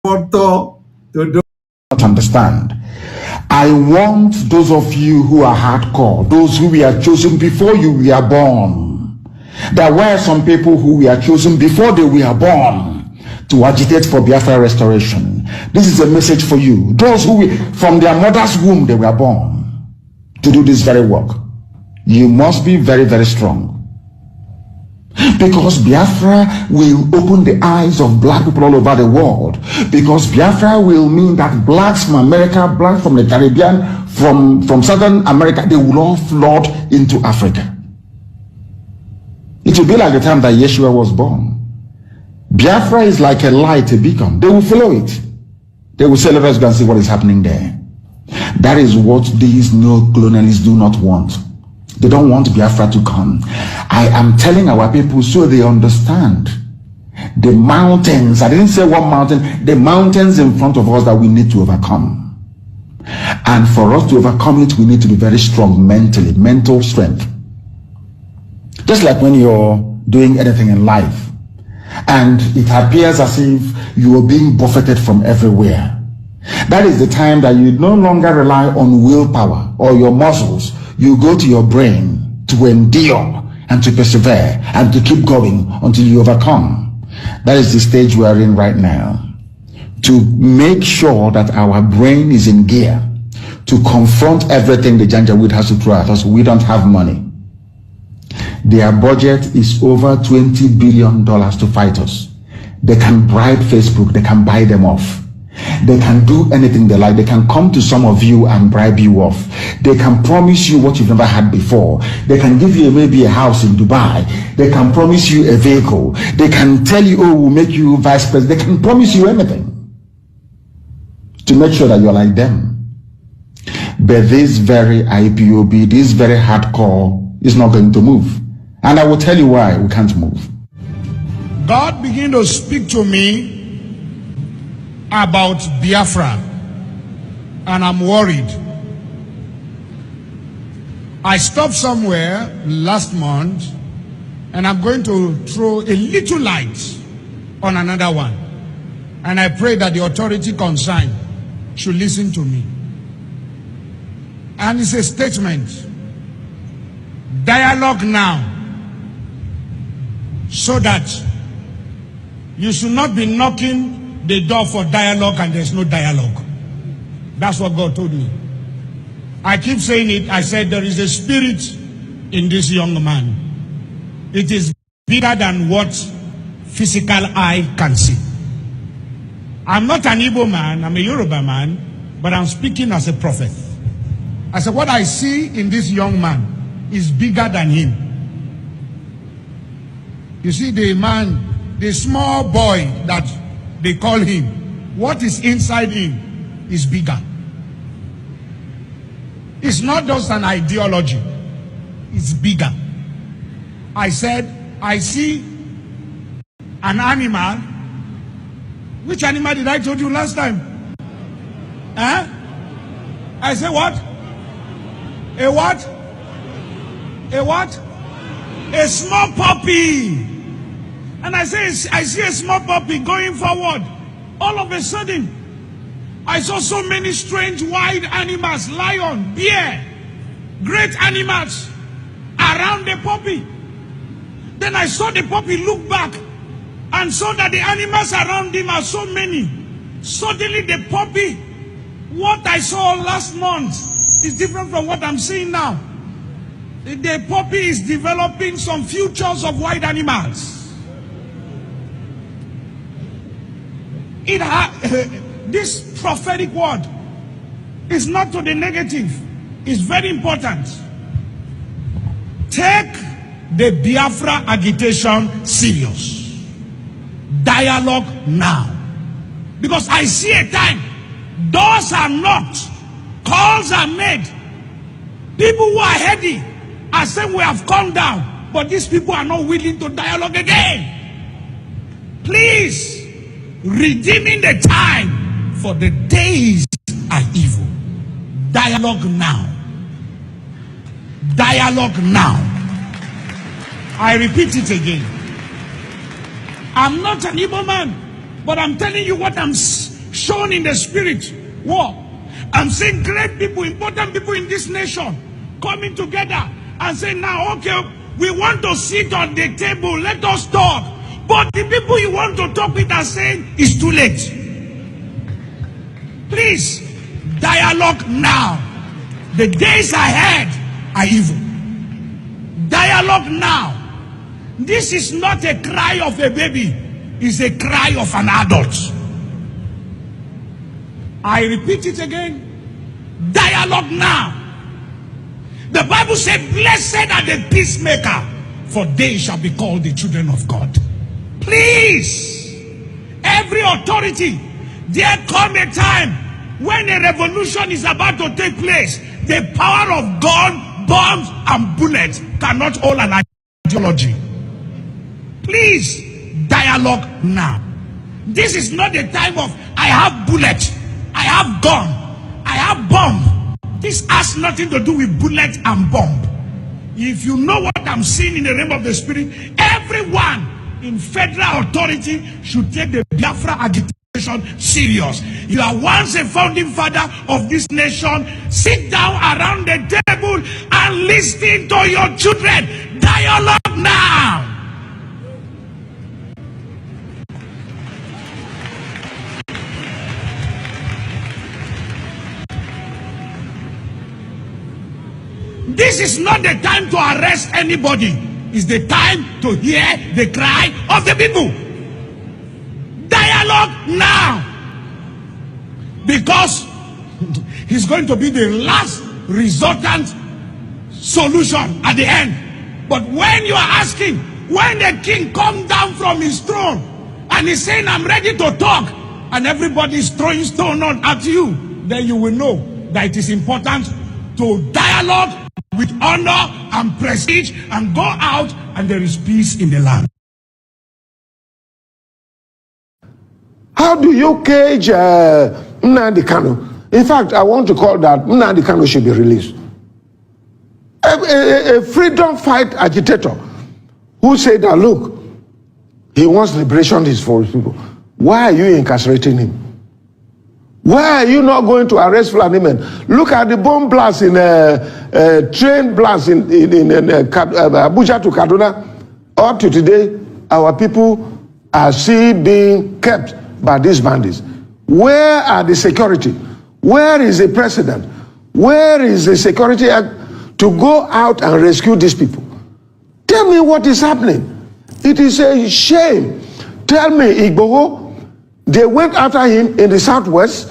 to do not understand. I want those of you who are hardcore, those who were chosen before you were born. There were some people who were chosen before they were born to agitate for Biafra restoration. This is a message for you. Those who from their mother's womb they were born to do this very work. You must be very, very strong. Because Biafra will open the eyes of black people all over the world. Because Biafra will mean that blacks from America, blacks from the Caribbean, from Southern America, they will all flood into Africa. It will be like the time that Yeshua was born. Biafra is like a light, a beacon. They will follow it. They will say, let us go and see what is happening there. That is what these neo-colonialists do not want. They don't want Biafra to come. I am telling our people so they understand the mountains. I didn't say one mountain, the mountains in front of us that we need to overcome. And for us to overcome it, we need to be very strong mentally, mental strength. Just like when you're doing anything in life and it appears as if you are being buffeted from everywhere. That is the time that you no longer rely on willpower or your muscles. You go to your brain to endure and to persevere and to keep going until you overcome. That is the stage we are in right now. To make sure that our brain is in gear to confront everything the Janjaweed has to throw at us. We don't have money. Their budget is over $20 billion to fight us. They can bribe Facebook. They can buy them off. They can do anything they like. They can come to some of you and bribe you off. They can promise you what you've never had before. They can give you maybe a house in Dubai. They can promise you a vehicle. They can tell you, oh, we'll make you vice president. They can promise you anything to make sure that you're like them. But this very IPOB, this very hardcore is not going to move. And I will tell you why we can't move. God began to speak to me about Biafra, and I'm worried. I stopped somewhere last month, and I'm going to throw a little light on another one. And I pray that the authority concerned should listen to me. And it's a statement. Dialogue now, so that you should not be knocking the door for dialogue and there's no dialogue. That's what God told me. I keep saying it. I said there is a spirit in this young man. It is bigger than what physical eye can see. I'm not an Igbo man, I'm a Yoruba man, but I'm speaking as a prophet. I said what I see in this young man is bigger than him. You see the man, the small boy that they call him, what is inside him is bigger. It's not just an ideology, it's bigger. I said, I see an animal. Which animal did I told you last time? Huh? I said what? A what? A what? A small puppy. And I say, I see a small puppy going forward. All of a sudden, I saw so many strange wild animals, lion, bear, great animals around the puppy. Then I saw the puppy look back and saw that the animals around him are so many. Suddenly the puppy, what I saw last month is different from what I'm seeing now. The puppy is developing some futures of wild animals. This prophetic word is not to the negative. It's very important. Take the Biafra agitation serious. Dialogue now. Because I see a time, doors are knocked, calls are made. People who are heady are saying we have come down, but these people are not willing to dialogue again. Please, redeeming the time, for the days are evil. Dialogue now. Dialogue now. I repeat it again. I'm not an Igbo man, but I'm telling you what I'm shown in the spirit. What? I'm seeing great people, important people in this nation coming together and saying, now, okay, we want to sit on the table, let us talk. But the people you want to talk with are saying, it's too late. Please, dialogue now. The days ahead are evil. Dialogue now. This is not a cry of a baby, it's a cry of an adult. I repeat it again. Dialogue now. The Bible said, blessed are the peacemaker, for they shall be called the children of God. Please, every authority, there come a time when a revolution is about to take place. The power of gun, bombs, and bullets cannot hold an ideology. Please, dialogue now. This is not the time of, I have bullets, I have gun, I have bomb. This has nothing to do with bullet and bomb. If you know what I'm seeing in the realm of the spirit, everyone in federal authority should take the Biafra agitation serious. You are once a founding father of this nation. Sit down around the table and listen to your children. Dialogue now. This is not the time to arrest anybody. It's the time to hear the cry of the people. Dialogue now. Because it's going to be the last resultant solution at the end. But when you are asking, when the king comes down from his throne and he's saying, I'm ready to talk, and everybody is throwing stone at you, then you will know that it is important to dialogue with honor and prestige and go out, and there is peace in the land. How do you cage Nnamdi Kanu? In fact, I want to call that Nnamdi Kanu should be released. A freedom fight agitator who said that, look, he wants liberation for his people. Why are you incarcerating him? Why are you not going to arrest Fulani men? Look at the bomb blast in train blast in Abuja to Kaduna. Up to today, our people are still being kept by these bandits. Where are the security? Where is the president? Where is the security act to go out and rescue these people? Tell me what is happening. It is a shame. Tell me, Igboho, they went after him in the southwest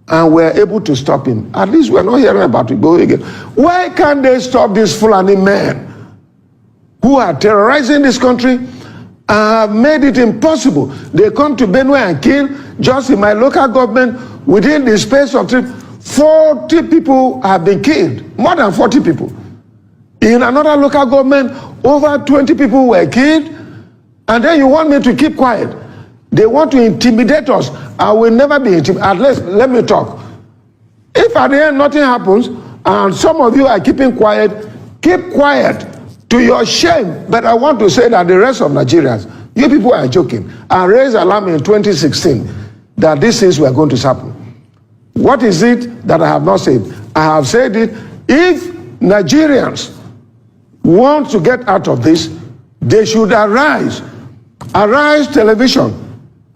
and were able to stop him. At least we're not hearing about Igboho again. Why can't they stop these Fulani men who are terrorizing this country and have made it impossible? They come to Benue and kill, just in my local government, within the space of 40 people have been killed, more than 40 people. In another local government, over 20 people were killed, and then you want me to keep quiet. They want to intimidate us. I will never be intimidated. At least, let me talk. If at the end nothing happens, and some of you are keeping quiet, keep quiet to your shame. But I want to say that the rest of Nigerians, you people are joking. I raised alarm in 2016 that these things were going to happen. What is it that I have not said? I have said it. If Nigerians want to get out of this, they should arise. Arise television,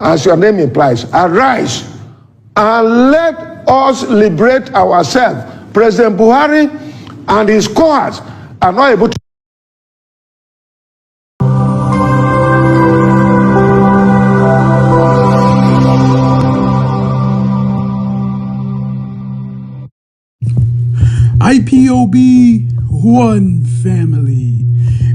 as your name implies. Arise and let us liberate ourselves. President Buhari and his cohorts are not able to. IPOB, one family.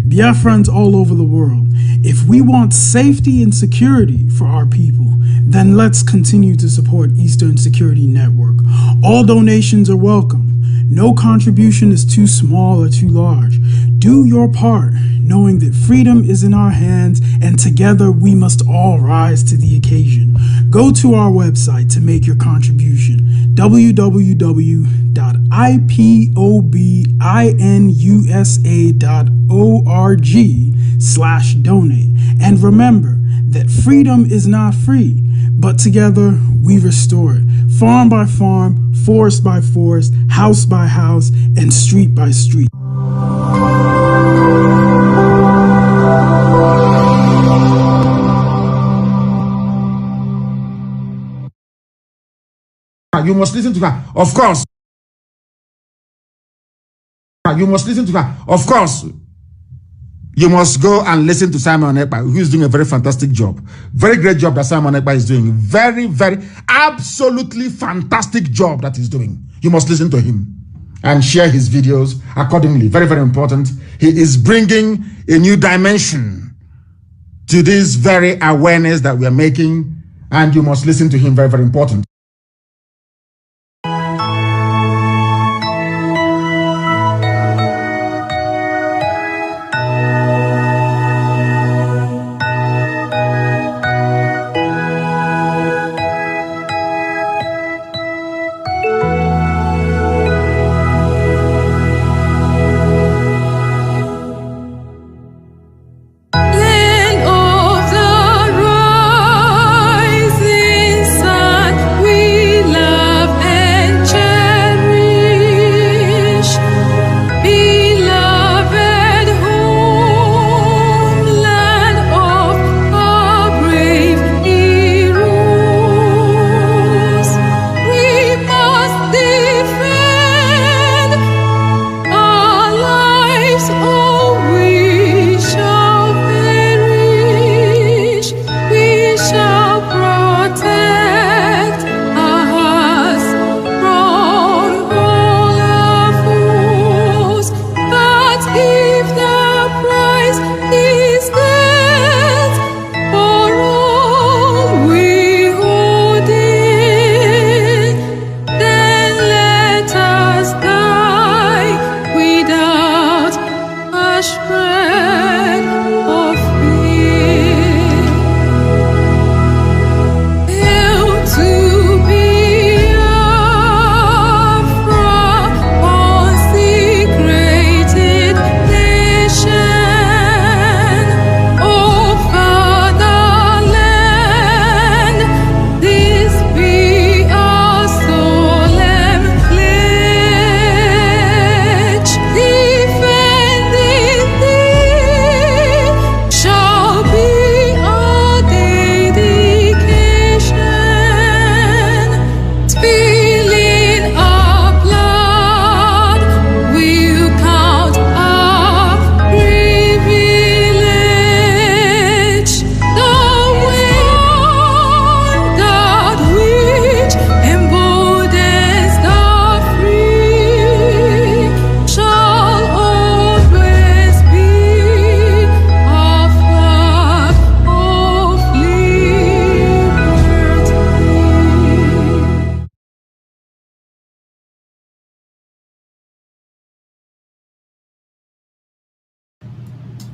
Biafrans all over the world. If we want safety and security for our people, then let's continue to support Eastern Security Network. All donations are welcome. No contribution is too small or too large. Do your part, knowing that freedom is in our hands, and together we must all rise to the occasion. Go to our website to make your contribution, www.ipobinUSA.org/donate. And remember that freedom is not free, but together we restore it. Farm by farm, forest by forest, house by house, and street by street. You must listen to her. Of course. You must listen to her. Of course. You must go and listen to Simon Ekpa, who is doing a very fantastic job. Very great job that Simon Ekpa is doing. Very, very, absolutely fantastic job that he's doing. You must listen to him and share his videos accordingly. Very, very important. He is bringing a new dimension to this very awareness that we are making, and you must listen to him. Very, very important.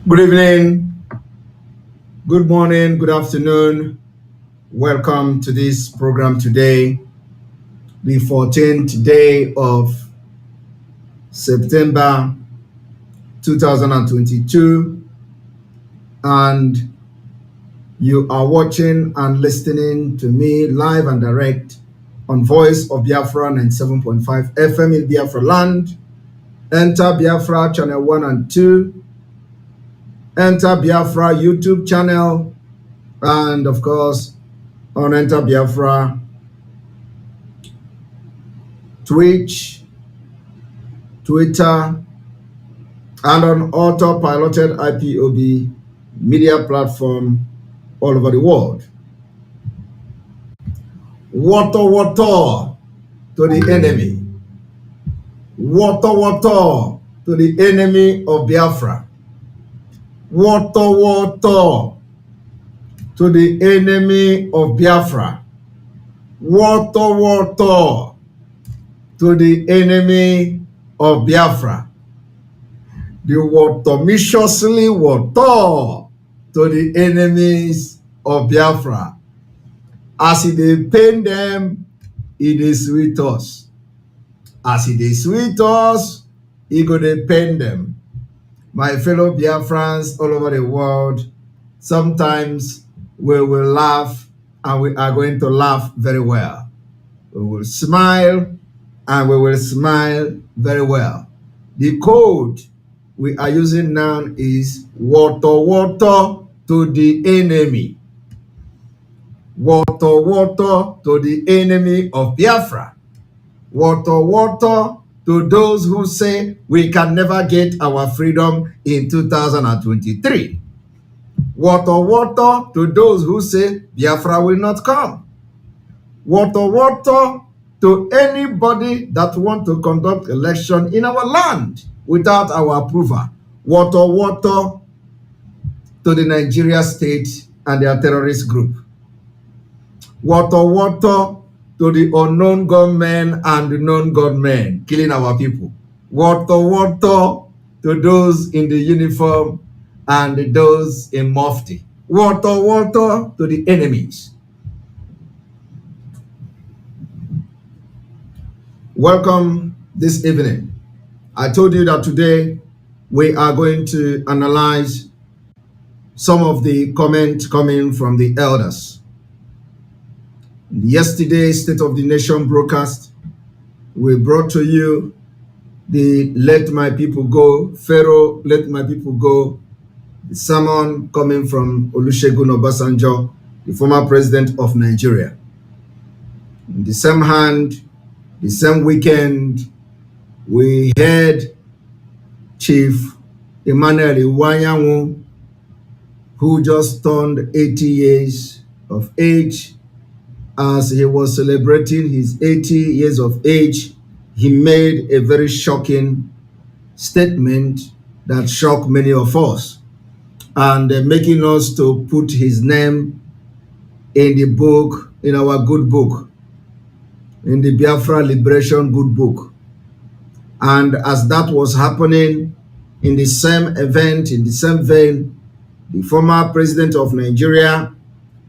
Good evening, good morning, good afternoon. Welcome to this program today, the 14th day of September 2022. And you are watching and listening to me live and direct on Voice of Biafra 97.5 FM in Biafra land. Enter Biafra channel 1 and 2. Enter Biafra YouTube channel, and of course on Enter Biafra Twitch, Twitter, and on auto-piloted IPOB media platform all over the world. Water to the enemy. Water to the enemy of Biafra. Water to the enemy of Biafra. Water to the enemy of Biafra. The watermiciously water to the enemies of Biafra. As it dey pain them, it is sweet us. As it is sweet us, it go dey pain them. My fellow Biafrans all over the world, sometimes we will laugh and we are going to laugh very well. We will smile and we will smile very well. The code we are using now is water to the enemy. Water to the enemy of Biafra. Water to those who say we can never get our freedom in 2023. Water to those who say Biafra will not come. Water to anybody that want to conduct election in our land without our approval. Water to the Nigeria state and their terrorist group. Water to the unknown gunmen and the known gunmen killing our people. Water to those in the uniform and those in mufti. Water to the enemies. Welcome this evening. I told you that today we are going to analyze some of the comments coming from the elders. Yesterday's State of the Nation broadcast, we brought to you the Let My People Go, Pharaoh, Let My People Go, the sermon coming from Olusegun Obasanjo, the former president of Nigeria. In the same hand, the same weekend, we heard Chief Emmanuel Iwanyanwu, who just turned 80 years of age. As he was celebrating his 80 years of age, he made a very shocking statement that shocked many of us, and making us to put his name in the book, in our good book, in the Biafra Liberation good book. And as that was happening, in the same event, in the same vein, the former president of Nigeria,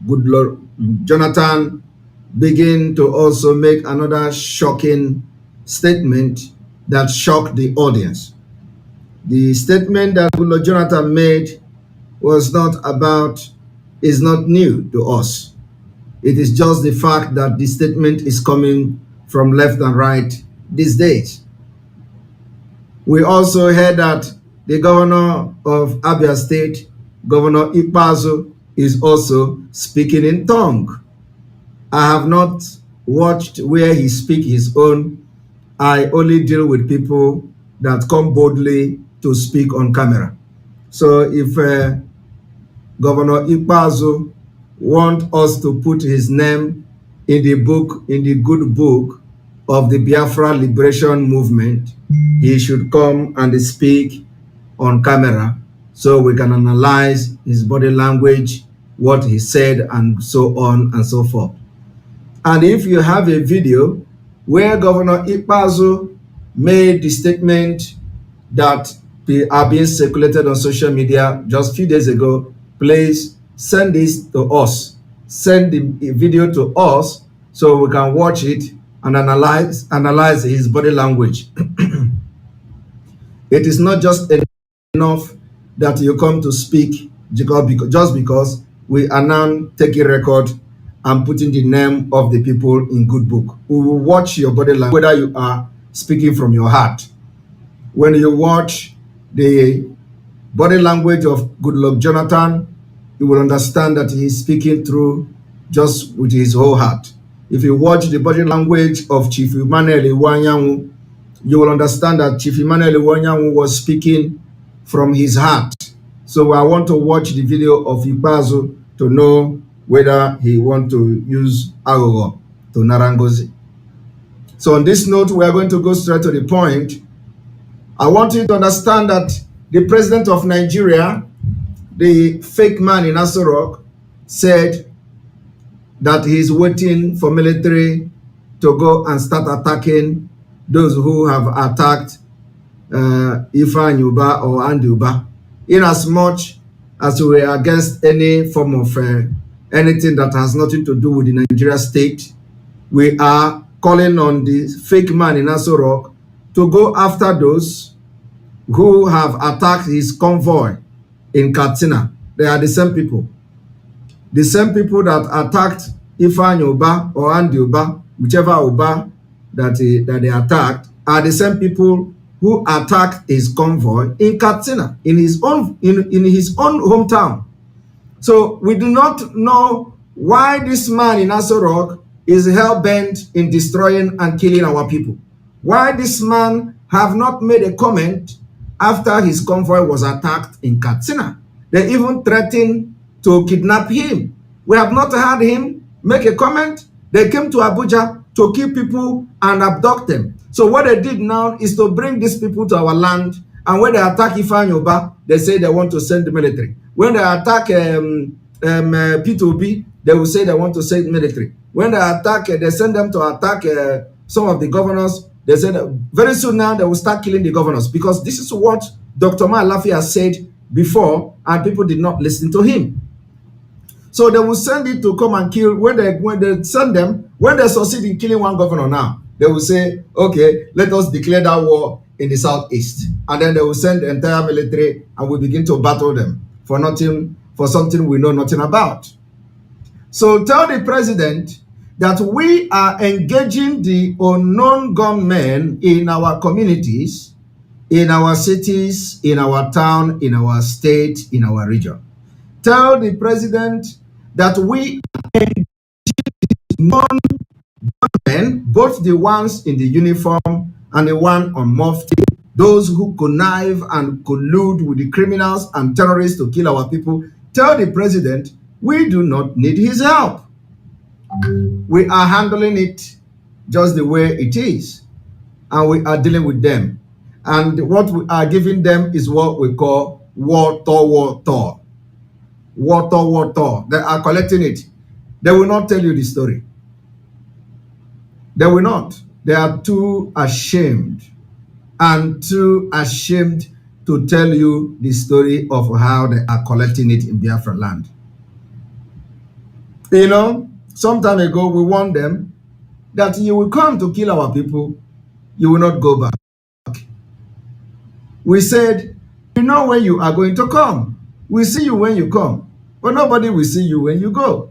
Goodluck Jonathan, began to also make another shocking statement that shocked the audience. The statement that Goodluck Jonathan made is not new to us. It is just the fact that the statement is coming from left and right these days. We also heard that the governor of Abia State, Governor Ekpa, is also speaking in tongue. I have not watched where he speaks his own. I only deal with people that come boldly to speak on camera. So if Governor Ekpa wants us to put his name in the book, in the good book of the Biafra Liberation Movement, he should come and speak on camera so we can analyze his body language, what he said, and so on and so forth. And if you have a video where Governor Ekpa made the statement that are being circulated on social media just a few days ago, please send this to us. Send the video to us so we can watch it and analyze his body language. It is not just enough that you come to speak just because we are now taking record and putting the name of the people in good book. We will watch your body language, whether you are speaking from your heart. When you watch the body language of Goodluck Jonathan, you will understand that he is speaking through just with his whole heart. If you watch the body language of Chief Emmanuel Iwanyanwu, you will understand that Chief Emmanuel Iwanyanwu was speaking from his heart. So I want to watch the video of Ekpa to know whether he wants to use agogo to Narangozi. So on this note, we are going to go straight to the point. I want you to understand that the president of Nigeria, the fake man in Aso Rock, said that he's waiting for military to go and start attacking those who have attacked Ifeanyi Uba or Andy Uba, in as much as we are against any form of anything that has nothing to do with the Nigeria state. We are calling on the fake man in Aso Rock to go after those who have attacked his convoy in Katsina. They are the same people. The same people that attacked Ifeanyi Uba or Andy Uba, whichever Uba that they attacked, are the same people who attacked his convoy in Katsina, in his own hometown. So we do not know why this man in Aso Rock is hell-bent in destroying and killing our people. Why this man have not made a comment after his convoy was attacked in Katsina. They even threatened to kidnap him. We have not heard him make a comment. They came to Abuja to kill people and abduct them. So what they did now is to bring these people to our land, and when they attack Ifeanyi Uba, they say they want to send the military. When they attack P2B, they will say they want to send military. When they attack, they send them to attack some of the governors. They said very soon now they will start killing the governors, because this is what Dr. Malafi has said before, and people did not listen to him. So they will send it to come and kill. When they send them, when they succeed in killing one governor now, they will say, okay, let us declare that war in the southeast. And then they will send the entire military and we begin to battle them for nothing, for something we know nothing about. So tell the president that we are engaging the unknown gunmen in our communities, in our cities, in our town, in our state, in our region. Tell the president that we are engaging non-gunmen, both the ones in the uniform and the one on mufti, those who connive and collude with the criminals and terrorists to kill our people. Tell the president we do not need his help. We are handling it just the way it is, and we are dealing with them. And what we are giving them is what we call water. They are collecting it. They will not tell you the story. They will not. They are too ashamed to tell you the story of how they are collecting it in Biafra land. You know, some time ago we warned them that you will come to kill our people, you will not go back. We said, we know when you are going to come. We see you when you come, but nobody will see you when you go.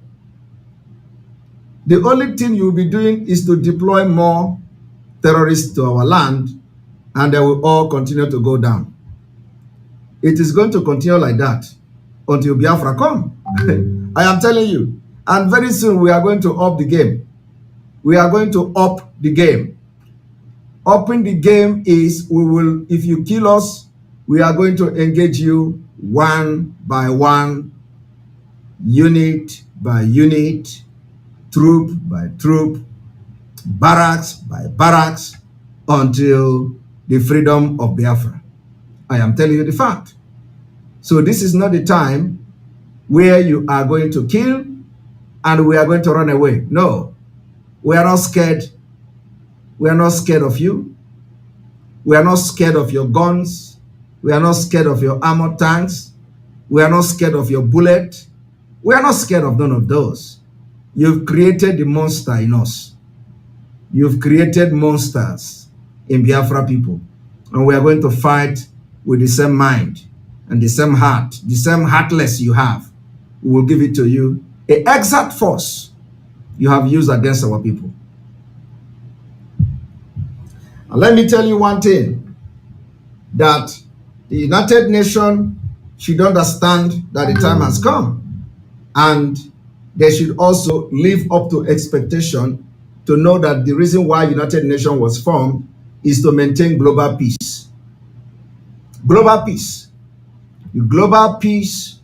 The only thing you will be doing is to deploy more terrorists to our land, and they will all continue to go down. It is going to continue like that until Biafra come. I am telling you. And very soon we are going to up the game. We are going to up the game. Upping the game is, we will, if you kill us, we are going to engage you one by one, unit by unit, troop by troop, barracks by barracks, until the freedom of Biafra. I am telling you the fact. So this is not the time where you are going to kill and we are going to run away. No, we are not scared. We are not scared of you. We are not scared of your guns. We are not scared of your armored tanks. We are not scared of your bullet. We are not scared of none of those. You've created the monster in us. You've created monsters in Biafra people. And we are going to fight with the same mind and the same heart, the same heartless you have. We will give it to you. The exact force you have used against our people. And let me tell you one thing, that the United Nations should understand that the time has come, and they should also live up to expectation to know that the reason why United Nations was formed is to maintain global peace. Global peace. The global peace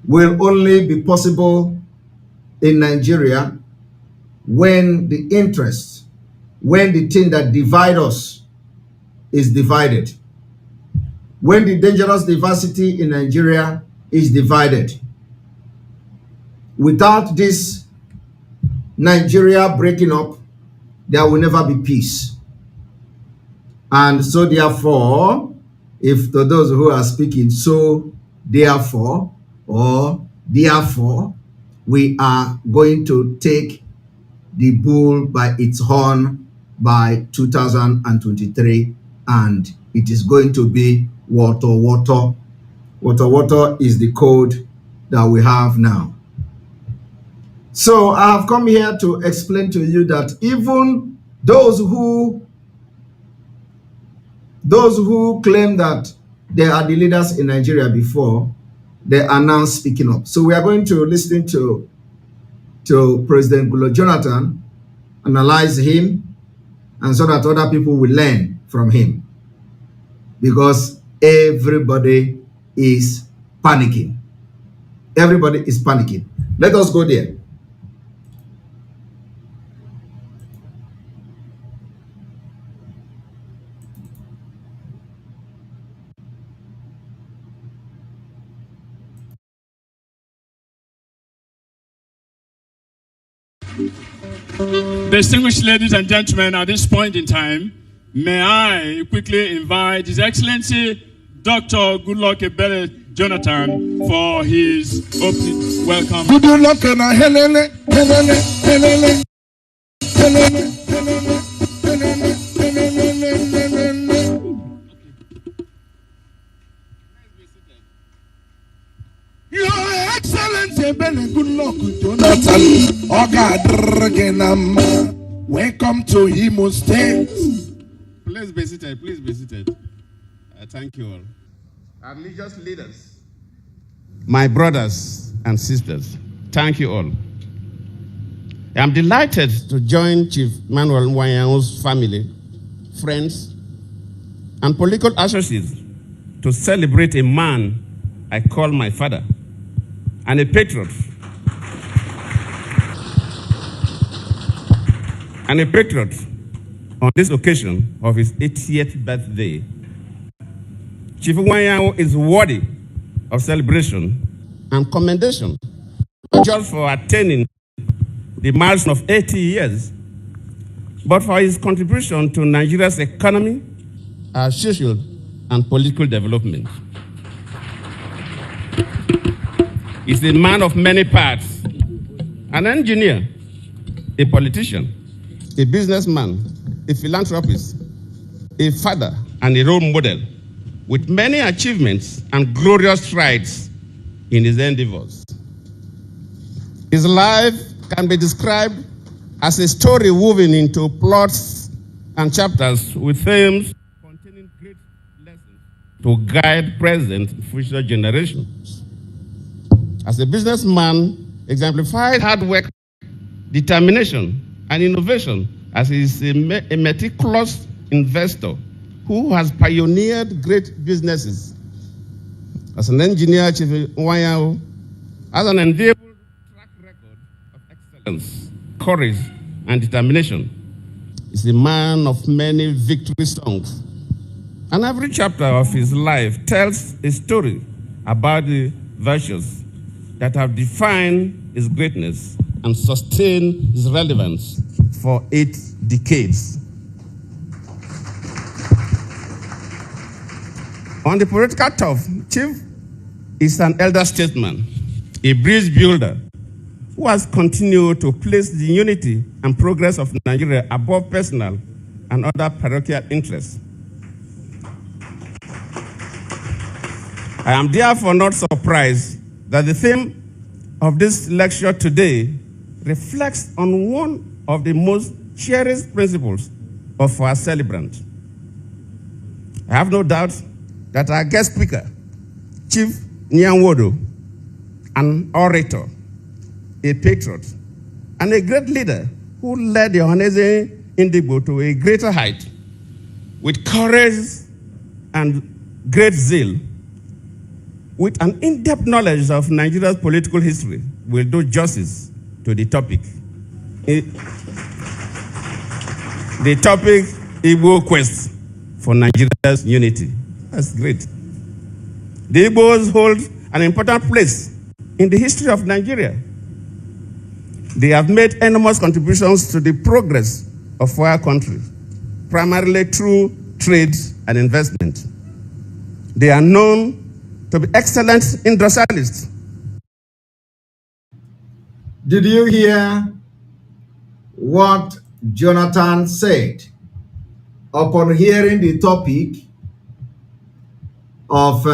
will only be possible in Nigeria when the interest, when the thing that divides us is divided. When the dangerous diversity in Nigeria is divided. Without this Nigeria breaking up, there will never be peace. And so therefore, if to those who are speaking, so therefore, or therefore, we are going to take the bull by its horn by 2023, and it is going to be water. Water is the code that we have now. So I have come here to explain to you that even those who claim that they are the leaders in Nigeria before, they are now speaking up. So we are going to listen to President Goodluck Jonathan, analyze him, and so that other people will learn from him. Because everybody is panicking. Everybody is panicking. Let us go there. Distinguished ladies and gentlemen, at this point in time, may I quickly invite His Excellency Dr. Goodluck Ebele Jonathan for his opening welcome. Good luck and a helele, helele, helele, helele, helele, helele, helele. Your Excellency Ebele Goodluck Jonathan Ogadrgenam. Welcome to Imo State. Please be seated, please be seated. Thank you all. Our religious leaders, my brothers and sisters, thank you all. I'm delighted to join Chief Manuel Nwanyanu's family, friends, and political associates to celebrate a man I call my father and a patriot. And a patriot on this occasion of his 80th birthday. Chief Nwanyanu is worthy of celebration and commendation, not just for attaining the milestone of 80 years, but for his contribution to Nigeria's economy, social and political development. He's a man of many parts, an engineer, a politician, a businessman, a philanthropist, a father, and a role model, with many achievements and glorious strides in his endeavors. His life can be described as a story woven into plots and chapters with themes containing great lessons to guide present and future generations. As a businessman, exemplified hard work, determination, and innovation, as he is a meticulous investor who has pioneered great businesses. As an engineer, Chief Nwanyanu has an enviable track record of excellence, courage, and determination. He's a man of many victory songs. And every chapter of his life tells a story about the virtues that have defined his greatness and sustained his relevance for 8 decades. On the political turf, Chief is an elder statesman, a bridge builder who has continued to place the unity and progress of Nigeria above personal and other parochial interests. I am therefore not surprised that the theme of this lecture today reflects on one of the most cherished principles of our celebrant. I have no doubt that our guest speaker, Chief Nyanwodo, an orator, a patriot, and a great leader who led the Ohanaeze Ndigbo to a greater height with courage and great zeal, with an in-depth knowledge of Nigeria's political history, will do justice to the topic. The topic, Igbo quest for Nigeria's unity. That's great. The Igbos hold an important place in the history of Nigeria. They have made enormous contributions to the progress of our country, primarily through trade and investment. They are known to be excellent industrialists. Did you hear what Jonathan said upon hearing the topic of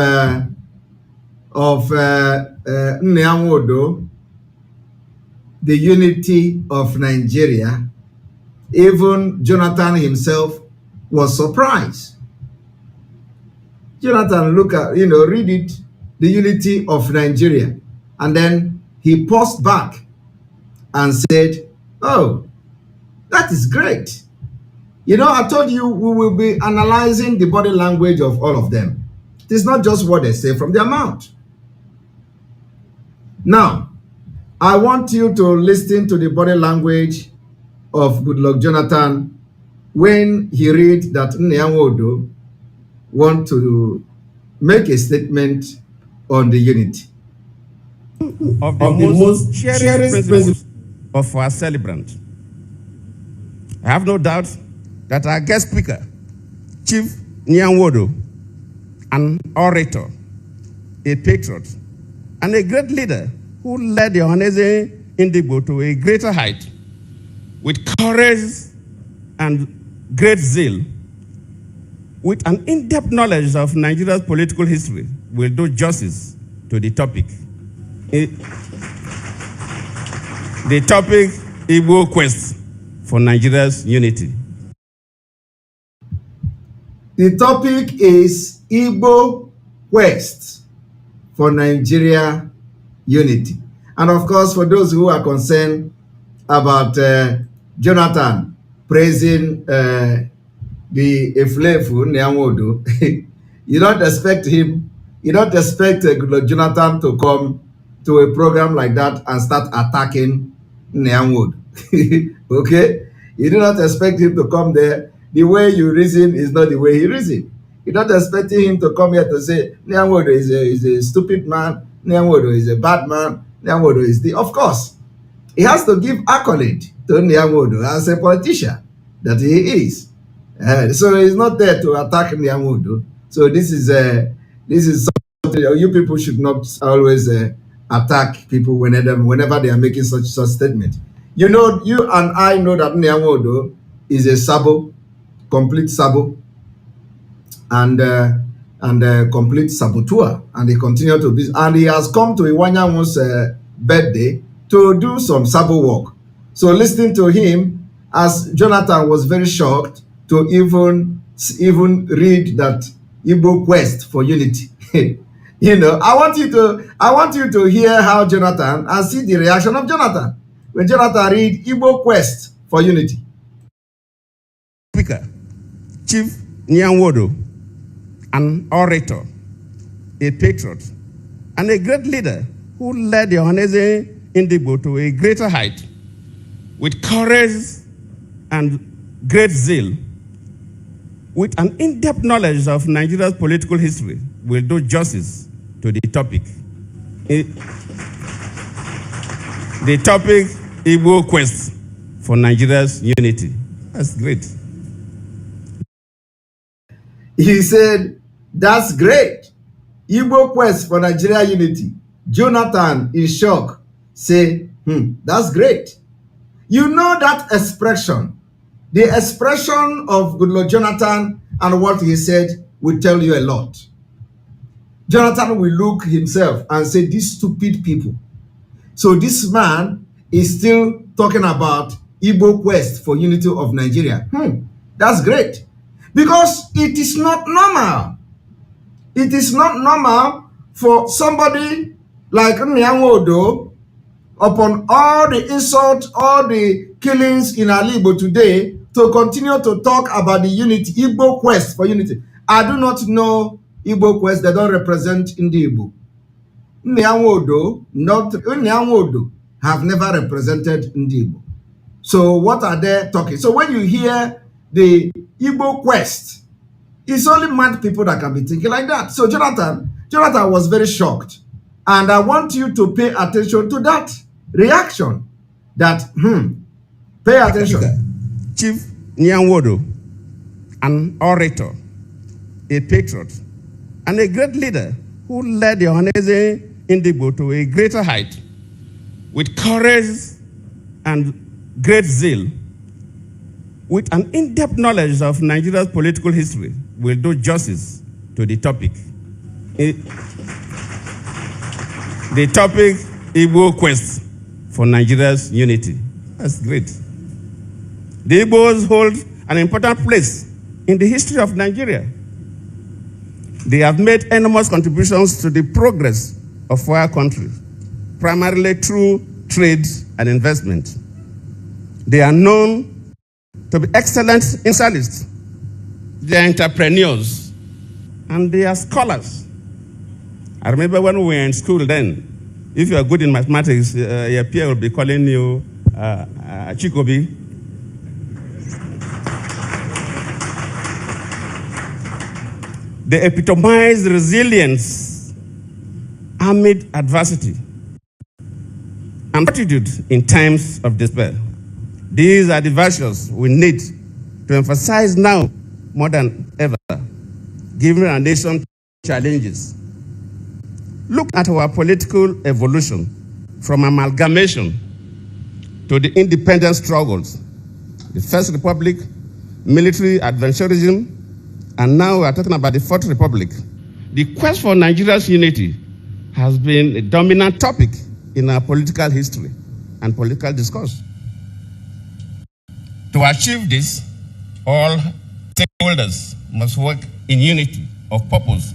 Nyanwodo the unity of Nigeria, even Jonathan himself was surprised. Jonathan, look at, read it, the unity of Nigeria. And then he paused back and said, oh, that is great. I told you we will be analyzing the body language of all of them. It is not just what they say from their mouth. Now, I want you to listen to the body language of Goodluck Jonathan when he read that Nyanwodo want to make a statement on the unity. Of the most cherished principles of our celebrant. I have no doubt that our guest speaker, Chief Nyanwodo, an orator, a patriot, and a great leader who led the Ohanese Indigbo to a greater height with courage and great zeal, with an in-depth knowledge of Nigeria's political history, will do justice to the topic. The topic, Igbo quest for Nigeria's unity. The topic is Igbo quest for Nigeria unity. And of course, for those who are concerned about Jonathan praising the Eflefu Nyanwodo, you don't expect Goodluck Jonathan to come to a program like that and start attacking Nyanwodo. Okay? You do not expect him to come there. The way you reason is not the way he reasons. You're not expecting him to come here to say, Nyanwodo is a stupid man, Nyanwodo is a bad man, Nyanwodo is the... Of course, he has to give accolade to Nyanwodo as a politician that he is. So he's not there to attack Nyanwodo. So this is something you people should not always attack people whenever they are making such statement. You and I know that Nyanwodo is a sabo, complete sabo, and complete saboteur, and he continued to be, and he has come to Iwanyanwo's birthday to do some sabo work. So listening to him, as Jonathan was very shocked to even read that Igbo quest for unity. I want you to hear how Jonathan, and see the reaction of Jonathan when Jonathan read Igbo quest for unity. Speaker, Chief Nyanwodo, an orator, a patriot, and a great leader who led the Ohanese Indigbo to a greater height with courage and great zeal, with an in-depth knowledge of Nigeria's political history, will do justice to the topic. The topic, Igbo quest for Nigeria's unity. That's great. He said, that's great. Igbo quest for Nigeria unity. Jonathan, in shock, say, that's great. You know that expression. The expression of Goodluck Jonathan and what he said will tell you a lot. Jonathan will look himself and say, these stupid people. So this man is still talking about Igbo quest for unity of Nigeria. That's great. Because it is not normal. It is not normal for somebody like Nyanwodo, upon all the insults, all the killings in Alibo today, to continue to talk about the unity, Igbo quest for unity. I do not know Igbo quest, they don't represent Igbo. Nyanwodo have never represented Igbo. So what are they talking? So when you hear the Igbo quest, it's only mad people that can be thinking like that. So Jonathan was very shocked. And I want you to pay attention to that reaction. That, pay attention. Chief Nyanwodo, an orator, a patriot, and a great leader who led the Ohanese Indigbo to a greater height with courage and great zeal, with an in-depth knowledge of Nigeria's political history, will do justice to the topic. The topic, Igbo quest for Nigeria's unity. That's great. The Igbos hold an important place in the history of Nigeria. They have made enormous contributions to the progress of our country, primarily through trade and investment. They are known to be excellent intellectuals. They are entrepreneurs, and they are scholars. I remember when we were in school then, if you are good in mathematics, your peer will be calling you Chikobi. They epitomize resilience amid adversity and fortitude in times of despair. These are the virtues we need to emphasize now more than ever, given our nation's challenges. Look at our political evolution from amalgamation to the independence struggles, the First Republic, military adventurism, and now we are talking about the Fourth Republic. The quest for Nigeria's unity has been a dominant topic in our political history and political discourse. To achieve this, all stakeholders must work in unity of purpose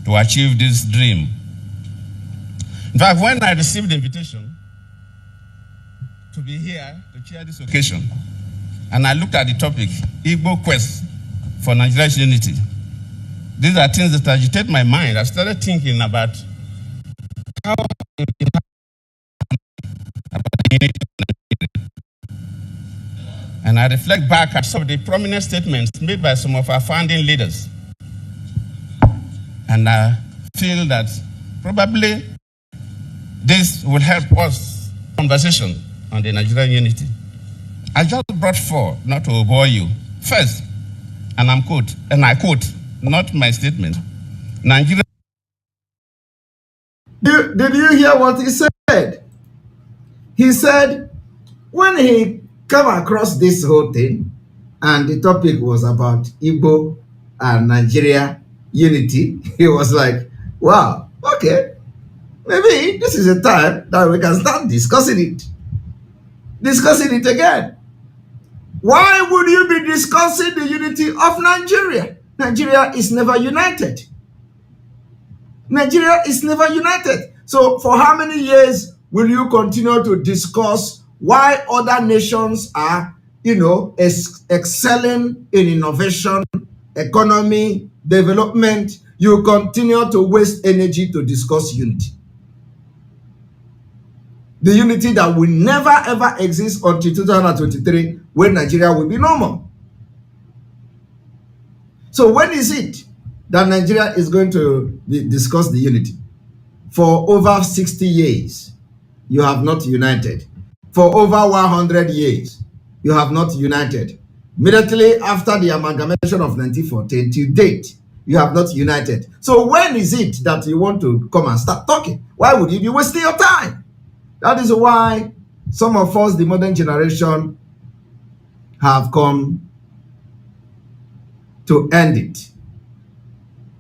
to achieve this dream. In fact, when I received the invitation to be here to chair this occasion, and I looked at the topic, Igbo quest for Nigeria's unity, these are things that agitate my mind. I started thinking about how about the unity of Nigeria. And I reflect back at some of the prominent statements made by some of our founding leaders. And I feel that probably this will help us conversation on the Nigerian unity. I just brought four, not to bore you. First, and I quote, not my statement, Nigeria. Did you hear what he said? He said, when he came across this whole thing, and the topic was about Igbo and Nigeria unity, he was like, wow, okay, maybe this is a time that we can start discussing it again. Why would you be discussing the unity of Nigeria? Nigeria is never united. Nigeria is never united. So for how many years will you continue to discuss why other nations are, excelling in innovation, economy, development? You continue to waste energy to discuss unity. The unity that will never ever exist until 2023, when Nigeria will be normal. So when is it that Nigeria is going to discuss the unity? For over 60 years, you have not united. For over 100 years, you have not united. Immediately after the amalgamation of 1914 to date, you have not united. So when is it that you want to come and start talking? Why would you be wasting your time? That is why some of us, the modern generation, have come to end it.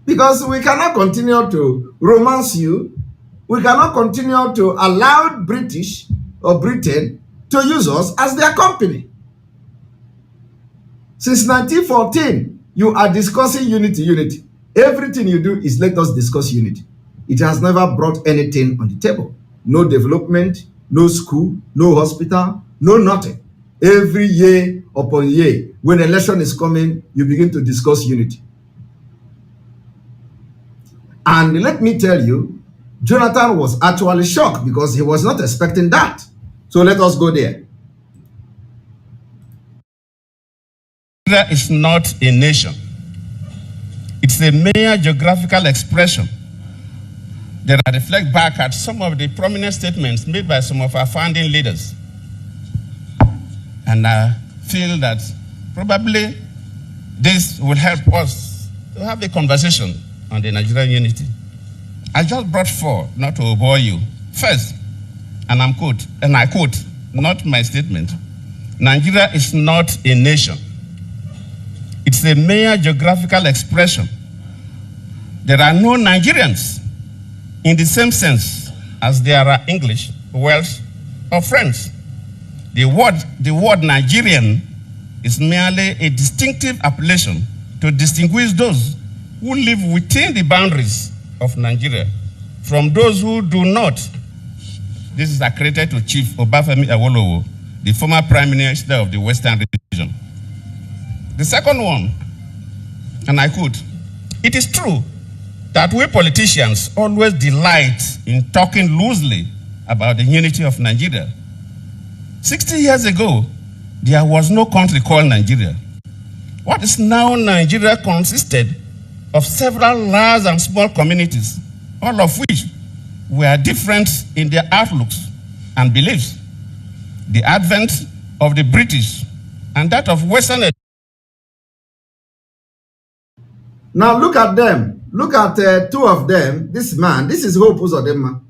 Because we cannot continue to romance you. We cannot continue to allow British or Britain to use us as their company. Since 1914, you are discussing unity. Everything you do is let us discuss unity. It has never brought anything on the table. No development, no school, no hospital, no nothing. Every year upon year, when election is coming, you begin to discuss unity. And let me tell you, Jonathan was actually shocked because he was not expecting that. So let us go there. Nigeria is not a nation. It's a mere geographical expression. Then I reflect back at some of the prominent statements made by some of our founding leaders. And I feel that probably this will help us to have a conversation on the Nigerian unity. I just brought four, not to bore you. First, and I quote, not my statement, Nigeria is not a nation. It's a mere geographical expression. There are no Nigerians in the same sense as there are English, Welsh, or friends. The word Nigerian is merely a distinctive appellation to distinguish those who live within the boundaries of Nigeria from those who do not. This is accredited to Chief Obafemi Awolowo, the former Prime Minister of the Western region. The second one, and I quote, "It is true that we politicians always delight in talking loosely about the unity of Nigeria. 60 years ago, there was no country called Nigeria. What is now Nigeria consisted of several large and small communities, all of which were different in their outlooks and beliefs. The advent of the British and that of Western." Now look at them. Look at two of them. This man, this is Hope Uzodinma.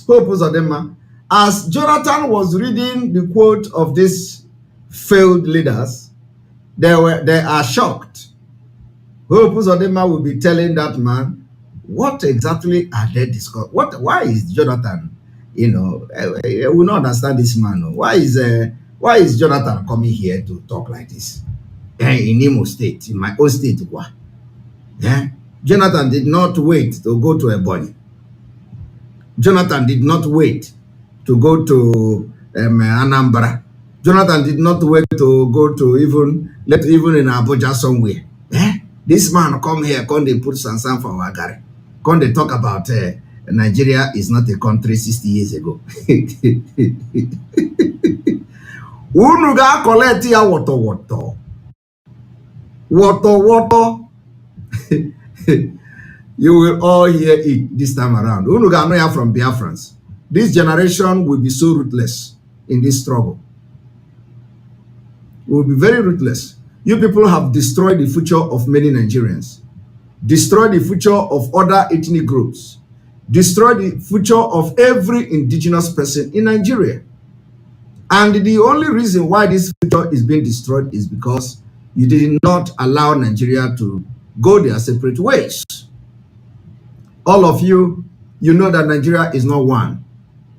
Hope Uzodinma. As Jonathan was reading the quote of these failed leaders, they are shocked. Hope Uzodinma will be telling that man, what exactly are they discussing? Why is Jonathan, I will not understand this man. Why is Jonathan coming here to talk like this? In Imo State, in my own state, yeah? Jonathan did not wait to go to Ebonyi. Jonathan did not wait to go to Anambra. Jonathan did not wait to go to even in Abuja somewhere. This man come here, come they put Sansan for Wagari. Come they talk about Nigeria is not a country 60 years ago. Unuga collect ya water. You will all hear it this time around. Unuga no ya from Biafrans. This generation will be so ruthless in this struggle. We will be very ruthless. You people have destroyed the future of many Nigerians, destroyed the future of other ethnic groups, destroyed the future of every indigenous person in Nigeria. And the only reason why this future is being destroyed is because you did not allow Nigeria to go their separate ways. All of you, you know that Nigeria is not one.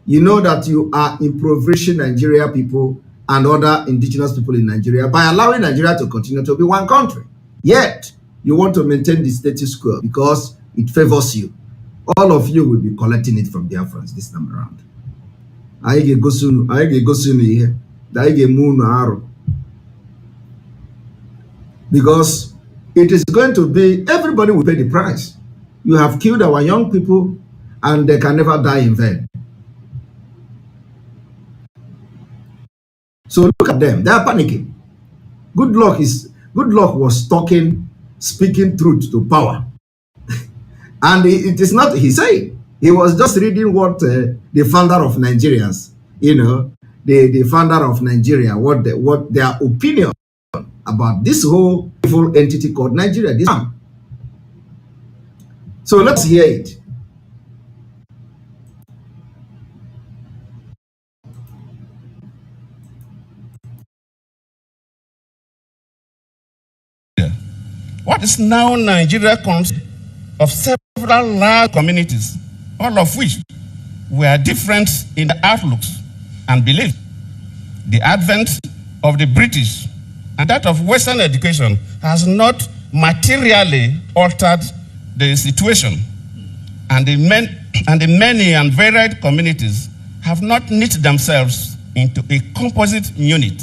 You know that you are impoverishing Nigeria people and other indigenous people in Nigeria by allowing Nigeria to continue to be one country. Yet, you want to maintain the status quo because it favors you. All of you will be collecting it from Biafrans this time around. Because it is going to be, everybody will pay the price. You have killed our young people and they can never die in vain. So look at them, they are panicking. Good luck was speaking truth to power. And it is not, he said, he was just reading what the founder of Nigerians, the founder of Nigeria, what their opinion about this whole evil entity called Nigeria. This time. So let's hear it. What is now Nigeria consists of several large communities, all of which were different in the outlooks and beliefs. The advent of the British and that of Western education has not materially altered the situation, and the many and varied communities have not knit themselves into a composite unit.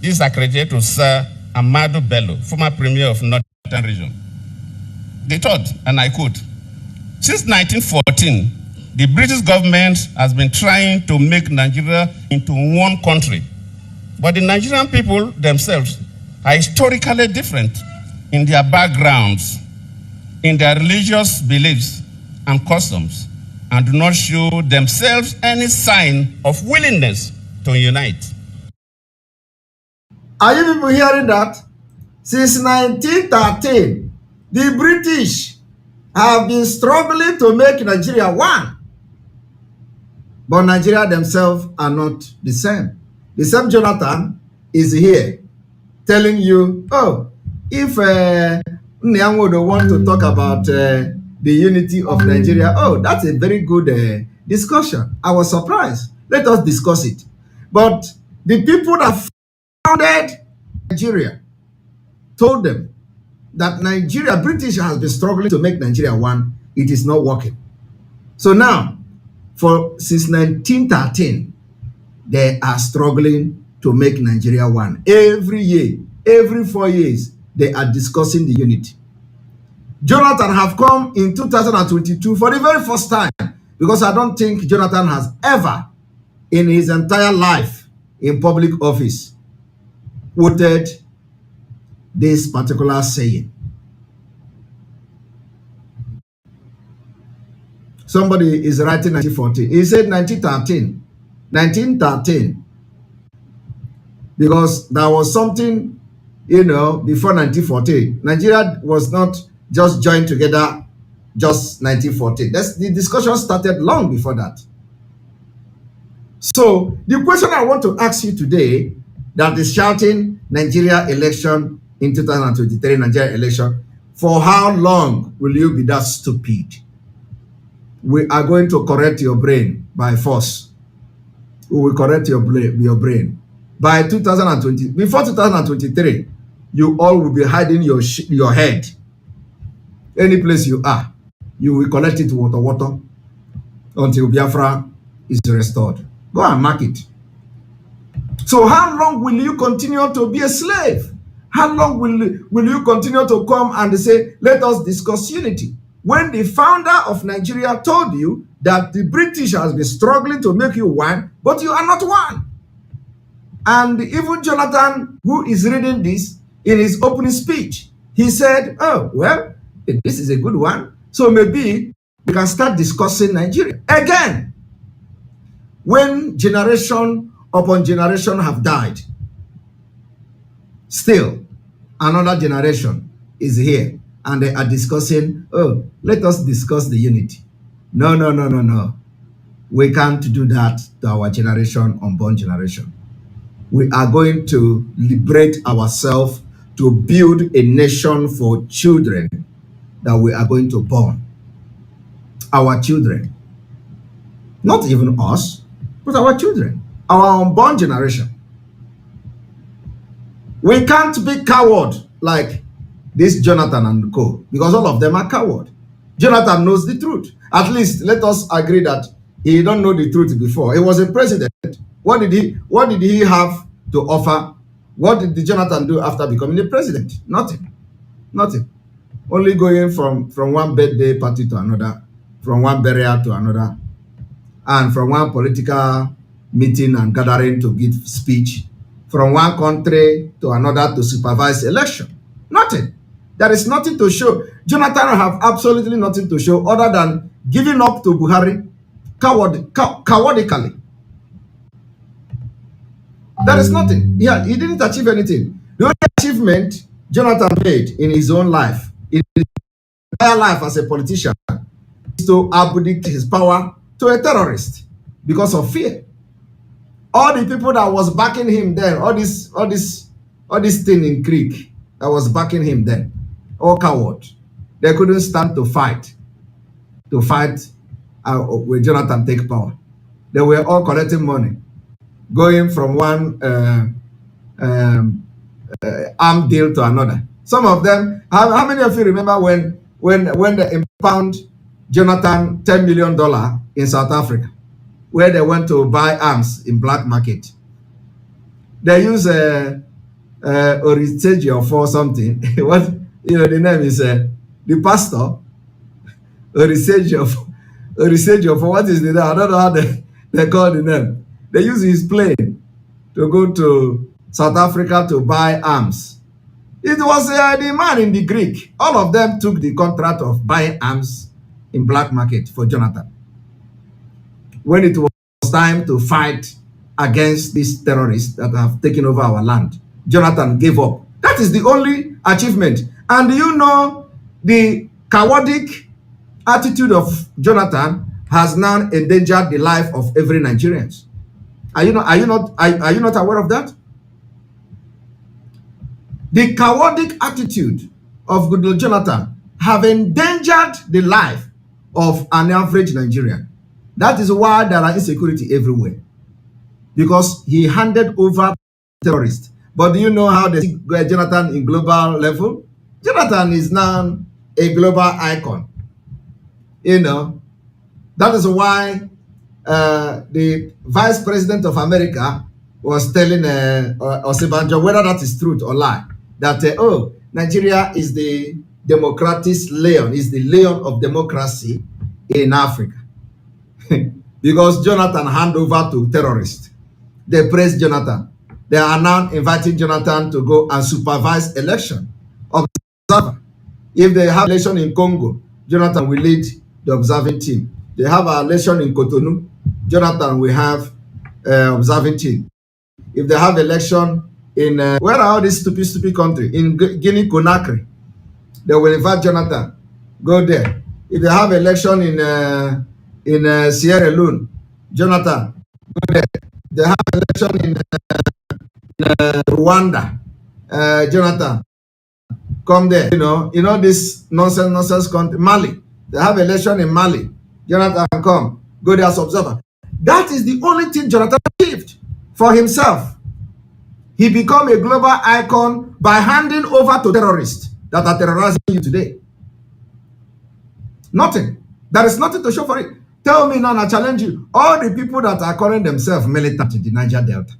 This is accredited to Sir Amadu Bello, former Premier of Northern Region. They thought, and I quote, "Since 1914, the British government has been trying to make Nigeria into one country. But the Nigerian people themselves are historically different in their backgrounds, in their religious beliefs and customs, and do not show themselves any sign of willingness to unite." Are you people hearing that? Since 1913, the British have been struggling to make Nigeria one. But Nigeria themselves are not the same. The same Jonathan is here telling you, oh, if Nyanwodo want to talk about the unity of Nigeria, oh, that's a very good discussion. I was surprised. Let us discuss it. But the people that founded Nigeria told them that Nigeria, British has been struggling to make Nigeria one. It is not working. So now, since 1913, they are struggling to make Nigeria one. Every year, every 4 years, they are discussing the unity. Jonathan have come in 2022 for the very first time, because I don't think Jonathan has ever in his entire life in public office quoted this particular saying. Somebody is writing 1914. He said 1913. 1913. Because there was something, before 1914. Nigeria was not just joined together just 1914. The discussion started long before that. So the question I want to ask you today, that is shouting Nigeria election in 2023, Nigeria election, for how long will you be that stupid? We are going to correct your brain by force. We will correct your brain. By 2020, before 2023, you all will be hiding your head. Any place you are, you will collect it water until Biafra is restored. Go and mark it. So how long will you continue to be a slave? How long will you continue to come and say, let us discuss unity? When the founder of Nigeria told you that the British has been struggling to make you one, but you are not one. And even Jonathan, who is reading this in his opening speech, he said, oh, well, this is a good one. So maybe we can start discussing Nigeria. Again, when generation upon generation have died, still another generation is here and they are discussing, oh, let us discuss the unity. No. We can't do that to our generation, unborn generation. We are going to liberate ourselves to build a nation for children that we are going to born. Our children. Not even us, but our children. Our unborn generation. We can't be coward like this Jonathan and co, because all of them are coward. Jonathan knows the truth. At least let us agree that he don't know the truth before. He was a president. What did he have to offer? What did Jonathan do after becoming the president? Nothing. Only going from one birthday party to another, from one burial to another, and from one political meeting and gathering to give speech, from one country to another to supervise election. Nothing. There is nothing to show. Jonathan have absolutely nothing to show other than giving up to Buhari cowardically. There is nothing. Yeah, he didn't achieve anything. The only achievement Jonathan made in his own life, in his entire life as a politician, is to abdicate his power to a terrorist because of fear. All the people that was backing him then, all this thing in Creek that was backing him then, all coward. They couldn't stand to fight when Jonathan take power. They were all collecting money, going from one arm deal to another. Some of them, how many of you remember when they impound Jonathan $10 million in South Africa, where they went to buy arms in black market? They use Orisegio or something. What the name is the pastor Orisegio for what is the name? I don't know how they call the name. They use his plane to go to South Africa to buy arms. It was the man in the Greek. All of them took the contract of buying arms in black market for Jonathan. When it was time to fight against these terrorists that have taken over our land, Jonathan gave up. That is the only achievement. And you know, the cowardic attitude of Jonathan has now endangered the life of every Nigerian. Are you not aware of that? The cowardic attitude of Goodwill Jonathan have endangered the life of an average Nigerian. That is why there are insecurity everywhere. because he handed over terrorists. But do you know how they see Jonathan in global level? Jonathan is now a global icon. You know, that is why the vice president of America was telling Osinbajo, whether that is truth or lie, that oh, Nigeria is the democratic lion, is the lion of democracy in Africa. Because Jonathan hand over to terrorists. They praise Jonathan. They are now inviting Jonathan to go and supervise election. Observer. If they have election in Congo, Jonathan will lead the observing team. They have an election in Cotonou, Jonathan will have observing team. If they have election in where are all these stupid country? In Guinea Conakry, they will invite Jonathan. Go there. If they have election in Sierra Leone, Jonathan, go there. They have election in Rwanda, Jonathan, come there. You know this nonsense country, Mali. They have election in Mali. Jonathan, come, go there as observer. That is the only thing Jonathan achieved for himself. He became a global icon by handing over to terrorists that are terrorizing you today. Nothing. There is nothing to show for it. Tell me now, I challenge you. All the people that are calling themselves militant in the Niger Delta,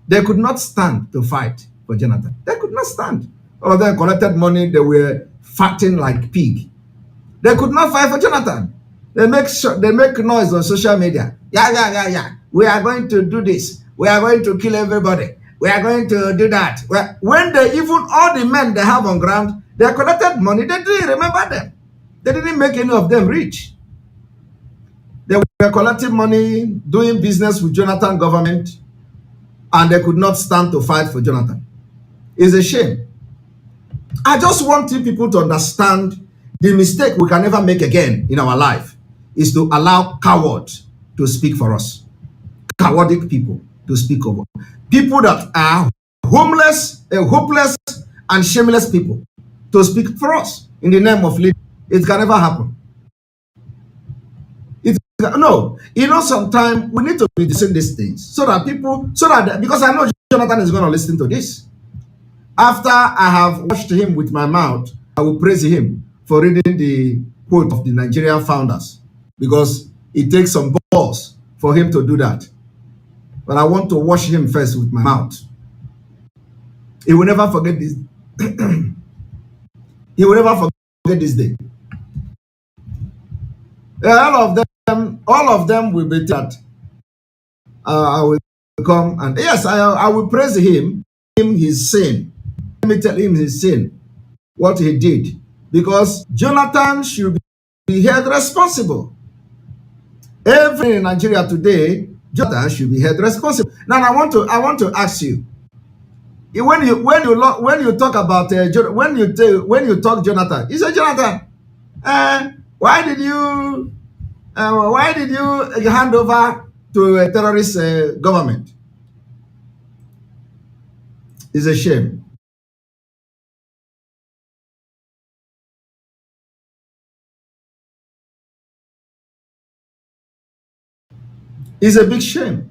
they could not stand to fight for Jonathan. They could not stand. All of them collected money. They were fighting like pig. They could not fight for Jonathan. They make noise on social media. Yeah. We are going to do this. We are going to kill everybody. We are going to do that. When they even all the men they have on ground, they collected money. They didn't remember them. They didn't make any of them rich. They were collecting money, doing business with Jonathan government, and they could not stand to fight for Jonathan. It's a shame. I just want you people to understand the mistake we can never make again in our life is to allow cowards to speak for us. Cowardic people to speak over. People that are homeless, hopeless, and shameless people to speak for us in the name of leadership. It can never happen. No, sometimes we need to be discussing these things because I know Jonathan is going to listen to this. After I have washed him with my mouth, I will praise him for reading the quote of the Nigerian founders because it takes some balls for him to do that. But I want to wash him first with my mouth. He will never forget this. He will never forget this day. All of them will be that. I will come and yes, I will praise him his sin. Let me tell him his sin, what he did, because Jonathan should be held responsible. Everything in Nigeria today, Jonathan should be held responsible. Now I want to ask you, when you talk about when you talk Jonathan, you say Jonathan, why did you hand over to a terrorist government? It's a shame. It's a big shame.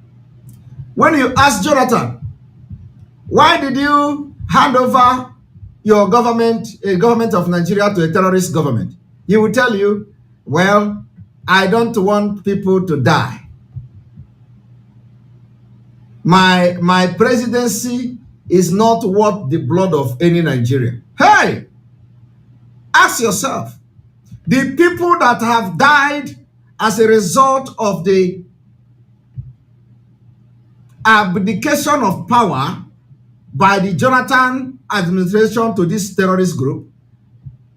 When you ask Jonathan, why did you hand over your government, a government of Nigeria, to a terrorist government? He will tell you, well, I don't want people to die. My presidency is not worth the blood of any Nigerian. Hey, ask yourself, the people that have died as a result of the abdication of power by the Jonathan administration to this terrorist group,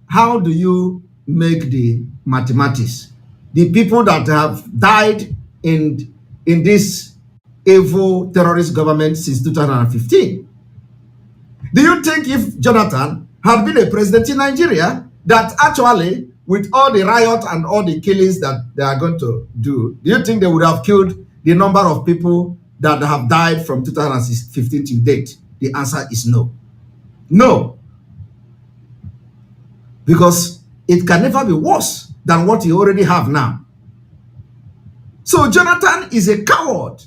how do you make the mathematics? The people that have died in this evil terrorist government since 2015. Do you think if Jonathan had been a president in Nigeria, that actually with all the riot and all the killings that they are going to do you think they would have killed the number of people that have died from 2015 to date? The answer is no. No. Because it can never be worse than what you already have now. So Jonathan is a coward.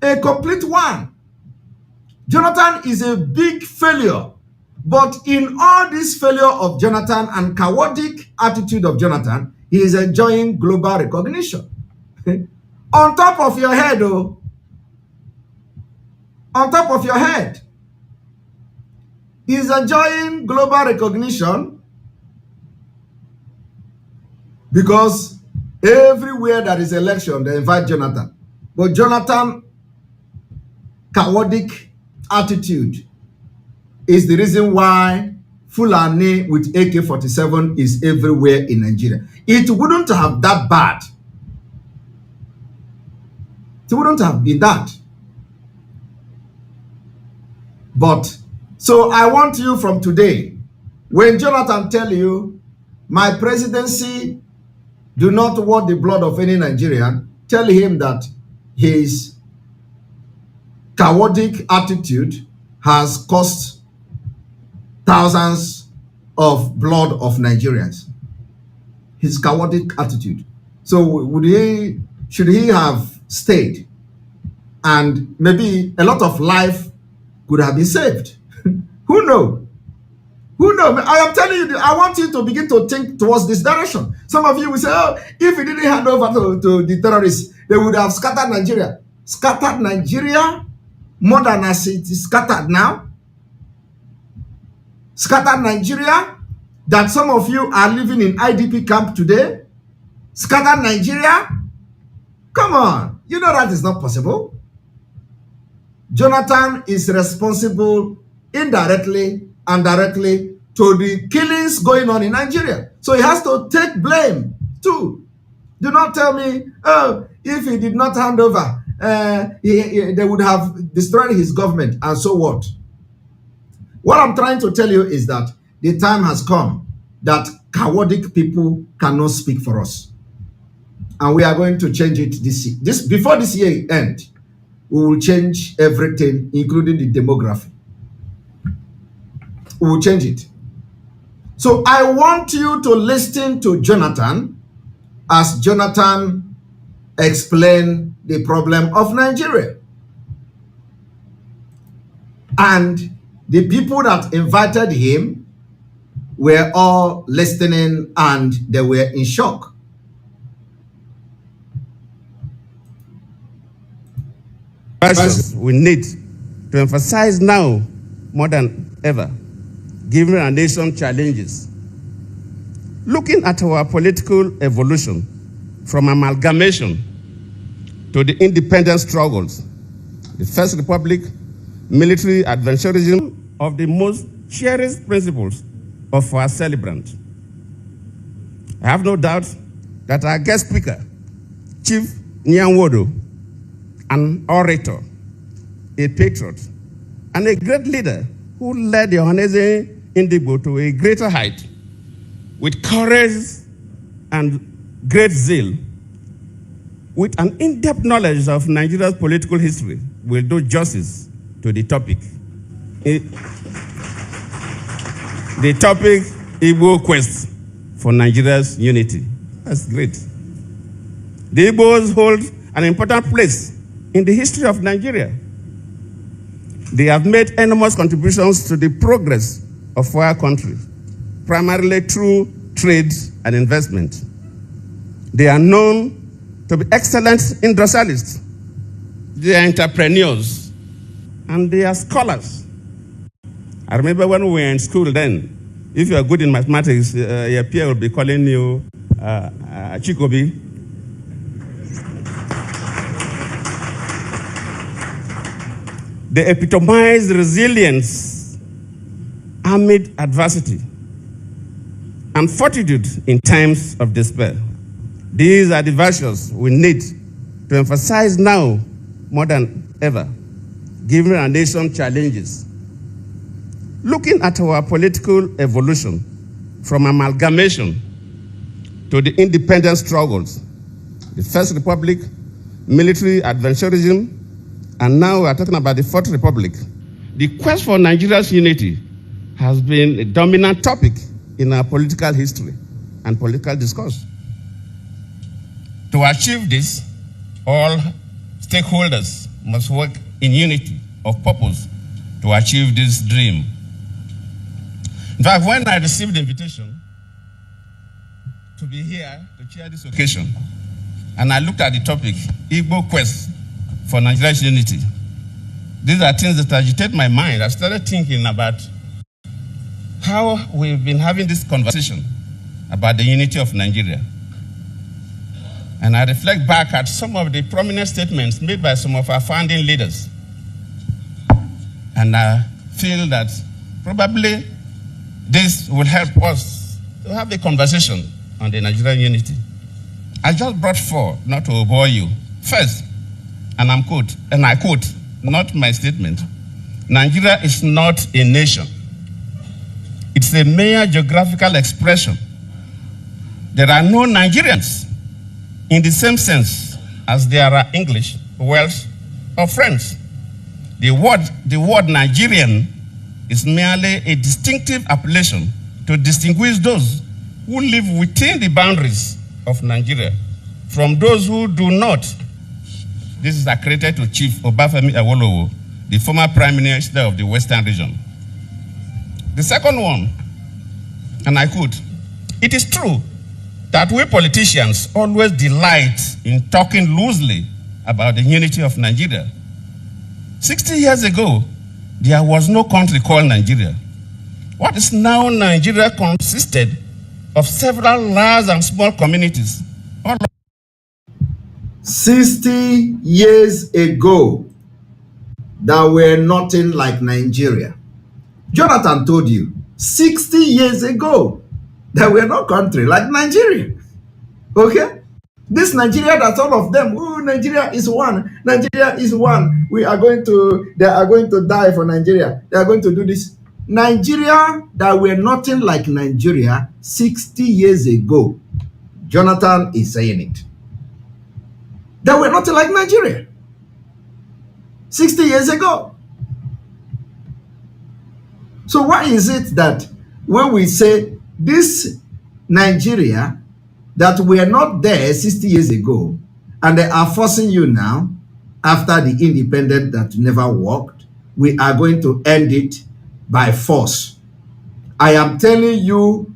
A complete one. Jonathan is a big failure. But in all this failure of Jonathan and chaotic attitude of Jonathan, he is enjoying global recognition. On top of your head, oh. On top of your head. He is enjoying global recognition because everywhere there is election, they invite Jonathan. But Jonathan, chaotic attitude is the reason why Fulani with AK-47 is everywhere in Nigeria. It wouldn't have that bad. It wouldn't have been that. But, so I want you from today, when Jonathan tell you, my presidency do not want the blood of any Nigerian, tell him that his chaotic attitude has cost thousands of blood of Nigerians. His chaotic attitude. So should he have stayed? And maybe a lot of life could have been saved. Who knows? Who knows? I am telling you, I want you to begin to think towards this direction. Some of you will say, oh, if he didn't hand over to the terrorists, they would have scattered Nigeria. Scattered Nigeria more than as it is scattered now. Scattered Nigeria, that some of you are living in IDP camp today. Scattered Nigeria. Come on, you know that is not possible. Jonathan is responsible indirectly and directly to the killings going on in Nigeria. So he has to take blame too. Do not tell me, oh, if he did not hand over, they would have destroyed his government and so what? What I'm trying to tell you is that the time has come that chaotic people cannot speak for us. And we are going to change it before this year ends. We will change everything, including the demography. We will change it. So I want you to listen to Jonathan as Jonathan explained the problem of Nigeria. And the people that invited him were all listening and they were in shock. We need to emphasize now more than ever, given our nation challenges. Looking at our political evolution from amalgamation to the independence struggles, the First Republic, military adventurism of the most cherished principles of our celebrant. I have no doubt that our guest speaker, Chief Nyanwodo, an orator, a patriot, and a great leader who led the Ohaneze Indigbo to a greater height with courage and great zeal, with an in-depth knowledge of Nigeria's political history, will do justice to the topic. The topic, Igbo quest for Nigeria's unity. That's great. The Igbos hold an important place in the history of Nigeria. They have made enormous contributions to the progress of our country, primarily through trade and investment. They are known to be excellent industrialists. They are entrepreneurs, and they are scholars. I remember when we were in school then, if you are good in mathematics, your peer will be calling you Chikobi. They epitomize resilience amid adversity and fortitude in times of despair. These are the virtues we need to emphasize now more than ever, given our nation challenges. Looking at our political evolution from amalgamation to the independence struggles, the First Republic, military adventurism, and now we are talking about the Fourth Republic. The quest for Nigeria's unity has been a dominant topic in our political history and political discourse. To achieve this, all stakeholders must work in unity of purpose to achieve this dream. In fact, when I received the invitation to be here to chair this occasion, and I looked at the topic, Igbo Quest for Nigeria's Unity, these are things that agitate my mind. I started thinking about how we've been having this conversation about the unity of Nigeria. And I reflect back at some of the prominent statements made by some of our founding leaders. And I feel that probably this will help us to have a conversation on the Nigerian unity. I just brought four, not to bore you. First, and I quote, not my statement, Nigeria is not a nation. It's a mere geographical expression. There are no Nigerians in the same sense as there are English, Welsh, or French. The word Nigerian is merely a distinctive appellation to distinguish those who live within the boundaries of Nigeria from those who do not. This is accredited to Chief Obafemi Awolowo, the former Prime Minister of the Western region. The second one, and I quote, it is true that we politicians always delight in talking loosely about the unity of Nigeria. 60 years ago, there was no country called Nigeria. What is now Nigeria consisted of several large and small communities. 60 years ago, there were nothing like Nigeria. Jonathan told you, 60 years ago, there were no country like Nigeria. Okay? This Nigeria, that's all of them. Oh, Nigeria is one. Nigeria is one. They are going to die for Nigeria. They are going to do this. Nigeria, that were nothing like Nigeria 60 years ago. Jonathan is saying it. They were nothing like Nigeria 60 years ago. So why is it that when we say this Nigeria that were not there 60 years ago, and they are forcing you now, after the independence that never worked, we are going to end it by force? I am telling you,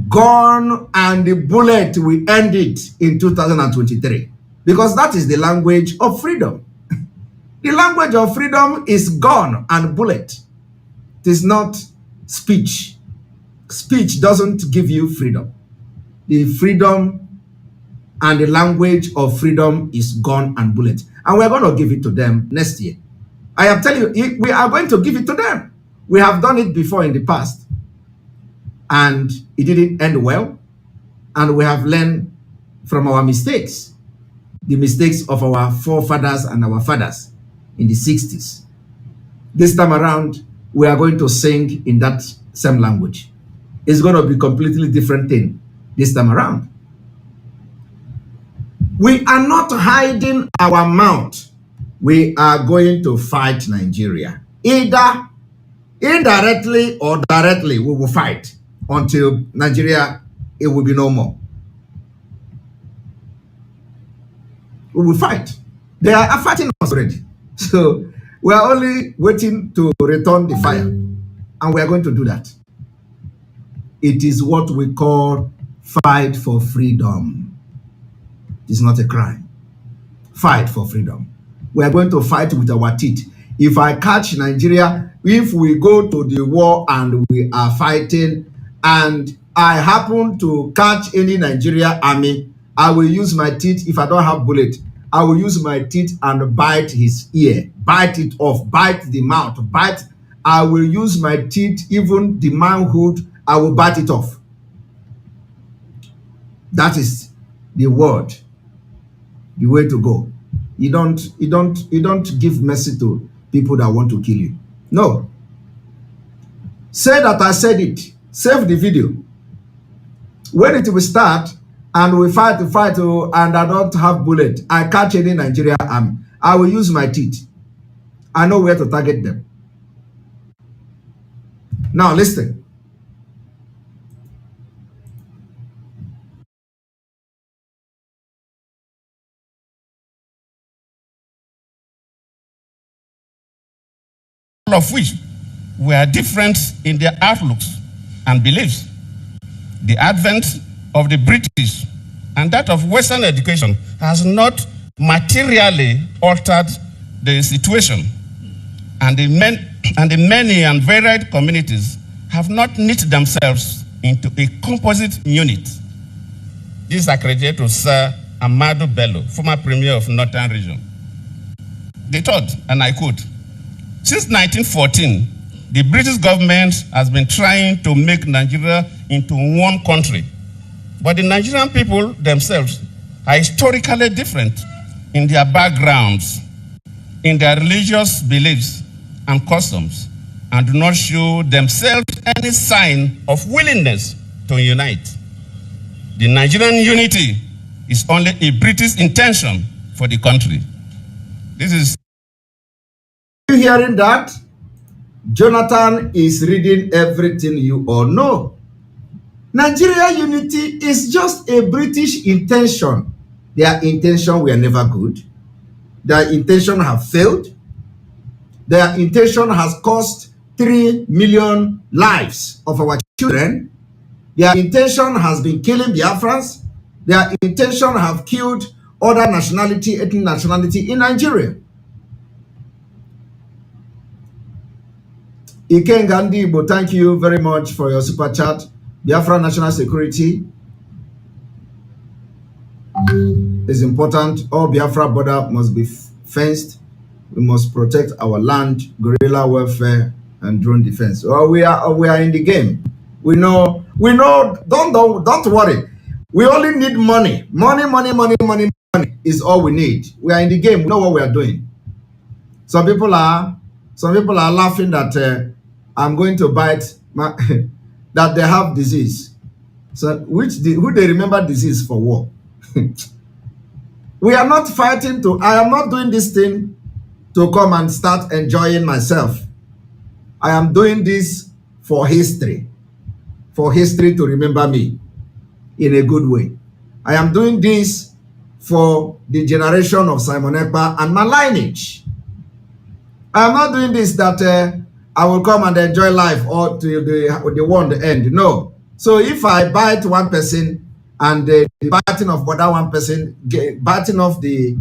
gun and the bullet will end it in 2023. Because that is the language of freedom. The language of freedom is gun and bullet. It is not speech. Speech doesn't give you freedom. The freedom and the language of freedom is gun and bullet. And we're going to give it to them next year. I am telling you, we are going to give it to them. We have done it before in the past. And it didn't end well. And we have learned from our mistakes. The mistakes of our forefathers and our fathers in the 60s. This time around, we are going to sing in that same language. It's going to be a completely different thing this time around. We are not hiding our mouth. We are going to fight Nigeria. Either indirectly or directly, we will fight until Nigeria, it will be no more. We will fight. They are fighting us already. So we are only waiting to return the fire. And we are going to do that. It is what we call fight for freedom. It's not a crime. Fight for freedom. We are going to fight with our teeth. If I catch Nigeria, if we go to the war and we are fighting, and I happen to catch any Nigeria army, I will use my teeth. If I don't have bullet, I will use my teeth and bite his ear, bite it off, bite the mouth, bite. I will use my teeth, even the manhood, I will bite it off. That is the word, the way to go. You don't give mercy to people that want to kill you. No. Say that I said it. Save the video. When it will start and we fight, and I don't have bullet, I catch any Nigeria army, I will use my teeth. I know where to target them. Now listen. of which were different in their outlooks and beliefs. The advent of the British and that of Western education has not materially altered the situation, and the many and varied communities have not knit themselves into a composite unit. This is accredited to Sir Amadou Bello, former Premier of Northern Region. They thought, and I quote, "Since 1914, the British government has been trying to make Nigeria into one country. But the Nigerian people themselves are historically different in their backgrounds, in their religious beliefs and customs, and do not show themselves any sign of willingness to unite. The Nigerian unity is only a British intention for the country." This is. You hearing that? Jonathan is reading everything you all know. Nigeria unity is just a British intention. Their intention were never good. Their intention have failed. Their intention has cost 3 million lives of our children. Their intention has been killing Biafrans. Their intention have killed other nationality, ethnic nationality in Nigeria. Ikenga Ndibo, thank you very much for your super chat. Biafra national security is important. All Biafra border must be fenced. We must protect our land, guerrilla warfare, and drone defense. Well, we are in the game. We know. Don't worry. We only need money. Money is all we need. We are in the game. We know what we are doing. Some people are laughing that I'm going to bite that they have disease. So who they remember disease for war? We are not fighting to. I am not doing this thing to come and start enjoying myself. I am doing this for history to remember me in a good way. I am doing this for the generation of Simon Ekpa and my lineage. I am not doing this that I will come and enjoy life or till the world end. No. So if I bite one person and the biting of that one person, biting off the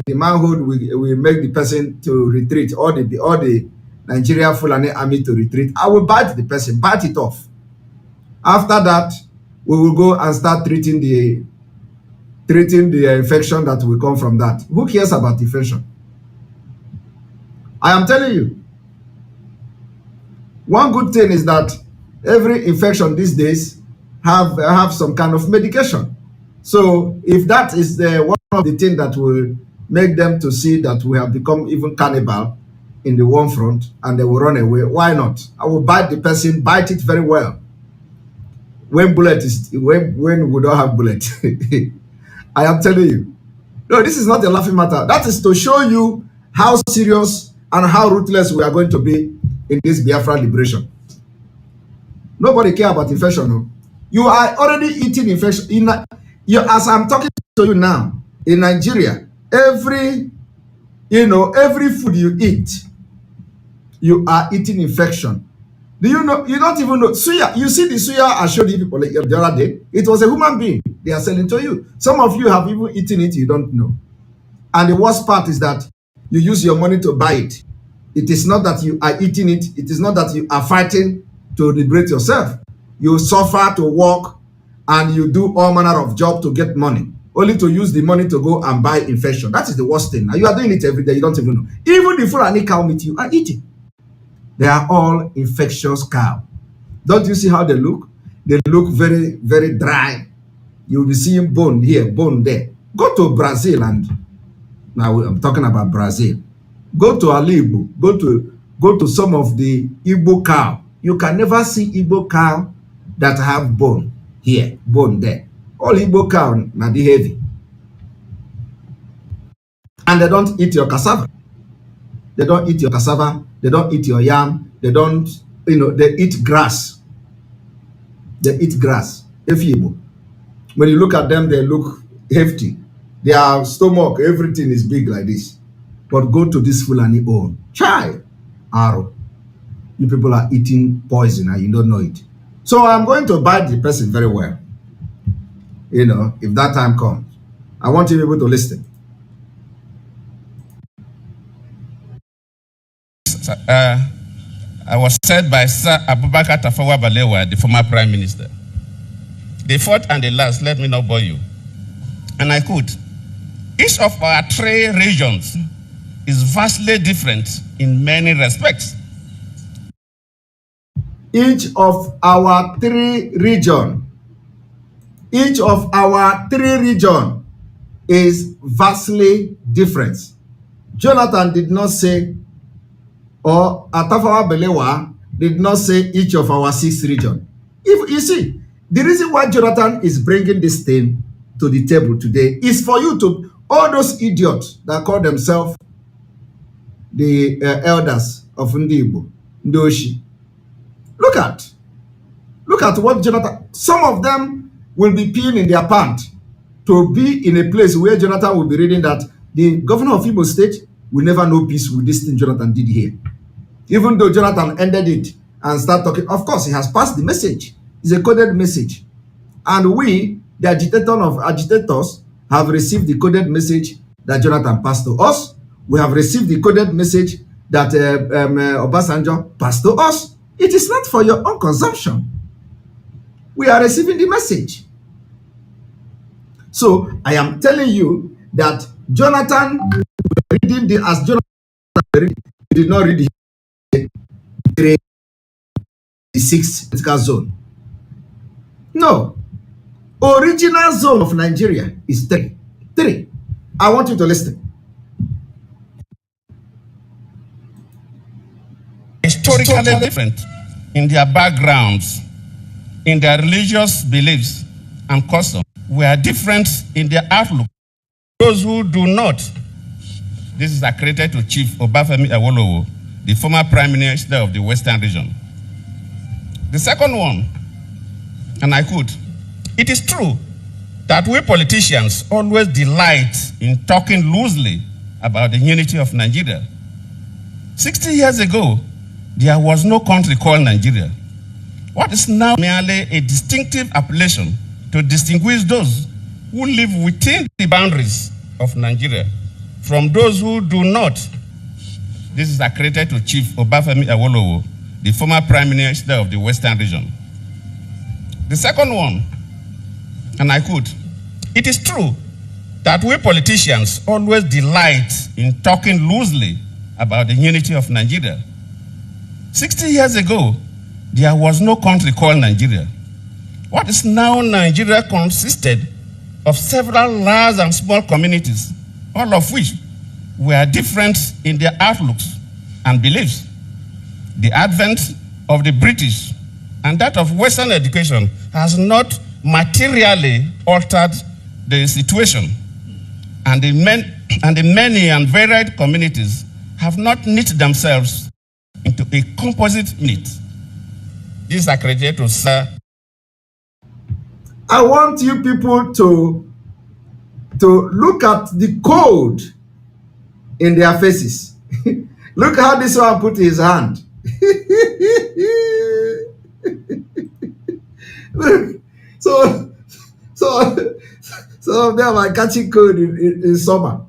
manhood will make the person to retreat, or the Nigeria Fulani army to retreat, I will bite the person, bite it off. After that, we will go and start treating the infection that will come from that. Who cares about infection? I am telling you. One good thing is that every infection these days have some kind of medication. So if that is one of the things that will make them to see that we have become even cannibal in the one front and they will run away, why not? I will bite the person, bite it very well. When we don't have bullet. I am telling you. No, this is not a laughing matter. That is to show you how serious and how ruthless we are going to be in this Biafra liberation. Nobody care about infection. No? You are already eating infection. As I'm talking to you now, in Nigeria, every food you eat, you are eating infection. Do you know? You don't even know. Suya, you see the suya I showed you people the other day? It was a human being. They are selling to you. Some of you have even eaten it, you don't know. And the worst part is that you use your money to buy it. It is not that you are eating it. It is not that you are fighting to liberate yourself. You suffer to work and you do all manner of job to get money, only to use the money to go and buy infection. That is the worst thing. Now you are doing it every day. You don't even know. Even the Fulani cow meat you are eating. They are all infectious cow. Don't you see how they look? They look very, very dry. You'll be seeing bone here, bone there. Go to Brazil, and now I'm talking about Brazil. Go to Alibu. Go to some of the Igbo cow. You can never see Igbo cow that have bone here, bone there. All Igbo cow na the heavy. And they don't eat your cassava. They don't eat your cassava. They don't eat your yam. They don't, they eat grass. They eat grass. Igbo. When you look at them, they look hefty. Their stomach, everything is big like this. But go to this Fulani own. Try. Arrow. You people are eating poison and you don't know it. So I'm going to bite the person very well. You know, if that time comes. I want you people to listen. I was said by Sir Abubakar Tafawa Balewa, the former Prime Minister. The fourth and the last, let me not bore you. And I quote, each of our three regions is vastly different in many respects. Each of our three regions is vastly different. Jonathan did not say, or Atafawa Balewa did not say each of our 6 regions. If you see, the reason why Jonathan is bringing this thing to the table today is for you to, all those idiots that call themselves the elders of Ndibo, Ndoshi. Look at what Jonathan, some of them will be peeing in their pants to be in a place where Jonathan will be reading that the governor of Igbo State will never know peace with this thing Jonathan did here. Even though Jonathan ended it and started talking, of course, he has passed the message. It's a coded message. And we, the agitators, have received the coded message that Jonathan passed to us. We have received the coded message that Obasanjo passed to us. It is not for your own consumption. We are receiving the message. So I am telling you that Jonathan, reading the, as Jonathan he did not read the 6th political zone. No. Original zone of Nigeria is 3. 3. I want you to listen. Historically different in their backgrounds, in their religious beliefs and customs. We are different in their outlook. Those who do not, this is accredited to Chief Obafemi Awolowo, the former Prime Minister of the Western region. The second one, and I quote, it is true that we politicians always delight in talking loosely about the unity of Nigeria. 60 years ago, there was no country called Nigeria. What is now merely a distinctive appellation to distinguish those who live within the boundaries of Nigeria from those who do not. This is accredited to Chief Obafemi Awolowo, the former Prime Minister of the Western region. The second one, and I quote, it is true that we politicians always delight in talking loosely about the unity of Nigeria. 60 years ago, there was no country called Nigeria. What is now Nigeria consisted of several large and small communities, all of which were different in their outlooks and beliefs. The advent of the British and that of Western education has not materially altered the situation, and the many and varied communities have not knit themselves into a composite unit. This is accredited to Sir. I want you people to look at the code in their faces. Look how this one put his hand. Look, so some of them are catching cold in summer.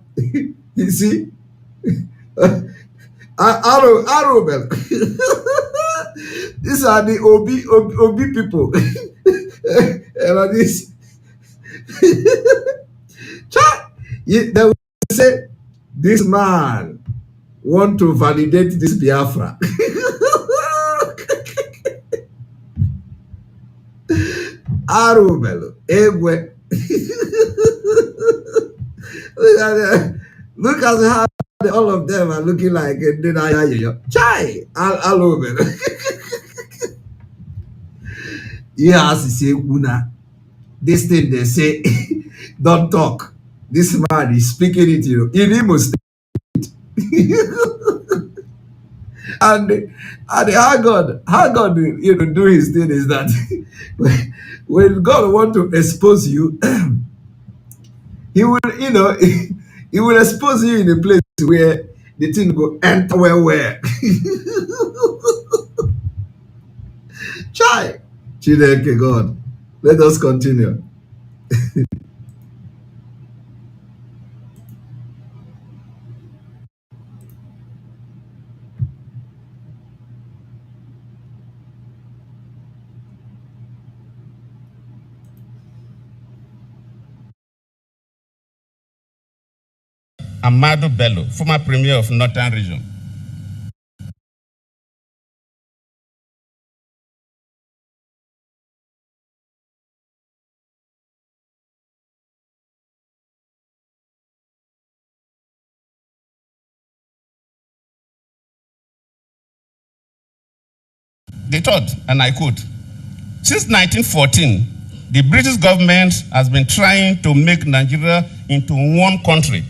You see? Arrow bell. These are the OB people. And this, they will say, this man want to validate this Biafra. Arubelo, Egwe. Look at how all of them are looking like Chai, Arubelo. Yes, he say, Una. This thing they say, don't talk. This man is speaking it, in Imo State. and how God, do his thing is that when God want to expose you, he will, he will expose you in a place where the thing go enter where. Chai. Chineke God. Let us continue. Amadu Bello, former premier of Northern Region. They thought, and I quote, since 1914, the British government has been trying to make Nigeria into one country.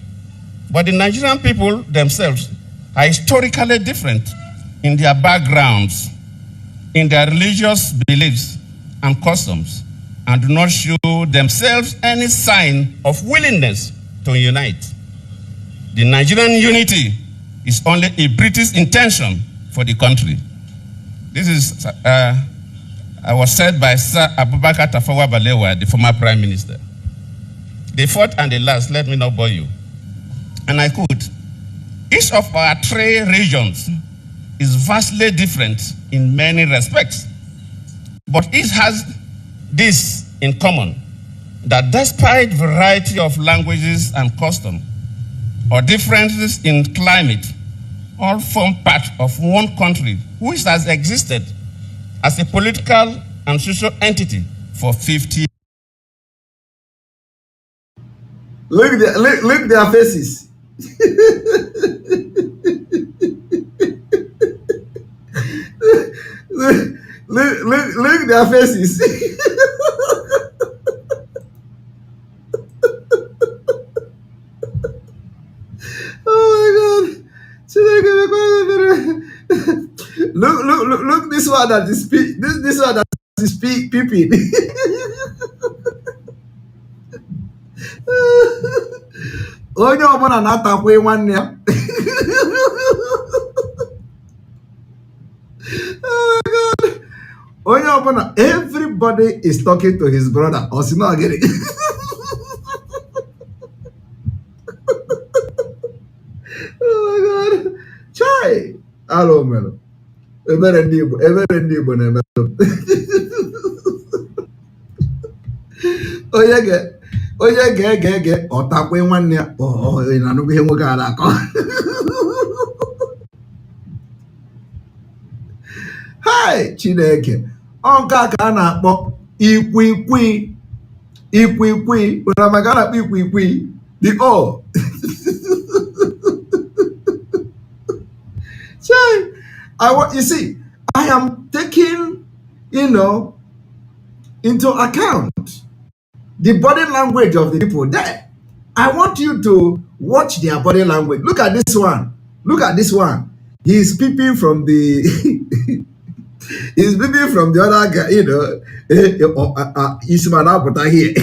But the Nigerian people themselves are historically different in their backgrounds, in their religious beliefs and customs, and do not show themselves any sign of willingness to unite. The Nigerian unity is only a British intention for the country. This is was said by Sir Abubakar Tafawa Balewa, the former Prime Minister. The fourth and the last, let me not bore you. And I quote, each of our three regions is vastly different in many respects, but each has this in common, that despite variety of languages and custom, or differences in climate, all form part of one country which has existed as a political and social entity for 50 years. Look their faces. look their faces. Oh my God. Look this one that is this one that is peeping. Onye ọbụla na-atakwa nwanne ya. Oh my God. Onye ọbụla, everybody is talking to his brother. Or si not getting. Oh my God. Chai. Hello, Melo. Ebere ndị Igbo na-eme. Onye ga-ege ọtakwe nwanne ya na nnukwu ihe nwoke a na-akọ. Hai Chineke, nke a ka a na-akpọ ikwikwii. Maka a na-akpọ ikwikwii the o. You see, I am taking, into account the body language of the people there. I want you to watch their body language. Look at this one. He is peeping from the he's peeping from the other guy, Ismail but here.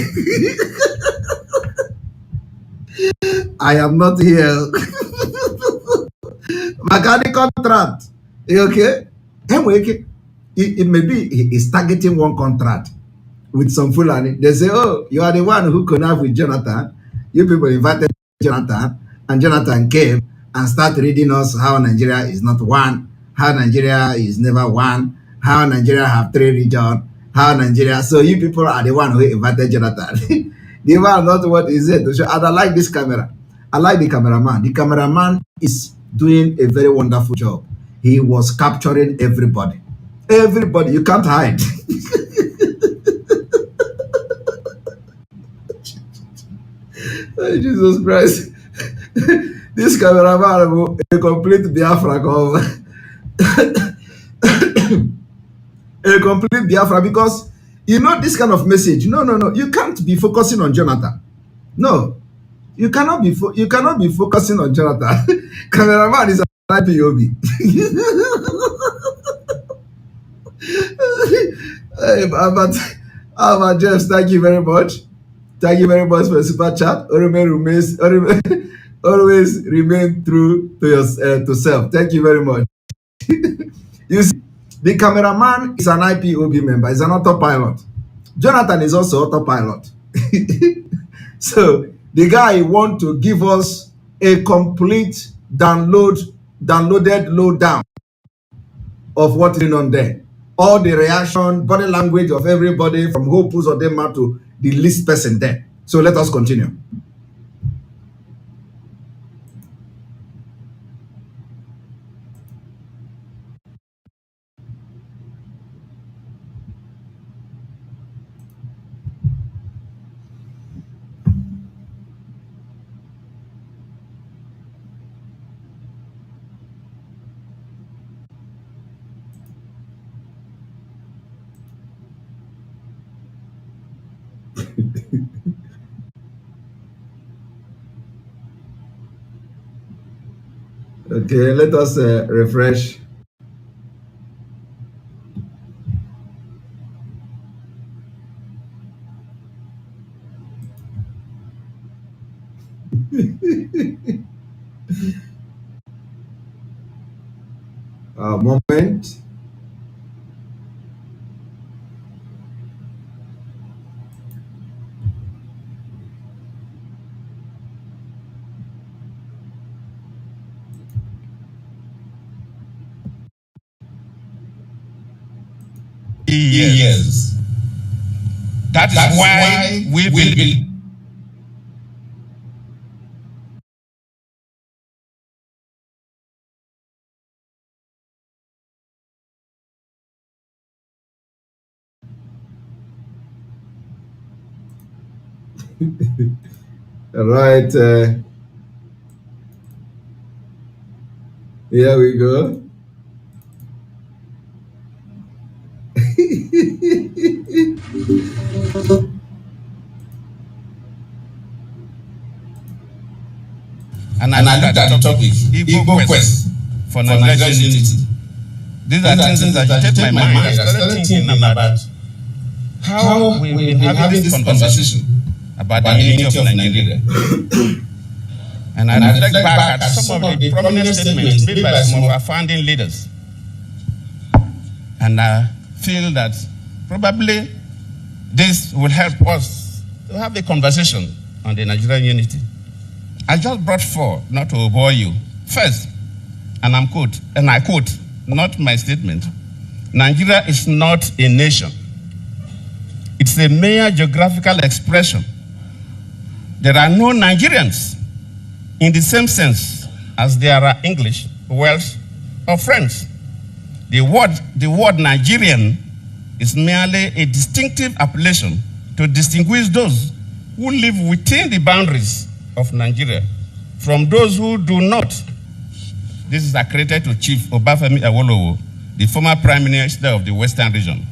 I am not here. Mechanic contract. Okay? Anyway, it may be he is targeting one contract with some Fulani. They say, oh, you are the one who connived with Jonathan. You people invited Jonathan, and Jonathan came and started reading us how Nigeria is not one, how Nigeria is never one, how Nigeria have three regions, how Nigeria. So you people are the one who invited Jonathan. The one not what is it. And I like this camera. I like the cameraman. The cameraman is doing a very wonderful job. He was capturing everybody. Everybody, you can't hide. Jesus Christ. This cameraman a complete Biafra cover. A complete Biafra, because this kind of message. No. You can't be focusing on Jonathan. No. You cannot be focusing on Jonathan. Cameraman is an IPOB. But James, thank you very much. Thank you very much for the super chat. Always remain true to your to self. Thank you very much. You see, the cameraman is an IPOB member, is an autopilot. Jonathan is also autopilot. So the guy want to give us a complete downloaded lowdown of what is going on there. All the reaction, body language of everybody from Hopus or Dema to the least person there. So let us continue. Okay, let us refresh. Moment. Years. That is why we believe. Right. Here we go. And I looked at the topic, Igbo quest for Nigeria's unity. These are things that agitate my mind. I started thinking about how we've been having this conversation about the unity of Nigeria. And I reflect back at some of the prominent statements made by some of our founding leaders. And I feel that probably this will help us to have a conversation on the Nigerian unity. I just brought four, not to bore you. First, and I quote, not my statement, Nigeria is not a nation. It's a mere geographical expression. There are no Nigerians in the same sense as there are English, Welsh, or French. The word Nigerian is merely a distinctive appellation to distinguish those who live within the boundaries of Nigeria from those who do not. This is accredited to Chief Obafemi Awolowo, the former Prime Minister of the Western region.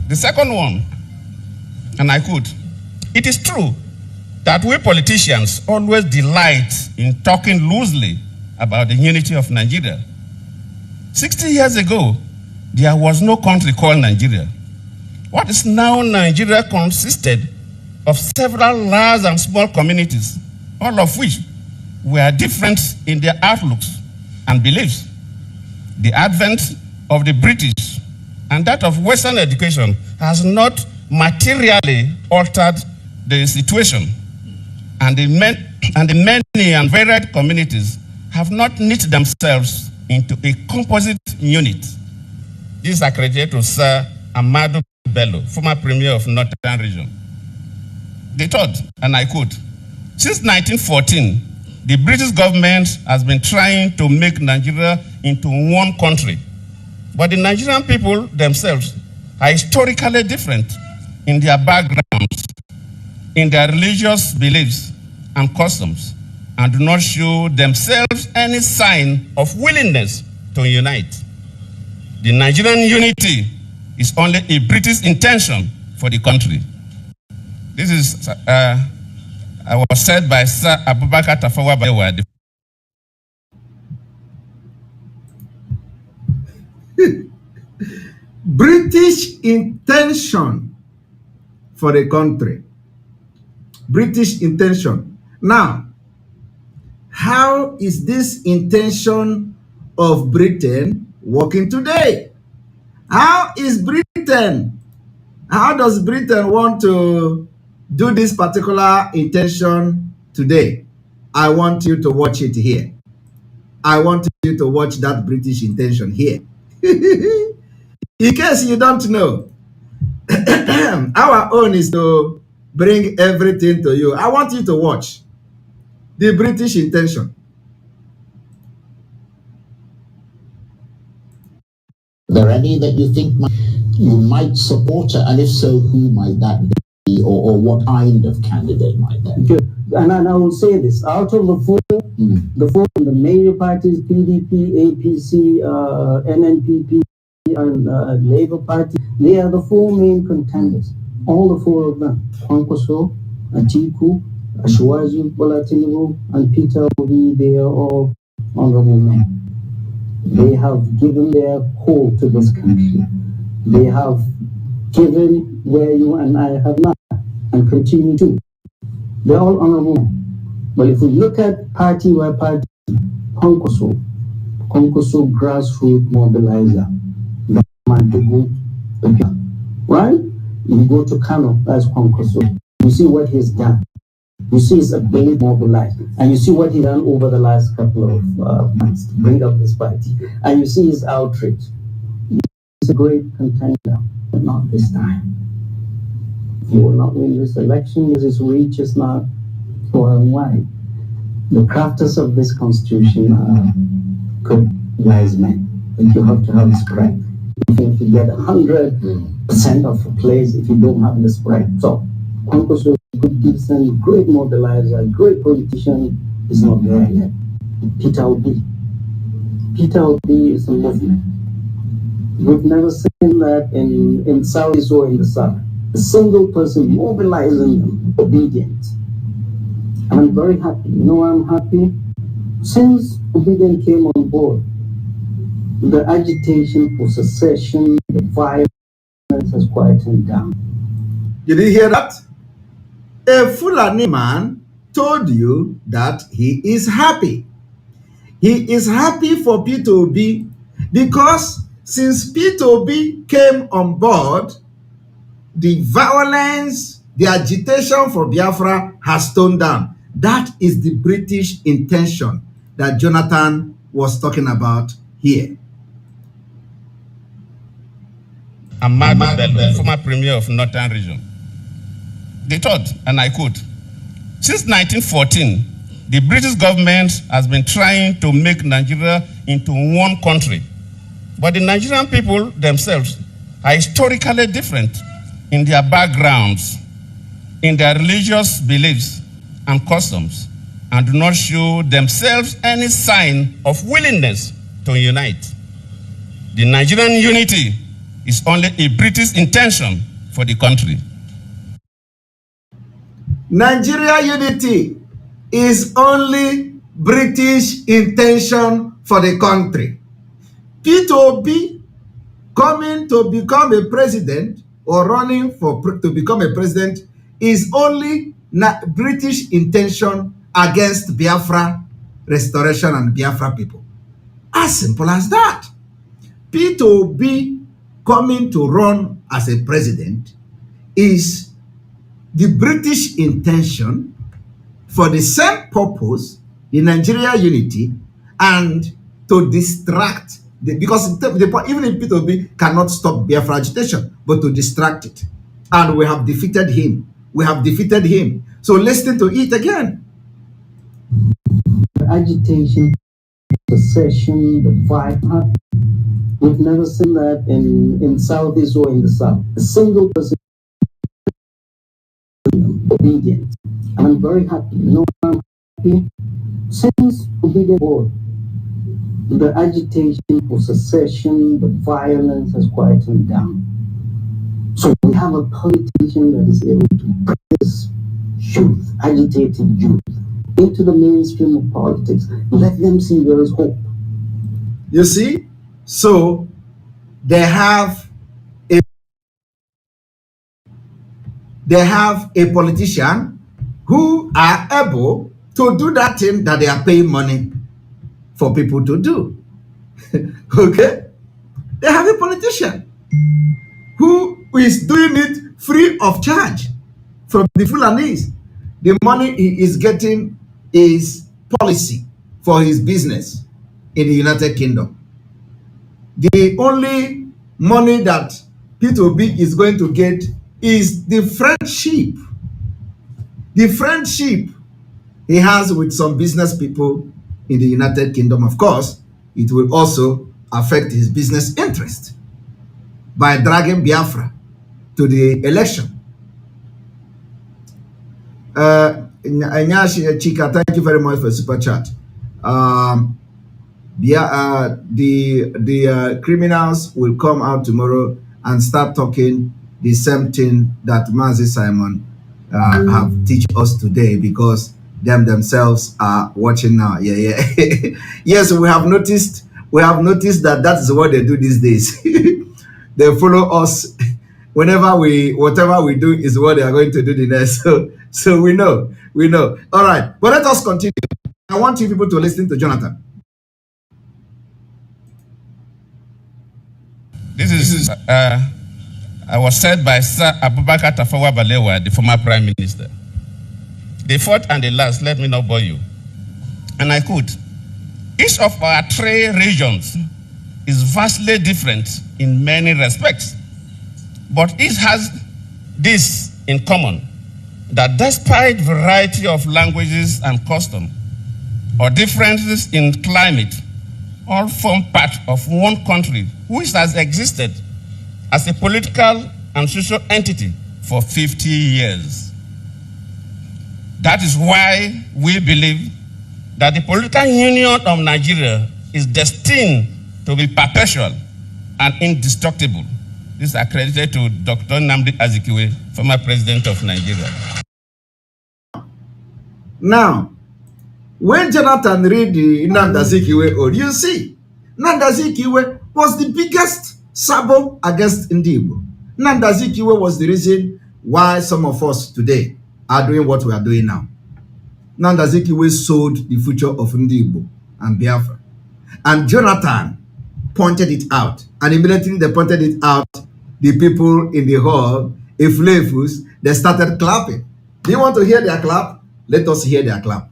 The second one, and I quote, it is true that we politicians always delight in talking loosely about the unity of Nigeria. 60 years ago, there was no country called Nigeria. What is now Nigeria consisted of several large and small communities, all of which were different in their outlooks and beliefs. The advent of the British and that of Western education has not materially altered the situation, and the many and varied communities have not knit themselves into a composite unit. This is accredited to Sir Amadu Bello, former Premier of Northern Region. They thought, and I quote, since 1914, the British government has been trying to make Nigeria into one country. But the Nigerian people themselves are historically different in their backgrounds, in their religious beliefs and customs, and do not show themselves any sign of willingness to unite. The Nigerian unity is only a British intention for the country. This is was said by Sir Abubakar Tafawa Balewa. British intention for the country. British intention. Now, How is this intention of Britain working today? How does Britain want to do this particular intention today? I want you to watch it here. I want you to watch that British intention here. In case you don't know, our own is to bring everything to you. I want you to watch the British intention. Are there any that you think you might support, and if so, who might that be, or what kind of candidate might that be? Good. And I will say this: out of the major parties, PDP, APC, NNPP, and Labour Party, they are the four main contenders. All the four of them: Kwankwaso, Atiku, Ashwaji Bola Tinubu, and Peter Obi. They are all honourable men. They have given their whole to this country. They have given where you and I have not, and continue to. They're all honorable men. But if we look at party by party, Kwankwaso grassroots mobilizer, right? You go to Kano, that's Kwankwaso. You see what he's done. You see his ability to mobilize, and you see what he's done over the last couple of months to bring up this party, and you see his outreach. He's a great contender, but not this time. He will not win this election because his reach is not far and wide. The crafters of this constitution are good, wise men, but you have to have the spread. If you get 100% of a place, if you don't have the spread. So, Kwankwaso, good, decent, great mobilizer, great politician, is not there yet. Peter Obi is a movement. We've never seen that in South or in the South. A single person mobilizing them, obedient. And I'm very happy. You know why I'm happy? Since Obedient came on board, the agitation for secession, the violence has quietened down. Did you hear that? A Fulani man told you that he is happy. He is happy for Peter Obi because since Peter Obi came on board, the violence, the agitation for Biafra has toned down. That is the British intention that Jonathan was talking about here. Ahmad Bello, former premier of Northern Region. They thought, and I quote, since 1914, the British government has been trying to make Nigeria into one country. But the Nigerian people themselves are historically different in their backgrounds, in their religious beliefs and customs, and do not show themselves any sign of willingness to unite. The Nigerian unity is only a British intention for the country. Nigeria unity is only British intention for the country. Peter Obi coming to become a president or running to become a president is only British intention against Biafra restoration and Biafra people. As simple as that. Peter Obi coming to run as a president is the British intention for the same purpose, the Nigeria unity, and to distract, because even if Peter Obi cannot stop Biafra agitation, but to distract it. And we have defeated him. We have defeated him. So listen to it again. The agitation, the secession, the fight, we've never seen that in Southeast or in the South. A single person obedient. And I'm very happy. You know why I'm happy? Since Obedient board, the agitation for secession, the violence has quietened down. So we have a politician that is able to bring this youth, agitated youth, into the mainstream of politics. Let them see there is hope. You see? So they have a politician who are able to do that thing that they are paying money for people to do. Okay? They have a politician who is doing it free of charge from the Fulanese. The money he is getting is policy for his business in the United Kingdom. The only money that P2B is going to get is the friendship. The friendship he has with some business people in the United Kingdom. Of course, it will also affect his business interest by dragging Biafra to the election. Nyashi Chika, thank you very much for super chat. The criminals will come out tomorrow and start talking the same thing that Mazi Simon have teach us today, because themselves are watching now. Yeah. Yes, we have noticed that that is what they do these days. They follow us whatever we do is what they are going to do the next. So we know. All right, but let us continue. I want you people to listen to Jonathan. This is I was said by Sir Abubakar Tafawa Balewa, the former Prime Minister. The fourth and the last, let me not bore you. And I quote, each of our three regions is vastly different in many respects, but each has this in common, that despite variety of languages and custom, or differences in climate, all form part of one country which has existed as a political and social entity for 50 years. That is why we believe that the political union of Nigeria is destined to be perpetual and indestructible. This is accredited to Dr. Nnamdi Azikiwe, former president of Nigeria. Now, when Jonathan read the Nnamdi Azikiwe, you see, Nnamdi Azikiwe was the biggest sabo against Ndibo. Nnamdi Azikiwe was the reason why some of us today are doing what we are doing now. Nnamdi Azikiwe sold the future of Ndibo and Biafra. And Jonathan pointed it out. And immediately they pointed it out, the people in the hall, Iflefus, they started clapping. Do you want to hear their clap? Let us hear their clap.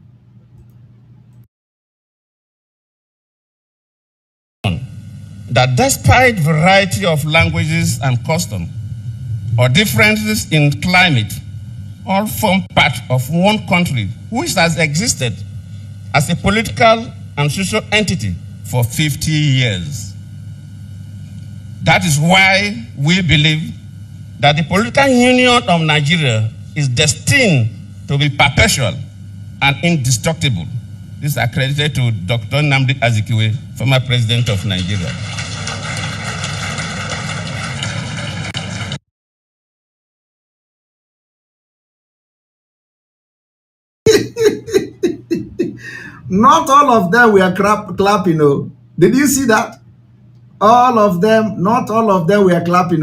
That despite variety of languages and custom, or differences in climate, all form part of one country which has existed as a political and social entity for 50 years. That is why we believe that the political union of Nigeria is destined to be perpetual and indestructible. This is accredited to Dr. Nnamdi Azikiwe, former president of Nigeria. Not all of them were clapping. Did you see that? All of them, not all of them were clapping.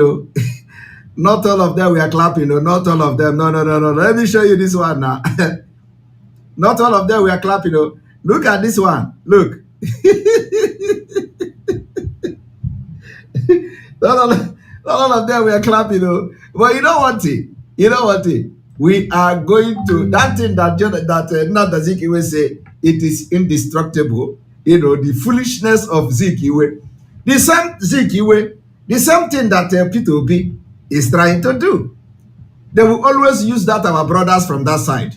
Not all of them were clapping. Not all of them. No. Let me show you this one now. Not all of them were clapping. Look at this one. Look. Not all of them were clapping. But you know what? We are going to, that thing that Nnamdi Azikiwe say, it is indestructible. The foolishness of Zikiwe. The same Zikiwe, the same thing that P2B is trying to do. They will always use that, our brothers from that side,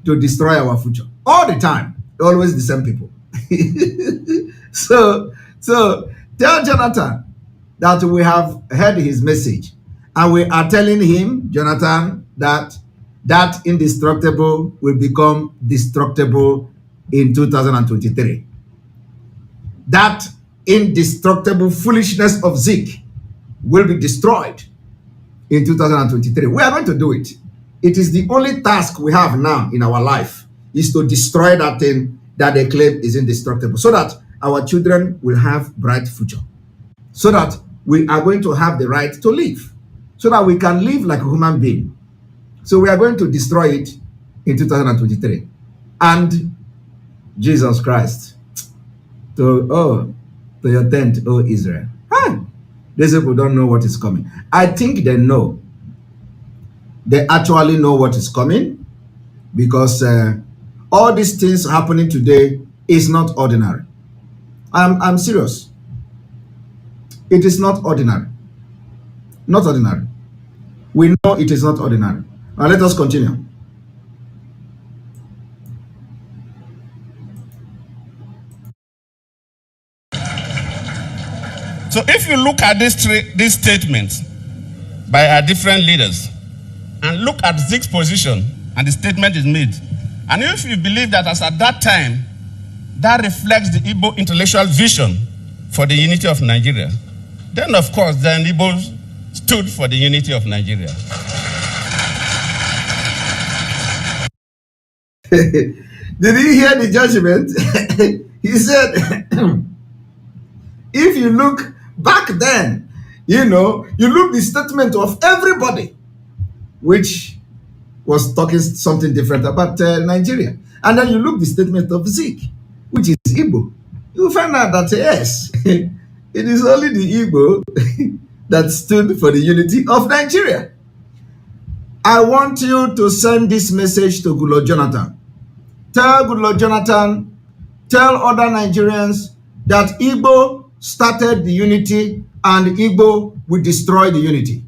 to destroy our future. All the time. Always the same people. So tell Jonathan that we have heard his message. And we are telling him, Jonathan, that indestructible will become destructible in 2023. That indestructible foolishness of Zik will be destroyed in 2023. We are going to do it. It is the only task we have now in our life, is to destroy that thing that they claim is indestructible, so that our children will have bright future, so that we are going to have the right to live, so that we can live like a human being. So we are going to destroy it in 2023. and Jesus Christ. To your tent, O Israel. These people don't know what is coming. I think they know. They actually know what is coming, because all these things happening today is not ordinary. I'm serious. It is not ordinary. Not ordinary. We know it is not ordinary. Now let us continue. So if you look at these statements by our different leaders and look at Zeke's position and the statement is made, and if you believe that as at that time, that reflects the Igbo intellectual vision for the unity of Nigeria, then of course the Igbos stood for the unity of Nigeria. Did you hear the judgment? He said, if you look back then, you look the statement of everybody, which was talking something different about Nigeria. And then you look the statement of Zeke, which is Igbo. You find out that, yes, it is only the Igbo that stood for the unity of Nigeria. I want you to send this message to Goodluck Jonathan. Tell Goodluck Jonathan, tell other Nigerians that Igbo started the unity and Igbo will destroy the unity.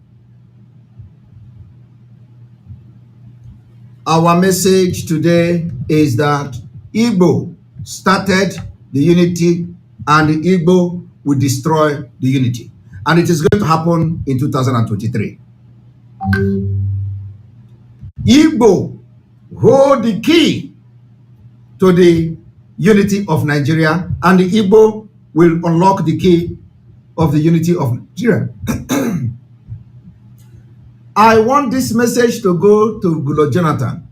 Our message today is that Igbo started the unity and the Igbo will destroy the unity. And it is going to happen in 2023. Igbo hold the key to the unity of Nigeria, and the Igbo will unlock the key of the unity of Nigeria. I want this message to go to Goodluck Jonathan,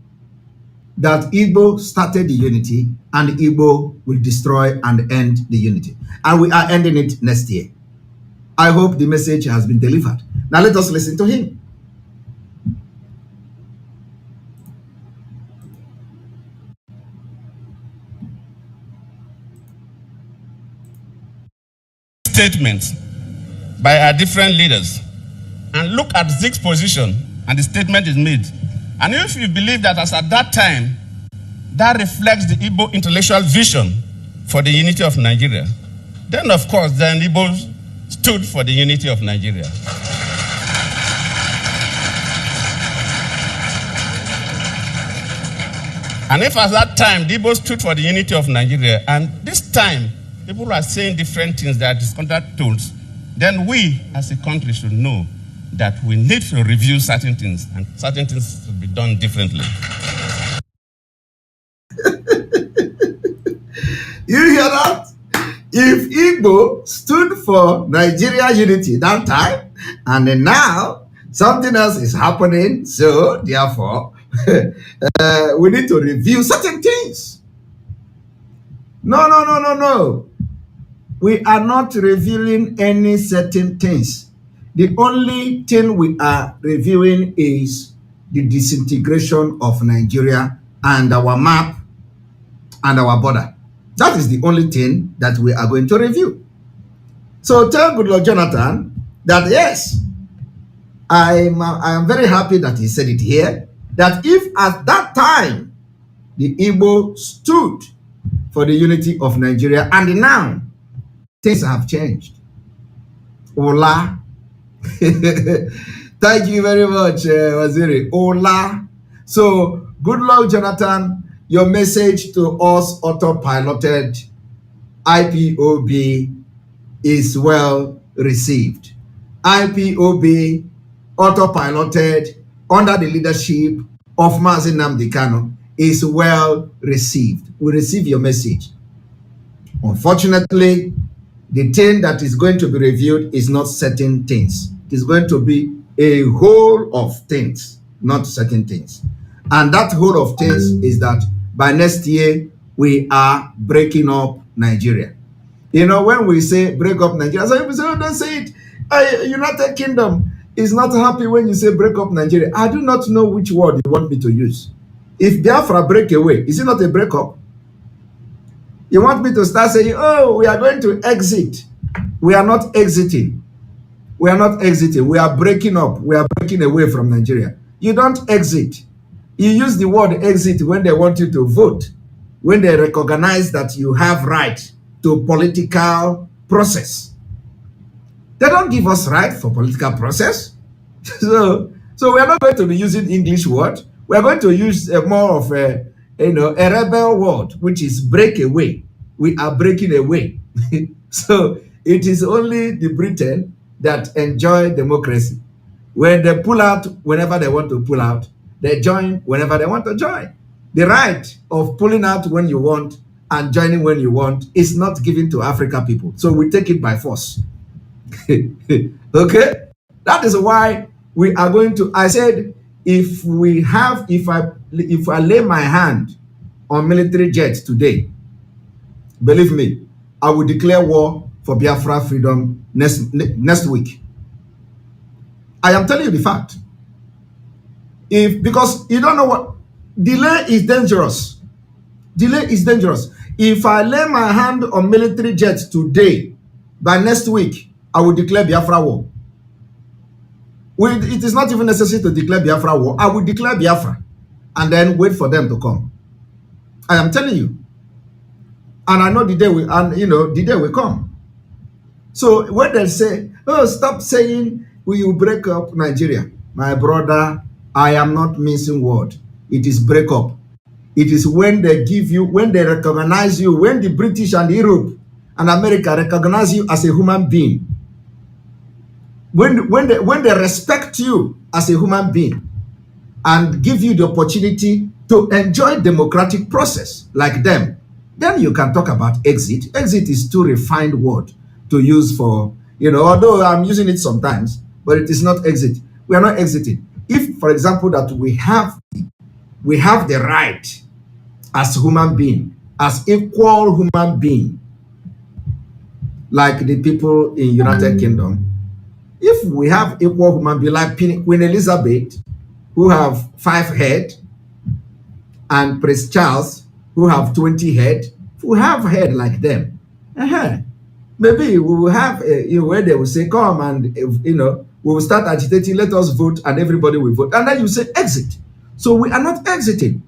that Igbo started the unity and Igbo will destroy and end the unity. And we are ending it next year. I hope the message has been delivered. Now let us listen to him. Statements by our different leaders and look at Zeke's position and the statement is made. And if you believe that as at that time, that reflects the Igbo intellectual vision for the unity of Nigeria, then of course the Igbos stood for the unity of Nigeria. And if at that time the Igbos stood for the unity of Nigeria, and this time people are saying different things that is undertones, then we as a country should know that we need to review certain things, and certain things should be done differently. You hear that? If Igbo stood for Nigeria unity that time, and then now something else is happening, so therefore we need to review certain things. No. We are not revealing any certain things. The only thing we are reviewing is the disintegration of Nigeria and our map and our border. That is the only thing that we are going to review. So tell Goodluck Jonathan that yes, I am very happy that he said it here, that if at that time the Igbo stood for the unity of Nigeria and now things have changed. Hola. Thank you very much, Waziri. Hola. So, Goodluck Jonathan, your message to us autopiloted IPOB is well received. IPOB autopiloted under the leadership of Mazi Nnamdi Kanu is well received. We receive your message. Unfortunately, the thing that is going to be reviewed is not certain things. It is going to be a whole of things, not certain things. And that whole of things is that by next year, we are breaking up Nigeria. You know, when we say break up Nigeria, so people say, oh, don't say it. United Kingdom is not happy when you say break up Nigeria. I do not know which word you want me to use. If Biafra break away, is it not a breakup? You want me to start saying, oh, we are going to exit. We are not exiting. We are not exiting. We are breaking up. We are breaking away from Nigeria. You don't exit. You use the word exit when they want you to vote, when they recognize that you have right to political process. They don't give us right for political process. So we are not going to be using English word. We are going to use more of a rebel word, which is break away. We are breaking away. So it is only the Britain that enjoy democracy. When they pull out whenever they want to pull out, they join whenever they want to join. The right of pulling out when you want and joining when you want is not given to African people. So we take it by force. Okay? That is why we are going to, I said, if I lay my hand on military jets today, believe me, I will declare war for Biafra freedom next week. I am telling you the fact. Because you don't know what, delay is dangerous. Delay is dangerous. If I lay my hand on military jets today, by next week, I will declare Biafra war. It is not even necessary to declare Biafra war. I will declare Biafra and then wait for them to come. I am telling you. And I know the day will come. So when they say, oh, stop saying we will break up Nigeria. My brother, I am not missing word. It is break up. It is when they give you, when they recognize you, when the British and Europe and America recognize you as a human being. When they respect you as a human being and give you the opportunity to enjoy democratic process like them, then you can talk about exit. Exit is too refined word to use for, although I'm using it sometimes, but it is not exit. We are not exiting. If, for example, that we have the right as human being, as equal human being, like the people in United Kingdom, if we have equal human being like Queen Elizabeth, who have 5 head, and Prince Charles, who have 20 head, if we have head like them, maybe we will have where they will say, come and we will start agitating, let us vote, and everybody will vote, and then you say exit. So we are not exiting.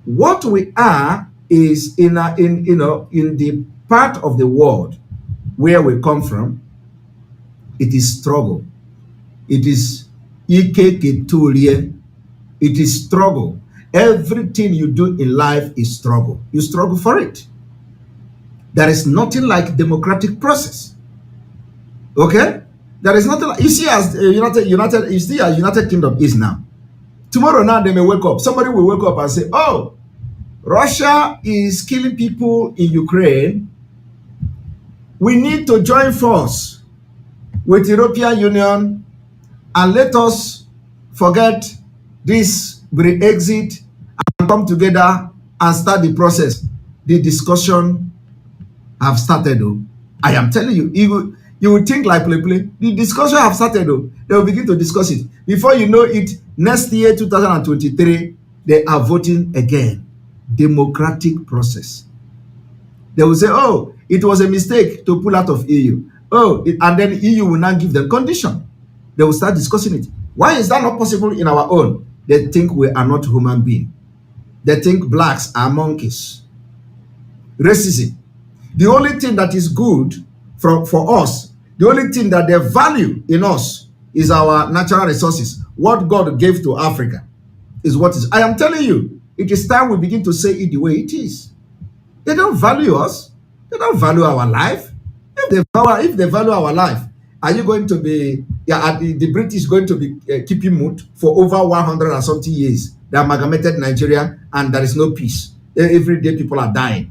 What we are is in the part of the world where we come from. It is struggle. It is it is struggle. Everything you do in life is struggle. You struggle for it. There is nothing like democratic process. Okay? There is nothing like, you see, as United Kingdom is now. Tomorrow now they may wake up. Somebody will wake up and say, oh, Russia is killing people in Ukraine. We need to join force with European Union and let us forget this Brexit and come together and start the process. The discussion have started. I am telling you, you will think like play. The discussion have started. They will begin to discuss it. Before you know it, next year, 2023, they are voting again. Democratic process. They will say, oh, it was a mistake to pull out of EU. And then EU will now give them condition. They will start discussing it. Why is that not possible in our own? They think we are not human beings. They think blacks are monkeys. Racism. The only thing that is good for us, the only thing that they value in us is our natural resources. What God gave to Africa is what is. I am telling you, it is time we begin to say it the way it is. They don't value us. They don't value our life. If they value our life, are you going to be, the British going to be keeping mute for over 100 and something years? They amalgamated Nigeria and there is no peace. Every day people are dying.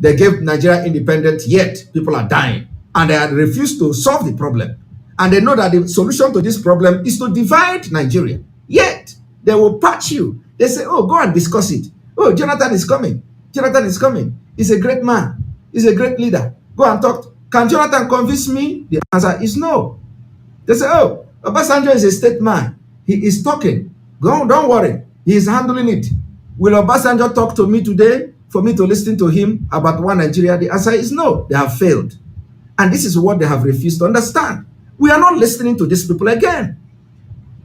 They gave Nigeria independence, yet people are dying. And they had refused to solve the problem. And they know that the solution to this problem is to divide Nigeria. Yet, they will patch you. They say, oh, go and discuss it. Oh, Jonathan is coming. Jonathan is coming. He's a great man. He's a great leader. Go and talk. Can Jonathan convince me? The answer is no. They say, oh, Obasanjo is a statesman. He is talking. Don't worry. He is handling it. Will Obasanjo talk to me today for me to listen to him about one Nigeria? The answer is no. They have failed. And this is what they have refused to understand. We are not listening to these people again.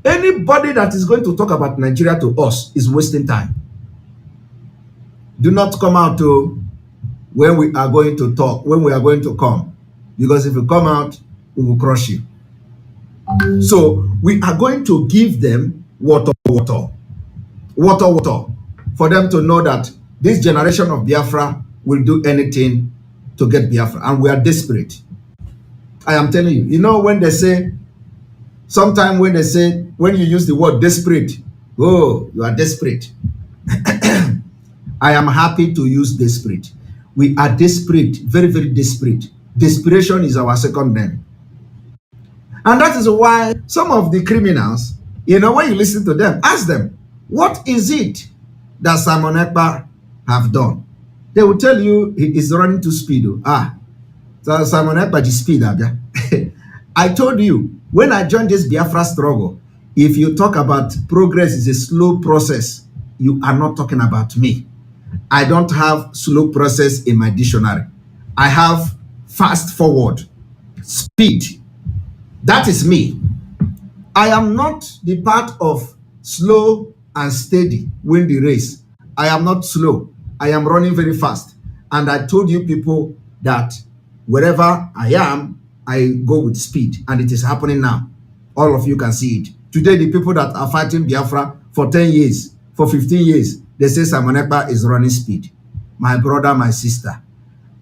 Anybody that is going to talk about Nigeria to us is wasting time. Do not come out to when we are going to talk, when we are going to come. Because if you come out, we will crush you. So we are going to give them water, for them to know that this generation of Biafra will do anything to get Biafra. And we are desperate. I am telling you. You know when they say, sometimes when they say, when you use the word desperate, oh, you are desperate. I am happy to use desperate. We are desperate, very, very desperate. Desperation is our second name. And that is why some of the criminals, you know, when you listen to them, ask them, what is it that Simon Ekpa have done? They will tell you he is running too speed. So Simon Ekpa is speed. I told you, when I joined this Biafra struggle, if you talk about progress is a slow process, you are not talking about me. I don't have slow process in my dictionary. I have fast forward, speed. That is me. I am not the part of slow and steady win the race. I am not slow. I am running very fast. And I told you people that wherever I am, I go with speed. And it is happening now. All of you can see it. Today, the people that are fighting Biafra for 10 years, for 15 years, they say Simon Ekpa is running speed. My brother, my sister,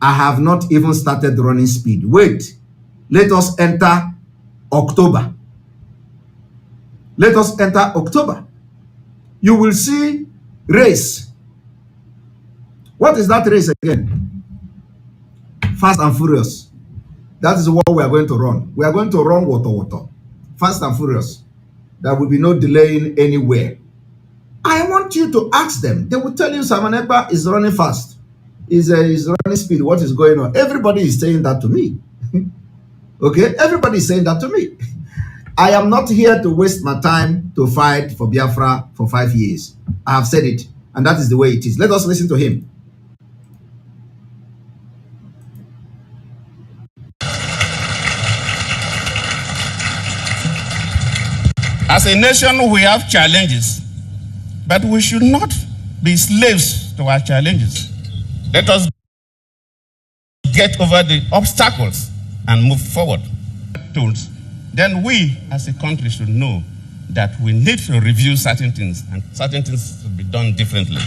I have not even started running speed. Wait, let us enter October. Let us enter October. You will see race. What is that race again? Fast and Furious. That is what we are going to run. We are going to run water. Fast and Furious. There will be no delaying anywhere. I want you to ask them. They will tell you Simon Ekpa is running fast. Is running speed. What is going on? Everybody is saying that to me. Okay? Everybody is saying that to me. I am not here to waste my time to fight for Biafra for 5 years. I have said it. And that is the way it is. Let us listen to him. As a nation, we have challenges, but we should not be slaves to our challenges. Let us get over the obstacles and move forward. Then we, as a country, should know that we need to review certain things, and certain things should be done differently.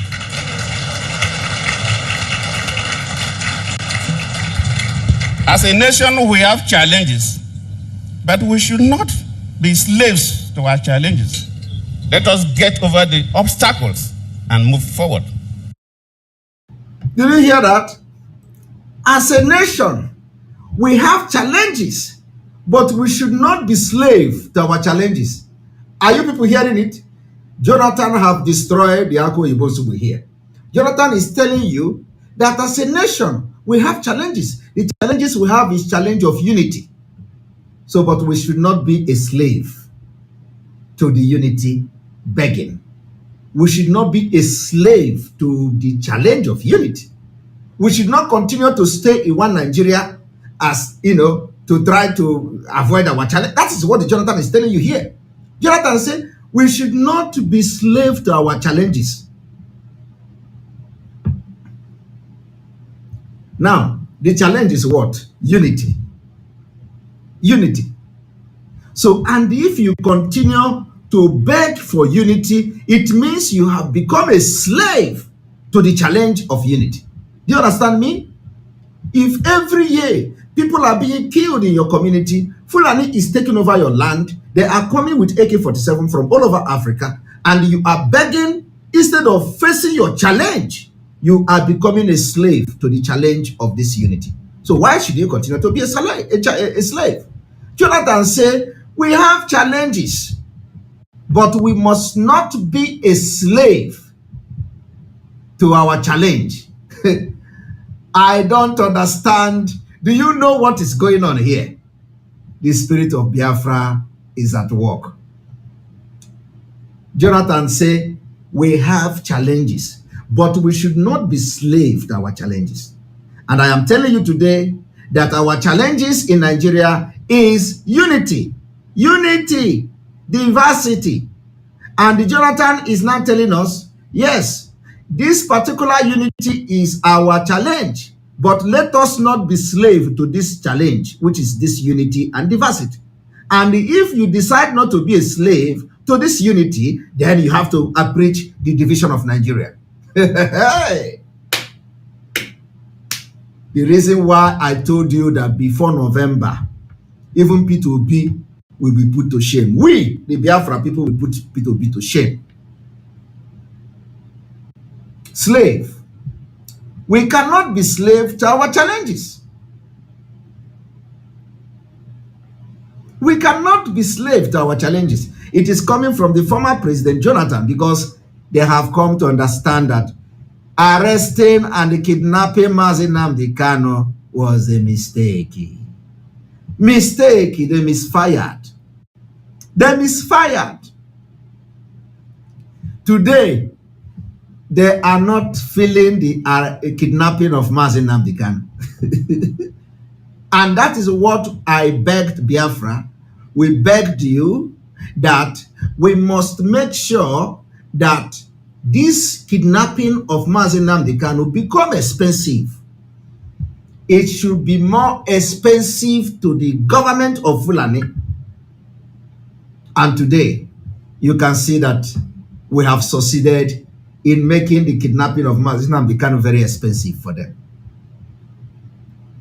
As a nation, we have challenges, but we should not be slaves to our challenges. Let us get over the obstacles and move forward. Did you hear that? As a nation, we have challenges, but we should not be slave to our challenges. Are you people hearing it? Jonathan have destroyed the Ako Ibosubu here. Jonathan is telling you that as a nation, we have challenges. The challenges we have is challenge of unity. So, but we should not be a slave to the unity begging. We should not be a slave to the challenge of unity. We should not continue to stay in one Nigeria as, you know, to try to avoid our challenge. That is what the Jonathan is telling you here. Jonathan said, we should not be slave to our challenges. Now, the challenge is what? Unity. Unity. So, and if you continue to beg for unity, it means you have become a slave to the challenge of unity. Do you understand me? If every year people are being killed in your community, Fulani is taking over your land, they are coming with AK-47 from all over Africa, and you are begging instead of facing your challenge, you are becoming a slave to the challenge of this unity. So why should you continue to be a slave? Jonathan said, we have challenges, but we must not be a slave to our challenge. I don't understand. Do you know what is going on here? The spirit of Biafra is at work. Jonathan said, we have challenges, but we should not be slave to our challenges. And I am telling you today that our challenges in Nigeria is unity, diversity. And Jonathan is now telling us, yes, this particular unity is our challenge, but let us not be slave to this challenge, which is this unity and diversity. And if you decide not to be a slave to this unity, then you have to preach the division of Nigeria. The reason why I told you that before November, even P2B will be put to shame. We, the Biafra people, will put P2B to shame. Slave. We cannot be slave to our challenges. We cannot be slave to our challenges. It is coming from the former President Jonathan, because they have come to understand that arresting and kidnapping Mazi Nnamdi Kanu was a mistake. They misfired. They misfired. Today, they are not feeling the kidnapping of Mazi Nnamdi Kanu. And that is what I begged Biafra. We begged you that we must make sure that this kidnapping of Mazi Nnamdi Kanu become expensive. It should be more expensive to the government of Fulani. And today, you can see that we have succeeded in making the kidnapping of Mazi Nnamdi Kanu very expensive for them.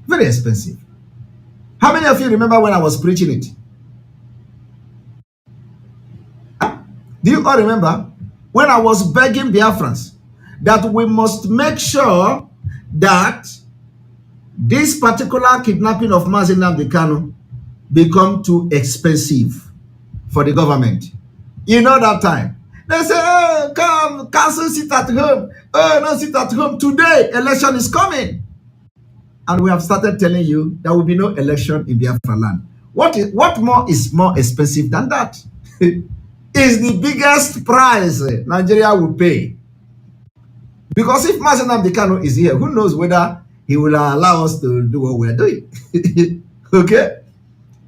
Very expensive. How many of you remember when I was preaching it? Do you all remember when I was begging Biafrans that we must make sure that this particular kidnapping of Mazi Nnamdi Kanu become too expensive for the government? You know that time. They say, oh, come, council, sit at home. Oh, no, sit at home. Today, election is coming. And we have started telling you there will be no election in Biafra land. What more is more expensive than that? Is the biggest price Nigeria will pay. Because if Mazi Nnamdi Kanu is here, who knows whether he will allow us to do what we're doing. Okay?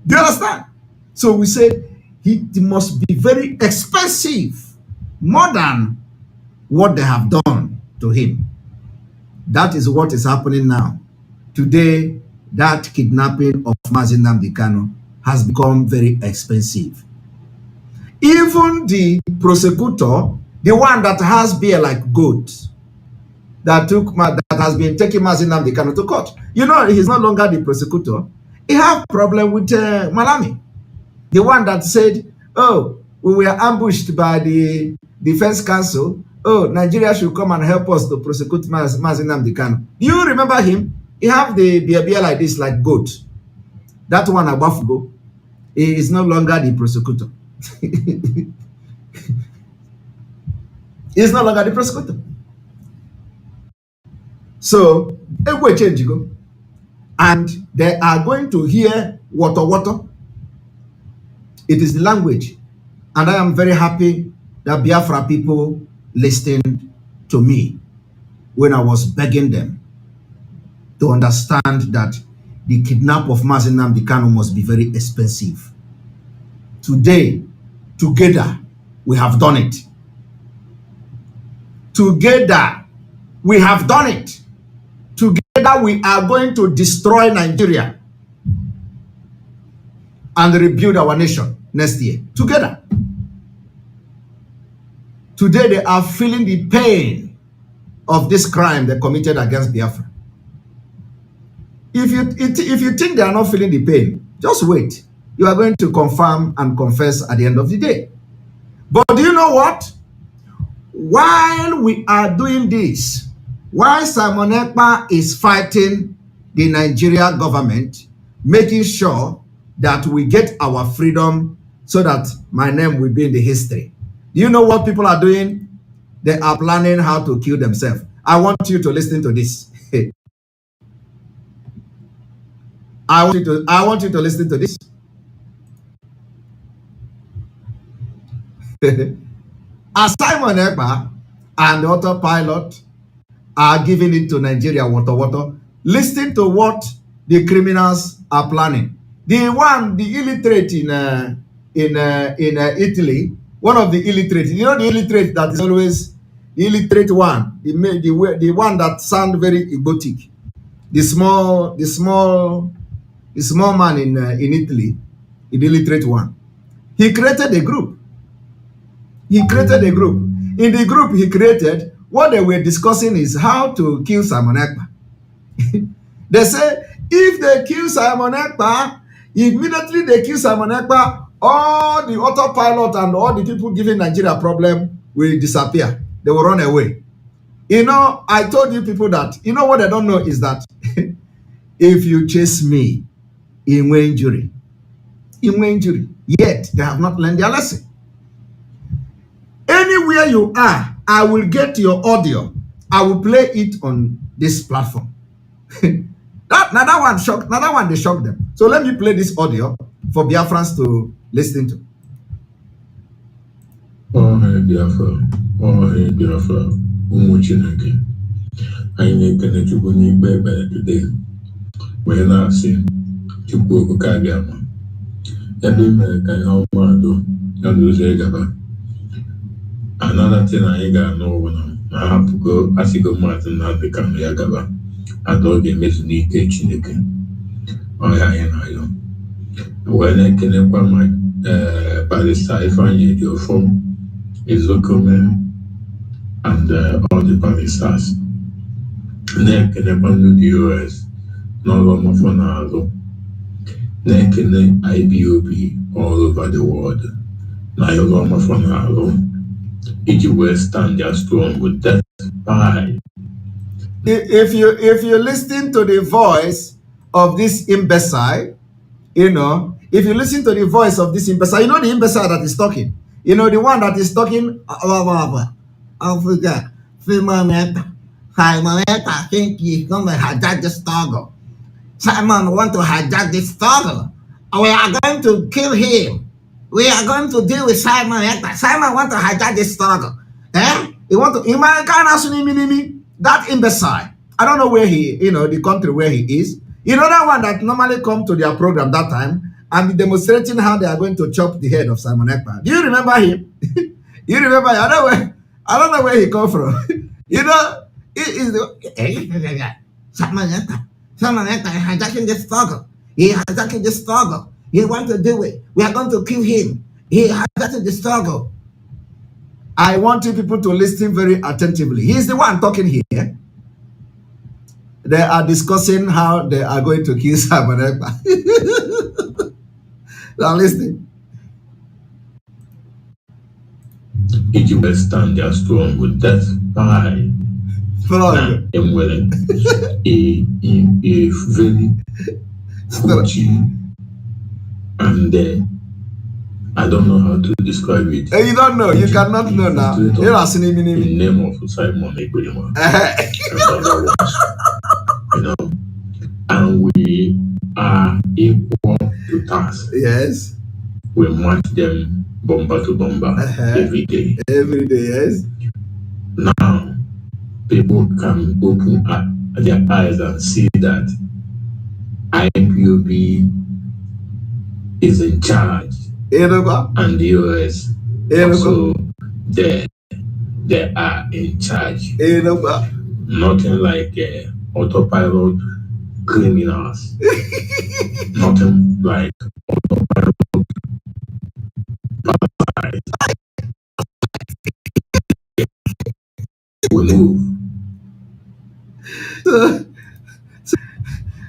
Do you understand? So we said it must be very expensive, more than what they have done to him. That is what is happening now. Today, that kidnapping of Mazi Nnamdi Kanu has become very expensive. Even the prosecutor, the one that has beer like goat, that has been taking Mazi Nnamdi Kanu to court. You know, he's no longer the prosecutor. He have problem with Malami. The one that said, oh, we were ambushed by the defense council. Oh, Nigeria should come and help us to prosecute Mazi Nnamdi Kanu. Do you remember him? He have the beer like this, like goat. That one above go. He is no longer the prosecutor. He is no longer the prosecutor. So, we change go. And they are going to hear water. It is the language. And I am very happy that Biafra people listened to me when I was begging them to understand that the kidnap of Mazi Nnamdi Kanu must be very expensive. Today, together, we have done it. Together, we have done it. Together, we are going to destroy Nigeria and rebuild our nation next year. Together. Today, they are feeling the pain of this crime they committed against Biafra. If you think they are not feeling the pain, just wait. You are going to confirm and confess at the end of the day. But do you know what? While we are doing this, while Simon Ekpa is fighting the Nigeria government, making sure that we get our freedom so that my name will be in the history. Do you know what people are doing? They are planning how to kill themselves. I want you to listen to this. I want you to listen to this. As Simon Ekpa and the autopilot are giving it to Nigeria, water. Listen to what the criminals are planning. The illiterate in Italy, one of the illiterate, you know, the illiterate that is always the illiterate one, the one that sound very egotic, the small man in Italy, the illiterate one. He created a group. In the group he created, what they were discussing is how to kill Simon Ekpa. They say if they kill Simon Ekpa, immediately they kill Simon Ekpa, all the autopilot and all the people giving Nigeria problem will disappear. They will run away. You know, I told you people that, you know what they don't know is that if you chase me, in injury. Yet they have not learned their lesson. Anywhere you are, I will get your audio. I will play it on this platform. That one shocked. That one they shocked them. So let me play this audio for Biafrans to listen to. Oh, hey Biafra, ụmụ Chineke, anyị na-ekene Chukwu n'ikpe ekpere today, wee na-asị Chukwu okike abịa ma ebe mere ka ihe ọma adụ ya n'ụzọ ịgaba. Another thing anyị ga-anụ ụwa na ahapụgo asịgo mmadụ na Afrịka na ya gaba ada ọ ga-emezu n'ike Chineke ọhịa anyị na-ayọ. Wee na-ekenekwa ma Barrister Ifeanyi Ejiofor, Ezokome, and all the barristers. Na-ekenekwa ndị US n'ọrụ ọmafọ na-alụ. Na-ekene IBOB all over the world na ọrụ ọmafọ na-alụ iji wee stand their strong with that pie. If you listen to the voice of this imbecile, you know, if you listen to the voice of this imbecile, you know the imbecile that is talking. You know the one that is talking. Africa, Simon think he's going to hijack the struggle. Simon want to hijack the struggle. We are going to kill him. We are going to deal with Simon. Simon want to hijack the struggle. He want to. That imbecile. I don't know where he, you know, the country where he is. You know that one that normally come to their program that time and be demonstrating how they are going to chop the head of Simon Ekpa. Do you remember him? You remember? I don't know where he come from. You know, it is the Simon Ekpa. Simon Ekpa is hijacking the struggle. He is hijacking the struggle. He want to do it. We are going to kill him. He is hijacking the struggle. I want you people to listen very attentively. He is the one talking here. They are discussing how they are going to kill Simon Ekpa. Now listen. Iji wee stand their strong with that pie. Na enwere a very fuji and I don't know how to describe it. You don't know. You cannot know now. You are seeing the name of Simon Ekpa. You know, and we are equal to task. Yes. We match them bomber to bomber every day. Every day, yes. Now, people can open their eyes and see that IPOB is in charge. And the US also they are in charge. Nothing like autopilot criminals. Nothing like autopilot parasites. We move.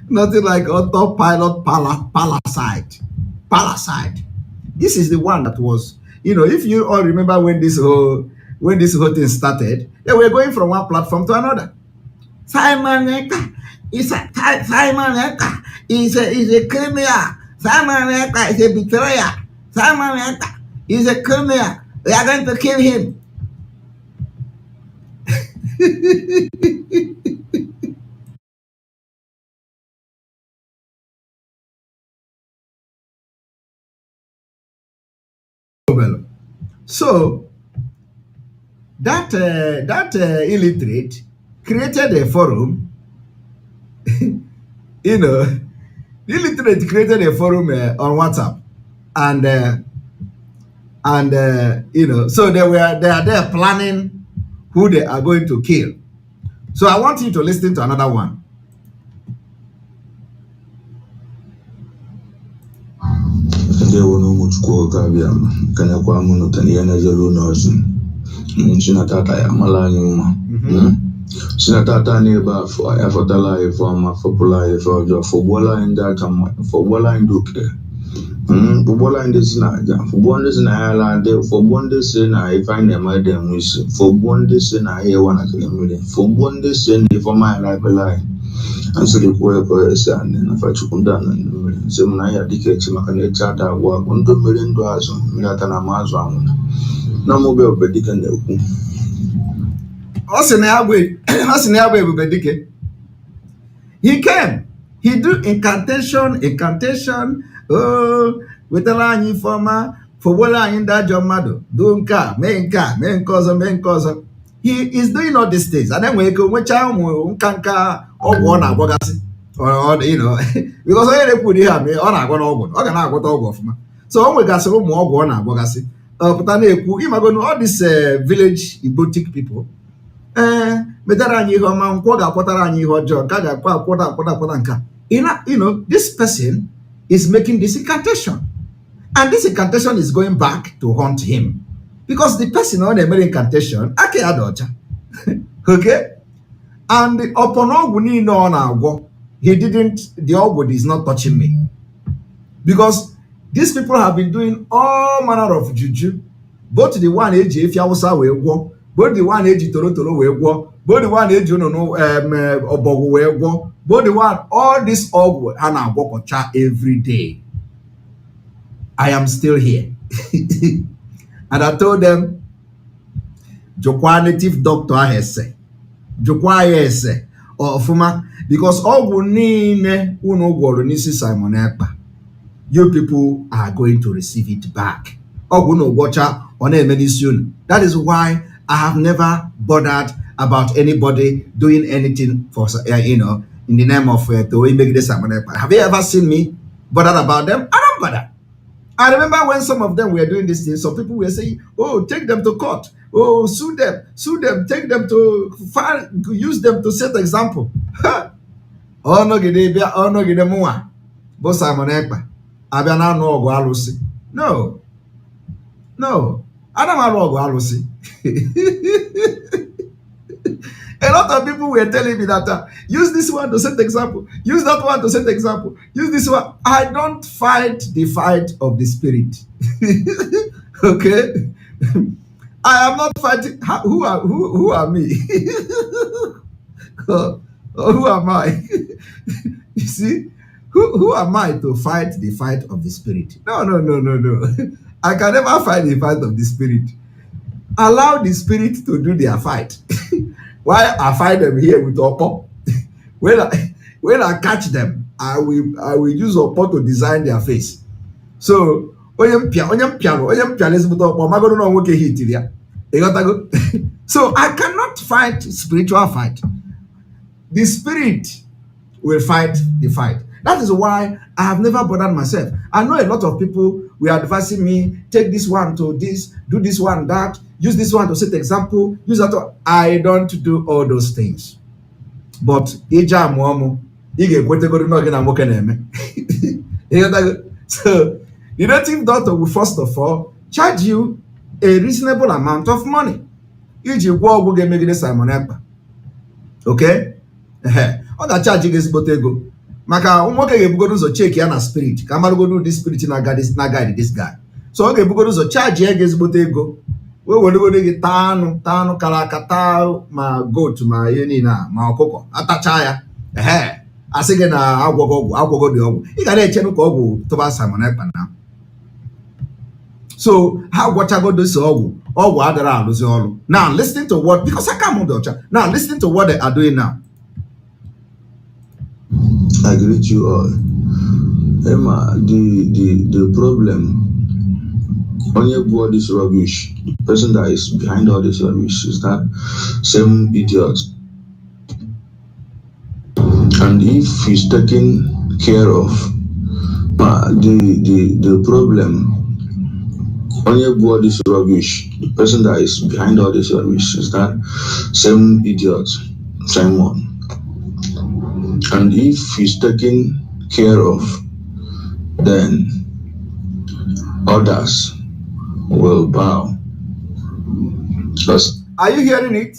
Nothing like autopilot parasite. This is the one that was, you know, if you all remember when this whole thing started, they were going from one platform to another. Simon Ekpa is a criminal. Simon Ekpa is a betrayer. Simon Ekpa is a criminal. We are going to kill him. So that illiterate created a forum. You know, the illiterate created a forum on WhatsApp, and you know, so they are there planning who they are going to kill. So I want you to listen to another one. Sinatata neighbor for Afotala Informa for Pola for Bola in that for Bola in Duke. Bola in this Naja, for Bondes in Ireland, for Bondes in I find a madam wish, for Bondes in I hear one at the million, for Bondes in for my life alive. And so the poor son and if I took them down and some Naya dictates Macane Chata work $1 million Milatana Mazwan. No mobile prediction. He came. He do incantation. Oh, with the line informer for wala in that Jomado. Dunka, main cause. He is doing all these things. And then we go, which I kanka or one abogasi. Or you know, because I put here, me on I got over. So we got some more one abogasi. But I know all these village boutique people. You know, this person is making this incantation, and this incantation is going back to haunt him because the person on the incantation, okay, and upon all he didn't. The Ogwood is not touching me because these people have been doing all manner of juju, both the one age if Yawusa will walk. Both the one age Toro will go, both the one age Obogo will go, both the one, all this all and I walk on chat every day. I am still here. And I told them, Jokwa native doctor has said, Jokwa yes, or Fuma, because all we need Nisi Simon Ekpa, you people are going to receive it back. All we know watch out on a medicine. That is why I have never bothered about anybody doing anything for you know, in the name of to make this. Have you ever seen me bothered about them? I don't bother. I remember when some of them were doing this thing, some people were saying, "Oh, take them to court. Oh, sue them, take them to file, use them to set example." Oh no, gide mua. Bo Simon Ekpa. Abiana no ogo alusi. No. Adamarogo Alusi. A lot of people were telling me that use this one to set example, use that one to set example, use this one. I don't fight the fight of the spirit. Okay, I am not fighting. Who are me? Who am I? You see, who am I to fight the fight of the spirit? No. I can never fight the fight of the spirit. Allow the spirit to do their fight. While I fight them here with Oppo. When I catch them, I will use Oppo to design their face. So so I cannot fight spiritual fight. The spirit will fight the fight. That is why I have never bothered myself. I know a lot of people were advising me, take this one to this, do this one, that, use this one to set example, use that. I don't do all those things. But so the native doctor will first of all charge you a reasonable amount of money. Okay? Ọ ga-charge gị ezigbote ego maka nwoke ga-ebugodo ụzọ check ya na spirit ka amarugodo ụdị spirit na guide this guy. So ọ ga-ebugodo ụzọ charge ya gị ezigbote ego wee weregodo gị taa anụ kara aka, taa ma goat ma ihe niile ma ọkụkọ atacha ya asị gị na agwọgo dị ọgwụ. Ị ga na-echenu ka ọgwụ tụba Simon Ekpa na. So ha gwọchagodo si ọgwụ adịrị alụzi ọrụ. Now listen to what, because I can't move the ọcha. Now listen to what they are doing now. I greet you all. Emma, the problem only all this rubbish, the person that is behind all this rubbish is that same idiot. And if he's taking care of the problem, only all this rubbish, the person that is behind all this rubbish is that same idiot, Simon. And if he's taking care of, then others will bow. Are you hearing it?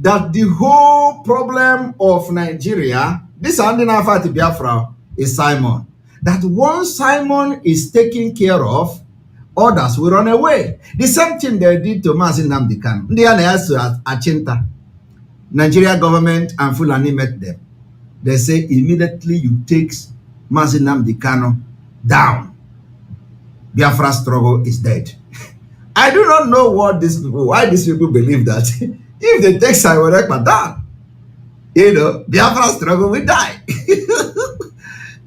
That the whole problem of Nigeria, this Andinafati Biafra, is Simon. That once Simon is taken care of, others will run away. The same thing they did to Mazi Nnamdi Kanu. They are Achinta. Nigeria government and Fulani met them. They say immediately you take Mazi Nnamdi Kanu down, Biafra struggle is dead. I do not know why these people believe that if they take Simon Ekpa down, Biafra struggle will die.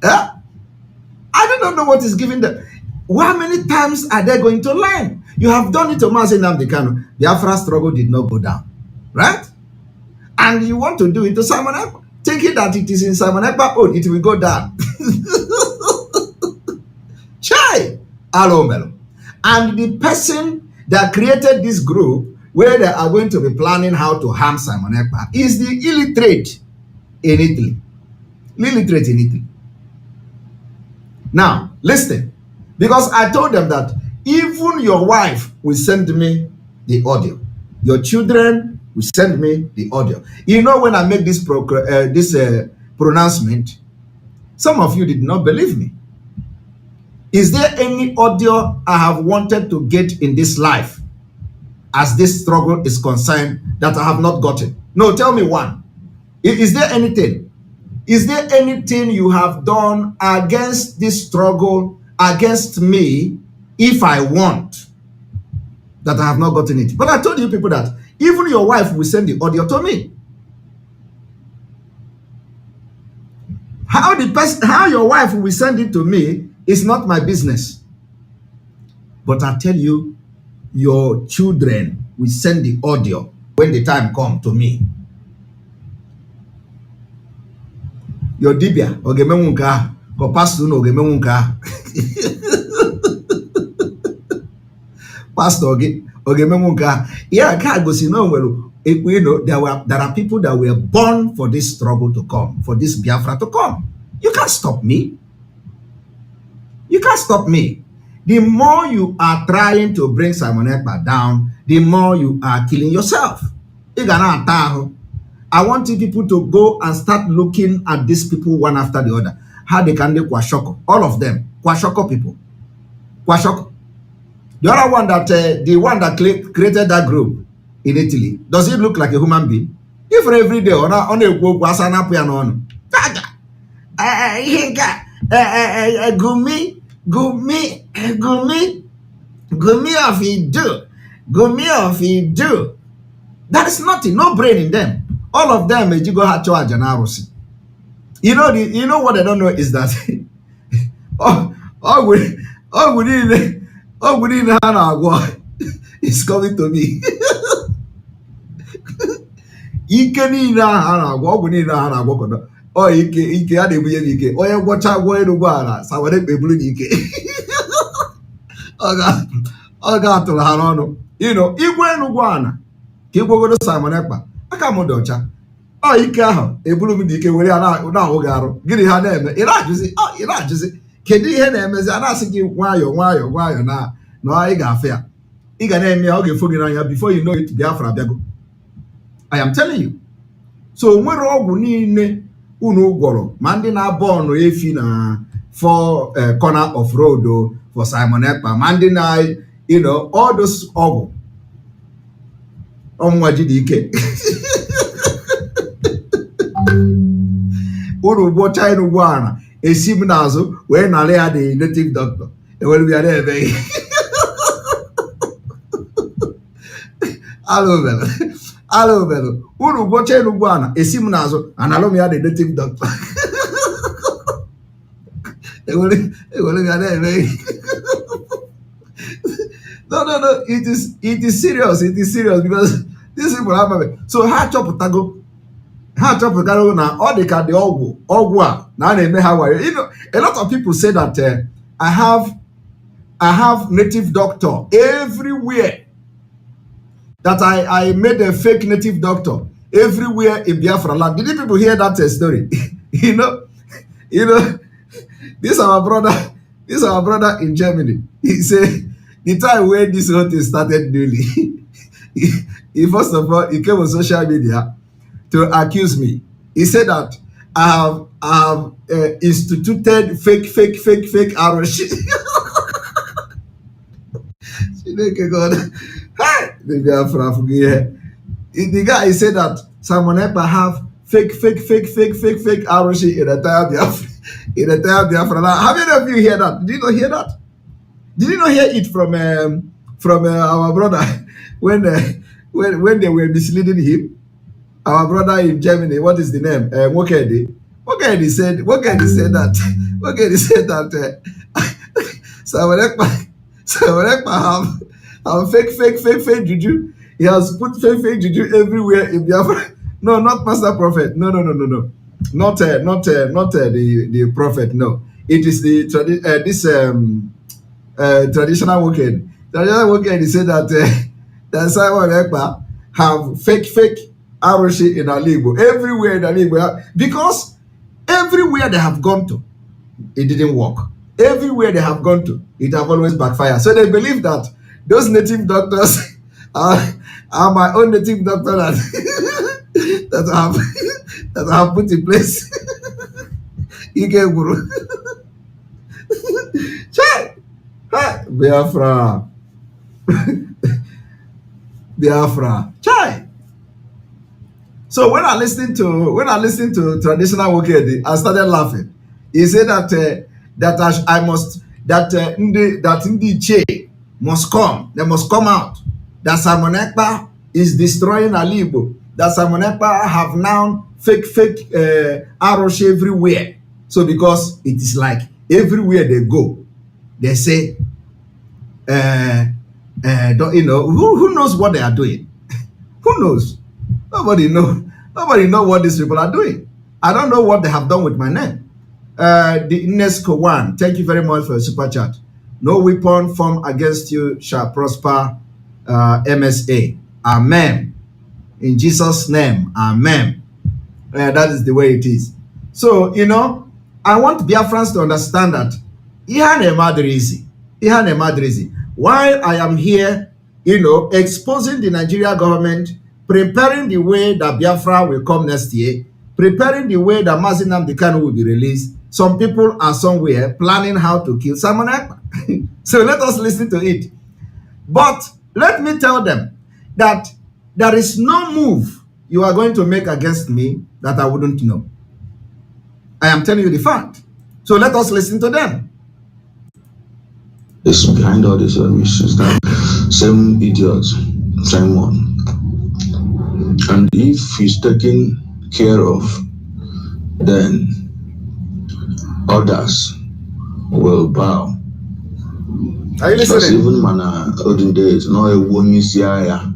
I do not know what is giving them. How many times are they going to learn? You have done it to Mazi Nnamdi Kanu. Biafra struggle did not go down, right? And you want to do it to Simon Ekpa, thinking that it is in Simon Ekpa, oh, it will go down. Chai, Alomelo. And the person that created this group, where they are going to be planning how to harm Simon Ekpa, is the illiterate in Italy. Illiterate in Italy. Now, listen, because I told them that even your wife will send me the audio. Your children will send me the audio. You know, when I make this pronouncement, some of you did not believe me. Is there any audio I have wanted to get in this life as this struggle is concerned that I have not gotten? No, tell me one. Is there anything? Is there anything you have done against this struggle, against me, if I want, that I have not gotten it? But I told you people that even your wife will send the audio to me. How your wife will send it to me is not my business. But I tell you, your children will send the audio when the time comes to me. Your dibia, ogemenwunka, ko pastor no ogemenwunka. Pastor ogemenwunka. Yeah, God go see no well. You know, there are people that were born for this struggle to come, for this Biafra to come. You can't stop me. You can't stop me. The more you are trying to bring Simon Ekpa down, the more you are killing yourself. I want you people to go and start looking at these people one after the other. How they can do Kwashoko. All of them. Kwashoko people. Kwashoko. The other one that, the one that created that group in Italy, does he look like a human being? If every day on a wasana piano on. Gumi of he do. That is nothing, no brain in them. All of them, you go have charge and arosi. You know what I don't know is that is coming to me. Oh, ike a na-ebunye m ike. Onye gwọcha gwọ elu ụgbọala sawere ekpebulu n'ike. Ọ ga-atụrụ ha n'ọnụ. Igwe elu ụgbọala ka igwegodo Simon Ekpa. Aka m dị ọcha. Ọ ike ahụ eburu m n'ike were ya na-ahụ gị arụ. Gịnị ha na-eme? Ị na-ajụzi. Kedu ihe na-emezi? A na-asị gị nwayọọ na ị ga-afụ ya. Ị ga na-eme ya, ọ ga-efo gị n'anya before you know it, Biafra abịago. I am telling you. So nwere ọgwụ niile unu gwọrọ ma ndị na-abọ ọnụ efi na for corner of road for Simon Ekpa ma ndị na all those ọgwụ ọnwa ji dị ike unu gwọcha ịrụ ụgbọala esi m n'azụ wee narị ya the native doctor ewere ya na-eme Alobelo, unu gwọcha ịrụ ụgbọala esi m n'azụ analụ m ya the native doctor ewere ya na-eme No. It is serious. It is serious because these people have so ha chọpụtara na ọ dị ka dị ọgwụ a na a na-eme ha wayo. You know, a lot of people say that I have native doctor everywhere. That I made a fake native doctor everywhere in Biafra land. Did you people hear that story? you know, this our brother in Germany. He said the time when this whole thing started newly, he first of all he came on social media to accuse me. He said that I have instituted fake ROC. God. The guy he said that Simon Ekpa have fake ROC in the entire Biafra. How many of you hear that? Did you not hear that? Did you not hear it from our brother when they were misleading him? Our brother in Germany, what is the name? Wokedi. Wokedi said that Simon Ekpa have fake juju. He has put fake juju everywhere in Biafra. No, not Pastor Prophet. No. Not the prophet. No, it is the traditional Wokedi. Traditional Wokedi said that Simon Ekpa have fake ROC in Alibo everywhere in Alibo because everywhere they have gone to, it didn't work. Everywhere they have gone to, it have always backfired. So they believe that those native doctors are my own native doctor that I have put in place. Ike Guru. Chai! Biafra. Chai! So when I listened to traditional Wokedi, I started laughing. He said that Ndi Che must come. They must come out. That Simon Ekpa is destroying Alibo. That Simon Ekpa have now fake ROC everywhere. So because it is like everywhere they go, they say, who knows what they are doing? Who knows? Nobody know what these people are doing. I don't know what they have done with my name. The UNESCO one, thank you very much for your super chat. No weapon formed against you shall prosper. MSA. Amen. In Jesus' name. Amen. That is the way it is. So, I want Biafrans to understand that while I am here, exposing the Nigeria government, preparing the way that Biafra will come next year, preparing the way that Mazi Nnamdi Kanu will be released, some people are somewhere planning how to kill Simon Ekpa. So let us listen to it. But let me tell them that there is no move you are going to make against me that I wouldn't know. I am telling you the fact. So let us listen to them. It's behind all these issues that same idiots, same one. And if he's taken care of, then others will bow. Are you listening? Because even olden days, no one is then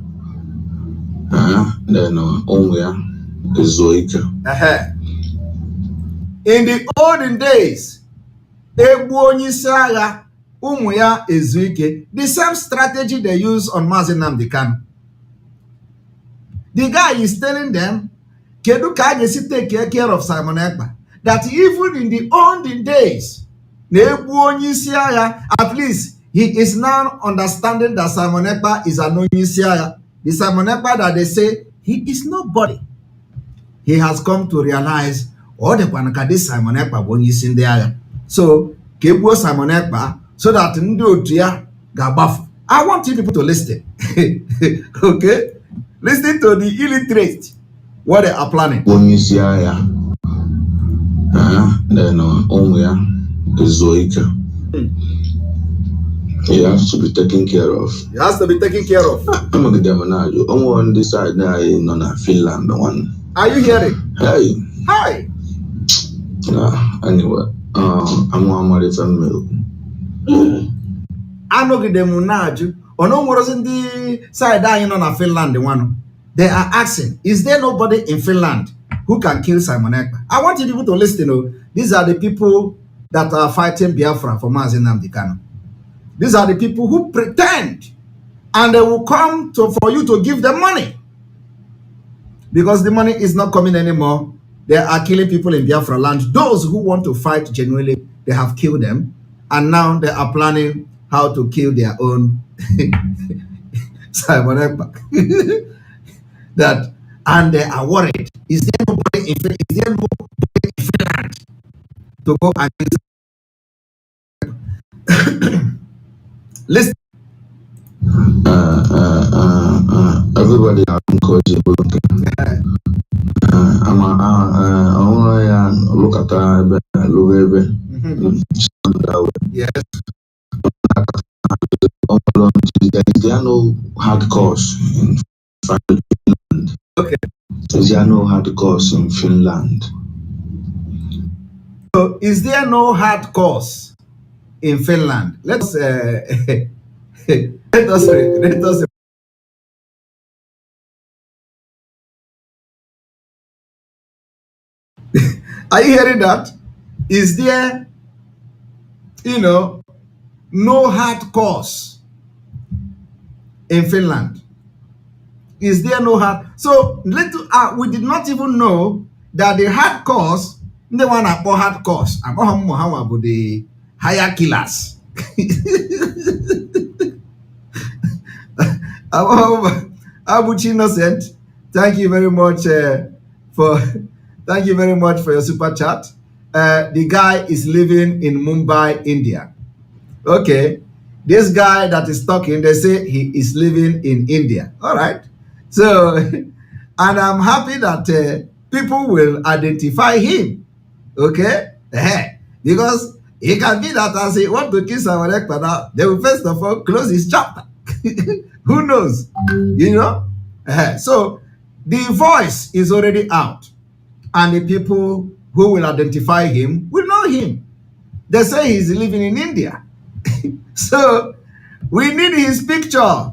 is Zoika. In the olden days, the same strategy they use on Mazi Nnamdi Kanu. The guy is telling them, Kedu ka take care of Simon Ekpa. That even in the olden days, at least he is now understanding that Simon Ekpa is an Onyisiaya. The Simon Ekpa that they say, he is nobody. He has come to realize, this Simon Ekpa Onyisiaya. So, Kebuo Simon Ekpa, so that Ndotia Gabafu. I want you people to listen. Okay? Listen to the illiterate, what they are planning. Then is Zoika. He has to be taken care of. He has to be taken care of. I'm going to on this side now in Finland. One. Are you hearing? Hey. Hi. Anyway, I'm one more family. anọgide m na-ajụ ono nwere ndị side anyị nọ na Finland nwanụ. They are asking, is there nobody in Finland who can kill Simon Ekpa? I want you people to listen. Oh, these are the people that are fighting Biafra for Mazi Nnamdi Kanu. These are the people who pretend, and they will come for you to give them money. Because the money is not coming anymore. They are killing people in Biafra land. Those who want to fight genuinely, they have killed them. And now they are planning how to kill their own Simon Ekpa. And they are worried. Is there nobody in Finland to go against? Listen. Everybody look at yes. Is there no hard course in Finland? Okay. Is there no hard course in Finland? So, is there no hard course in Finland? Let us. Are you hearing that? Is there, no hard course in Finland? Is there no hard? So we did not even know that the hard course, the one about hard course, about the higher killers. Abuchi Innocent, thank you very much for your super chat. The guy is living in Mumbai, India. Okay, this guy that is talking, they say he is living in India. All right. So, and I'm happy that people will identify him. Okay, because it can be that as he want to kill Simon Ekpa now, they will first of all close his chapter. Who knows? So the voice is already out, and the people who will identify him will know him. They say he's living in India. So we need his picture.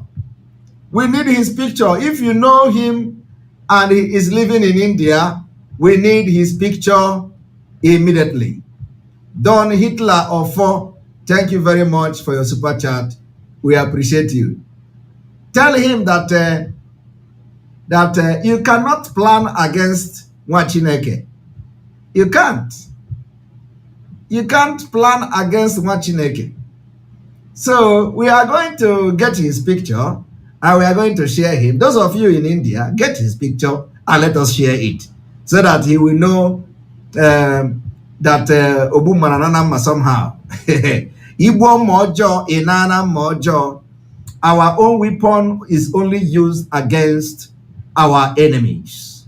We need his picture. If you know him and he is living in India, we need his picture immediately. Don Hitler of 4, thank you very much for your super chat. We appreciate you. Tell him that you cannot plan against Nwachineke. You can't. You can't plan against Nwachineke. So we are going to get his picture and we are going to share him. Those of you in India, get his picture and let us share it so that he will know that Obumananama somehow. Igbo mojo, Inana mojo. Our own weapon is only used against our enemies.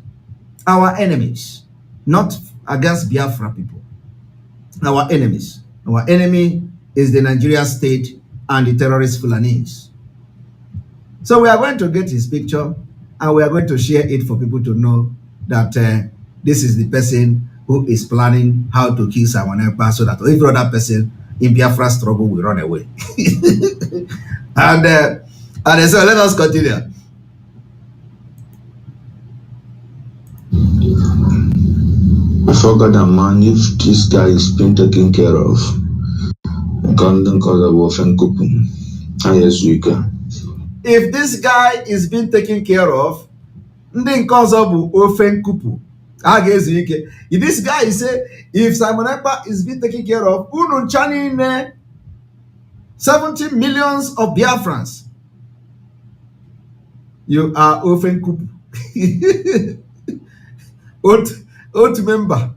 Our enemies, not against Biafra people. Our enemies. Our enemy is the Nigeria state and the terrorist Fulanese. So we are going to get his picture and we are going to share it for people to know that this is the person who is planning how to kill Simon Ekpa so that every other person in Biafra struggle will run away. and so let us continue. I forgot that, man, if this guy is being taken care of, if this guy is being taken care of, this guy say, if Simon Ekpa is being taken care of, 70 millions of Biafrans, you are open kupu. Old member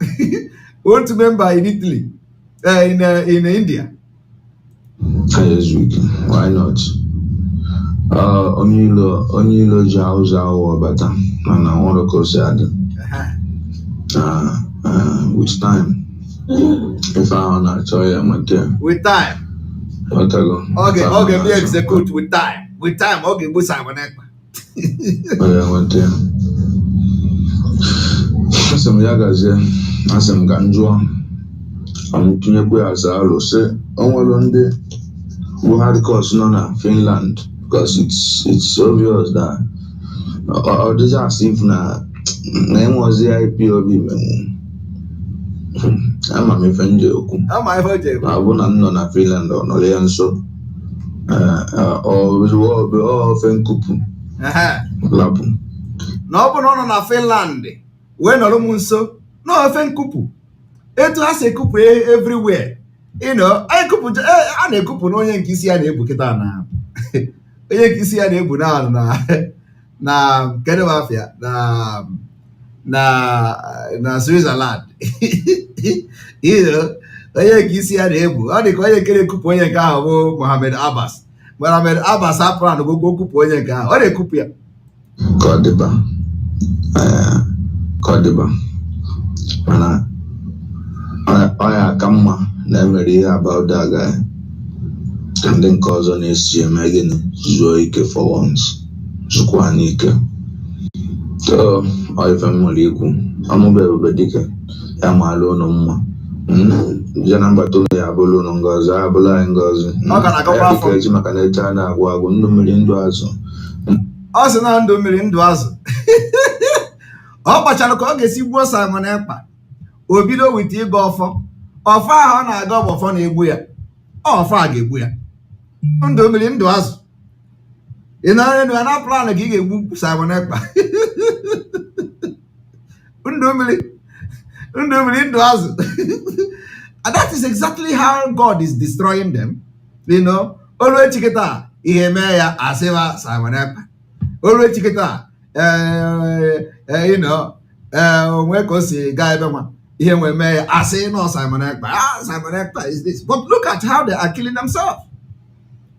in Italy, in India. Why not? Onilo Jao Bata, and I want to go sad. With time, if I want to tell you, with time. Okay, be execute with time. With time, okay, we Simon Ekpa. Asem yagazie asem ganjua amtunye kwe azalo se onwelo who had course in Finland, because it's obvious that or this as if na name was the IPOB I'm a friend joke. I wouldn't know Finland or no so or was all friend couple. No, no, na Finland. When nso no ofe nkupu. Etu ha se kupu everywhere. You know, I kupu a na ekupu na onye nke isi ya na-ebu kita na. Onye nke isi ya na-ebu na kedu mafia na Switzerland. You know, onye nke isi ya na-ebu. Ọ dị ka onye kere kupu onye nke ahụ bụ Mohammed Abbas. Mohammed Abbas apụrụ na gbogbo kupu onye nke ahụ. Ọ na-ekupu ya. Kodiba. Mana oya kama na emere ihe about that guy. And then cause on SGM again zuo ike for once. Zukwa n'ike. So oya family ikwu. Amube obedike. Ya malo no mma. Jana mbato ya bolo no ngozi, abula ngozi. Ike maka na echa na agwa ndu mmiri ndu azụ. Ọ sị na ndụ mmiri ndụ azụ. Ọ kpachara ka ọ ga-esi gbuo Simon Ekpa. O bido wit ịga ọfọ. Ọfọ ahụ ọ na-aga ọ bụ ọfọ na-egbu ya. Ọfọ a ga-egbu ya. Ndụ mmiri ndụ azụ. Ị na-ere na plan ka ị ga-egbu Simon Ekpa. Ndụ mmiri ndụ azụ. And that is exactly how God is destroying them. You know, olu chiketa ihe mee ya asịwa Simon Ekpa. Olu chiketa you know, when go see guy here we may I say no Simon Ekpa. Simon Ekpa is this. But look at how they are killing themselves.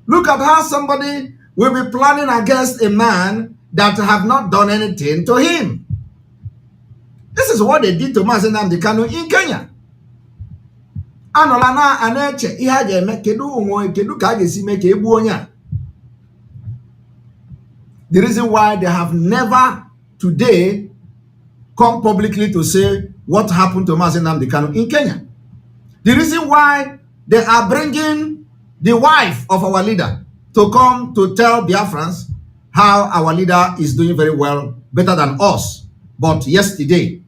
Look at how somebody will be planning against a man that have not done anything to him. This is what they did to Mazi Nnamdi Kanu in Kenya. Anolana aneche ihaje me kedu ka agesi me ke egbu onya. The reason why they have never today come publicly to say what happened to Mazi Nnamdi Kanu in Kenya. The reason why they are bringing the wife of our leader to come to tell Biafrans how our leader is doing very well, better than us. But yesterday,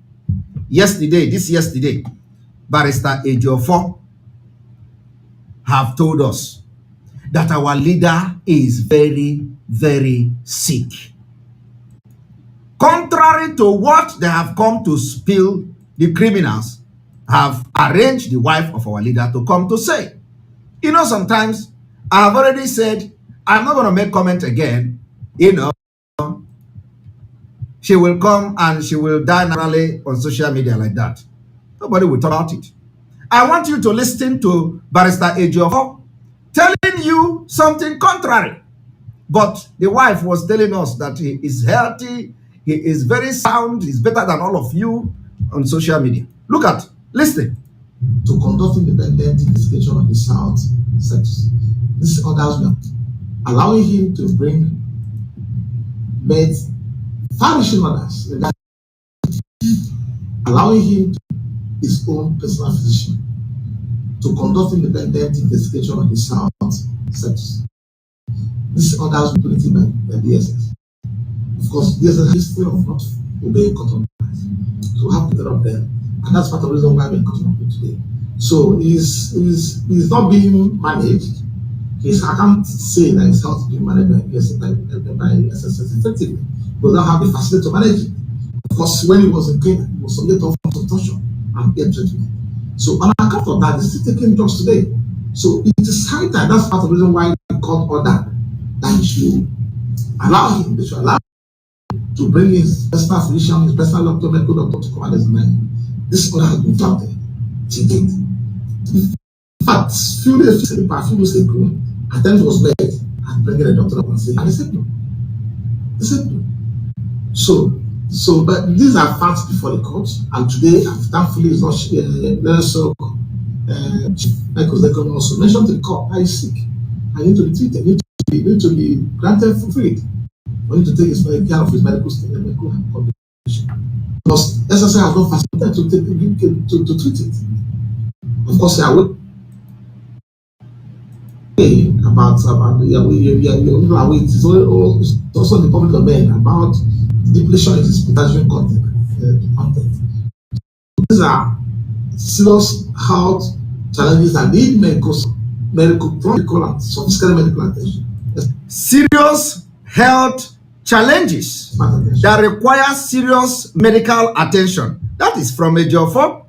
Barrister Ejiofor have told us that our leader is very, very sick. Contrary to what they have come to spill, the criminals have arranged the wife of our leader to come to say. You know, sometimes I have already said, I'm not going to make comment again. You know, she will come and she will die naturally on social media like that. Nobody will talk about it. I want you to listen to Barrister Ejiofor telling you something contrary. But the wife was telling us that he is healthy, he is very sound, he's better than all of you on social media. Look at, listen. To conduct independent investigation of his health status. This orders me, allowing him to bring meds, famishing orders, allowing him to his own personal physician to conduct independent investigation of his health status. This orders will be written by DSS. Of course, there's a history of not obeying court orders. So we have to interrupt them. And that's part of the reason why we're cutting up today. So he's not being managed. I can't say that his health is being managed by SSS effectively. We don't have the facility to manage it. Of course, when he was in Kenya, he was subject to torture and peer treatment. So on account of that, he's still taking drugs today. So it is high time. That's part of the reason why the court ordered that he should allow him, they should allow him to bring his personal physician, his personal doctor, medical doctor to come and examine. This order has been flouted to date. In fact, few days ago, attempt was made at bringing a doctor up and saying, and they said no. They said no. So, but these are facts before the court, and today, thankfully, is not so. Because they can also mention to the court, I is sick. I need to be treated. Need to be granted for free. I need to take care of his medical condition. Because SSI has no facility to treat it. Of course, I will. it's also in the public domain about depletion in its potassium content. These are serious health challenges that need medical and sophisticated medical attention. Serious health challenges that require serious medical attention. That is from a Jofo,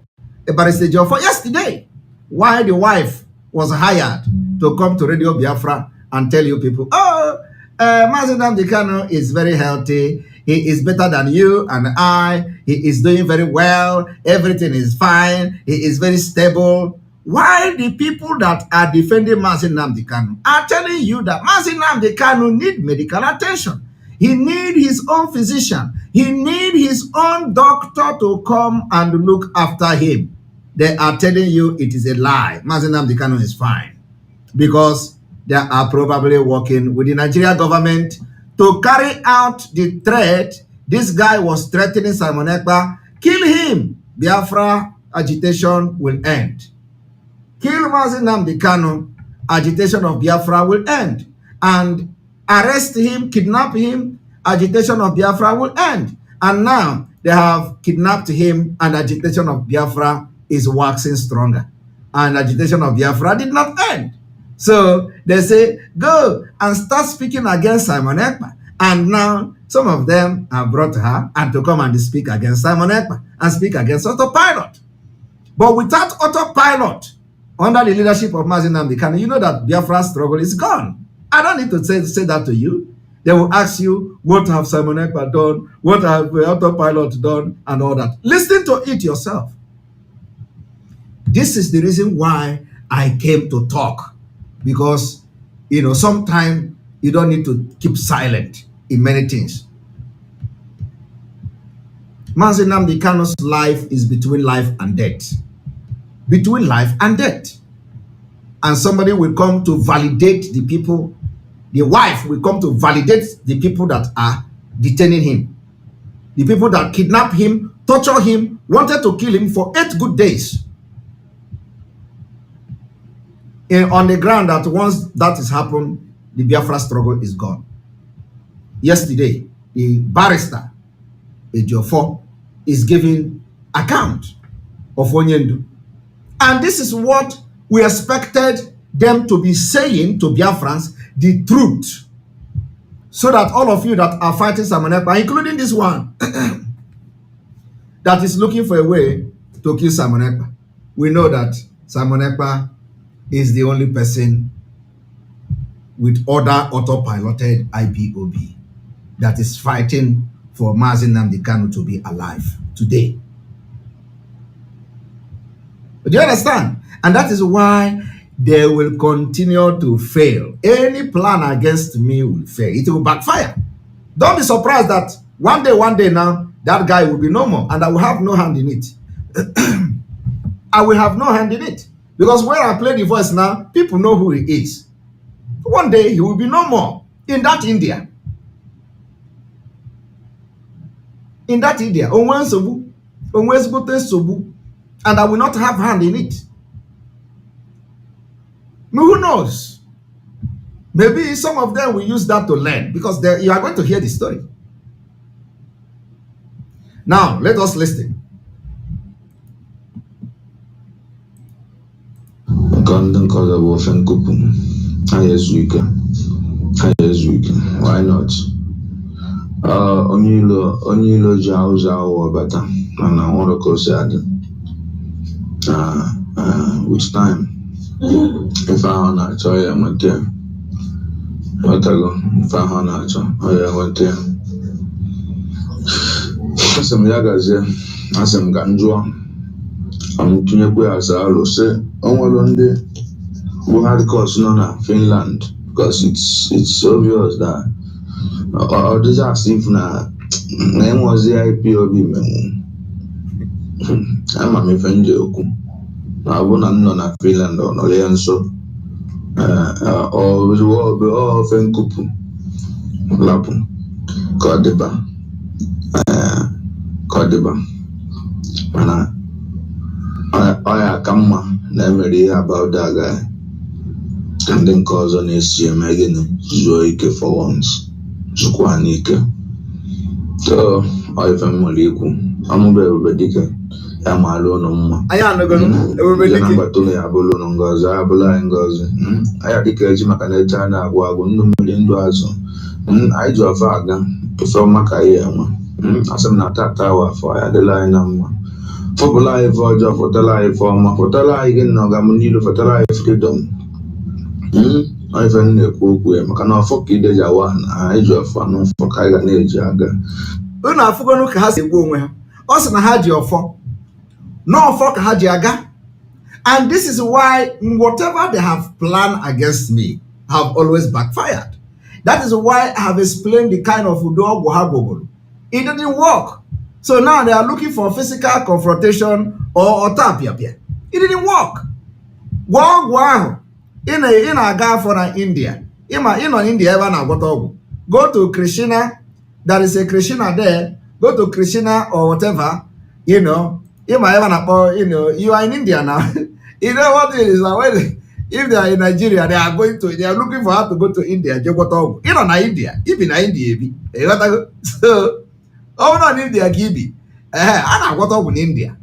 a barrister Jofo yesterday, why the wife was hired to come to Radio Biafra and tell you people, Mazi Nnamdi Kanu is very healthy. He is better than you and I. He is doing very well. Everything is fine. He is very stable. Why the people that are defending Mazi Nnamdi Kanu are telling you that Mazi Nnamdi Kanu need medical attention. He need his own physician. He need his own doctor to come and look after him. They are telling you it is a lie. Mazi Nnamdi Kanu is fine because they are probably working with the Nigerian government to carry out the threat. This guy was threatening Simon Ekpa. Kill him. Biafra agitation will end. Kill Mazi Nnamdi Kanu. Agitation of Biafra will end. And arrest him, kidnap him, agitation of Biafra will end. And now they have kidnapped him and agitation of Biafra is waxing stronger. And agitation of Biafra did not end. So they say, go and start speaking against Simon Ekpa. And now some of them have brought her and to come and speak against Simon Ekpa and speak against Autopilot. But without Autopilot, under the leadership of Mazi Nnamdi Kanu, you know that Biafra's struggle is gone. I don't need to say that to you. They will ask you, what have Simon Ekpa done? What have Autopilot done? And all that. Listen to it yourself. This is the reason why I came to talk. Because, sometimes you don't need to keep silent in many things. Mazi Nnamdi Kanu's life is between life and death. Between life and death. And somebody will come to validate the people. The wife will come to validate the people that are detaining him. The people that kidnap him, torture him, wanted to kill him for 8 good days. On the ground that once that has happened, the Biafra struggle is gone. Yesterday, the barrister, Ejiofor, is giving account of Onyendu. And this is what we expected them to be saying to Biafrans, the truth. So that all of you that are fighting Simon Ekpa, including this one, that is looking for a way to kill Simon Ekpa, we know that Simon Ekpa is the only person with other auto-piloted IPOB that is fighting for Mazi Nnamdi Kanu to be alive today. Do you understand? And that is why they will continue to fail. Any plan against me will fail. It will backfire. Don't be surprised that one day now, that guy will be no more and I will have no hand in it. I will have no hand in it. Because when I play the voice now, people know who he is. One day he will be no more in that India. In that India. And I will not have hand in it. Who knows? Maybe some of them will use that to learn because you are going to hear the story. Now, let us listen. Why not? Onilo Jauza Bata and I want to go sad. Which time? If I want to I went there. What I go? If I want to I went there. Some Yagaze, as I'm Ganjua, I'm Tunekwe as I will say, one day we had course in Finland because it's obvious that or this as if name was the IPOB I'm a friend joke. I won't know Finland or no so or the world be all friend couple lapun Cordeba and I come memory about that guy. ka ndị nke ọzọ na-esi eme gịnị zuo ike for once zukwa n'ike. So ife m nwere ikwu ọmụba Ebube Dike ya maalụ ụnụ mma ya na mgbata ụlọ ya bụrụ ụnụ ngọzi ya bụrụ anyị ngọzi anya dịka eji maka na eche a na-agwụ agwụ ndụ mmiri ndụ azụ anyị ji ọfa aga ofe ọma ka anyị enwe asị m na tata awa afọ ya adịla anyị na mma fọpụla anyị ife ọjọọ fọtara anyị ife ọma fọtara anyị gị na ọgamụ niile fọtara anyị freedom ife m na-ekwu okwu ya maka na ọfọ ka ideji awa na anyị ji ọfọ anụ mfọ ka anyị ga na-eji aga. Unu afụgonu ka ha si egbu onwe ha. Ọ sị na ha ji ọfọ n'ọfọ ka ha ji aga. And this is why whatever they have planned against me have always backfired. That is why I have explained the kind of udo ha gogoro. It didn't work. So now they are looking for physical confrontation or tapiapia. It didn't work. Wow. In a guy for India. In India, go to Krishna. There is a Krishna there. Go to Krishna or whatever. You know, you are in India now. You know what it is? If they are in Nigeria, they are looking for how to go to India. You know, India. Even India. So, over in India, Gibi. I got in India.